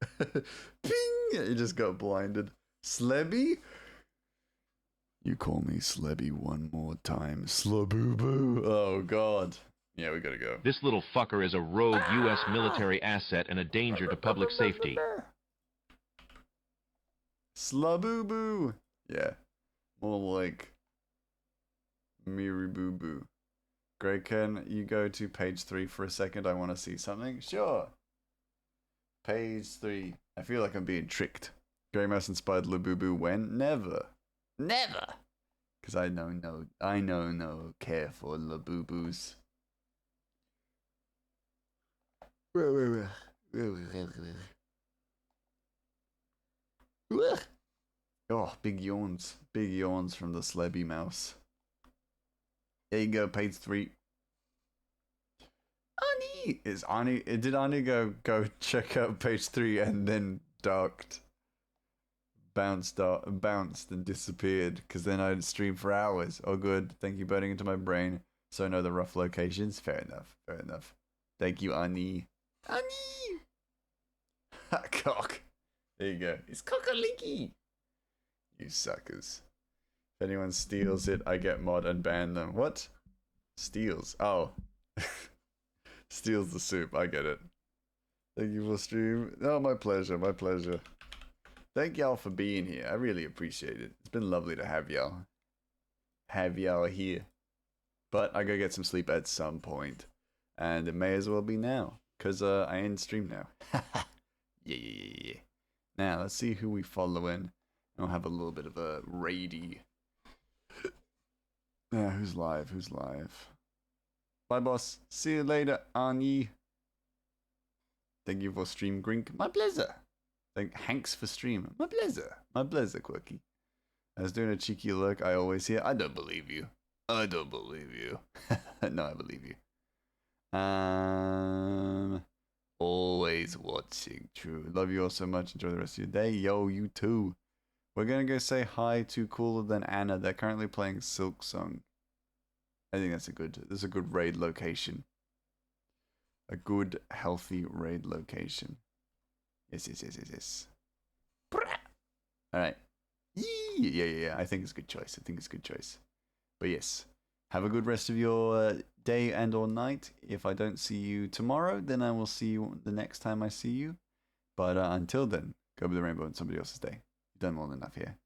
Speaker 1: Ping! You just got blinded. Slebby? You call me Slebby one more time. Slaboo-boo. Oh, God. Yeah, we gotta go.
Speaker 2: This little fucker is a rogue U.S. military asset and a danger to public safety.
Speaker 1: Slaboo-boo. Yeah, more like Miri-boo-boo. Greg, can you go to page 3 for a second? I want to see something. Sure. Page 3. I feel like I'm being tricked. Grey Mouse inspired Labubu when? Never. Never. Because I know no care for Labubus. Oh, big yawns. Big yawns from the Slebby Mouse. There you go, page 3. Ani! Did Ani go check out page 3 and then bounced and disappeared? Because then I'd stream for hours. Oh, good. Thank you, burning into my brain. So I know the rough locations. Fair enough. Thank you, Ani. Ani! Cock. There you go. It's cock-a-licky. You suckers. If anyone steals it, I get mod and ban them. What? Steals? Oh. Steals the soup. I get it. Thank you for stream. Oh, my pleasure. Thank y'all for being here. I really appreciate it. It's been lovely to have y'all. Here. But I gotta get some sleep at some point. And it may as well be now. Because I end stream now. Yeah. Now, let's see who we follow in. I'll have a little bit of a raidy. Yeah, who's live? Bye, boss. See you later, Ani. Thank you for stream, Grink. My pleasure. Thank Hanks for stream. My pleasure, Quirky. I was doing a cheeky look. I always hear, I don't believe you. No, I believe you. Always watching. True. Love you all so much. Enjoy the rest of your day. Yo, you too. We're gonna go say hi to Cooler Than Anna. They're currently playing Silk Song. I think that's a good raid location. A good, healthy raid location. Yes. Alright. Yeah. I think it's a good choice. But yes. Have a good rest of your day and or night. If I don't see you tomorrow, then I will see you the next time I see you. But until then, go with the rainbow on somebody else's day. You've done more than enough here.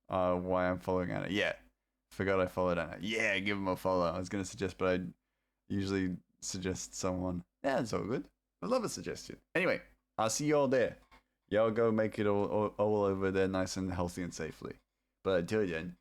Speaker 1: Why I'm following Anna. Yeah. Forgot I followed Anna. Yeah, give him a follow. I was going to suggest, but I usually suggest someone. Yeah, it's all good. I love a suggestion. Anyway, I'll see you all there. Y'all go make it all over there nice and healthy and safely. But until then,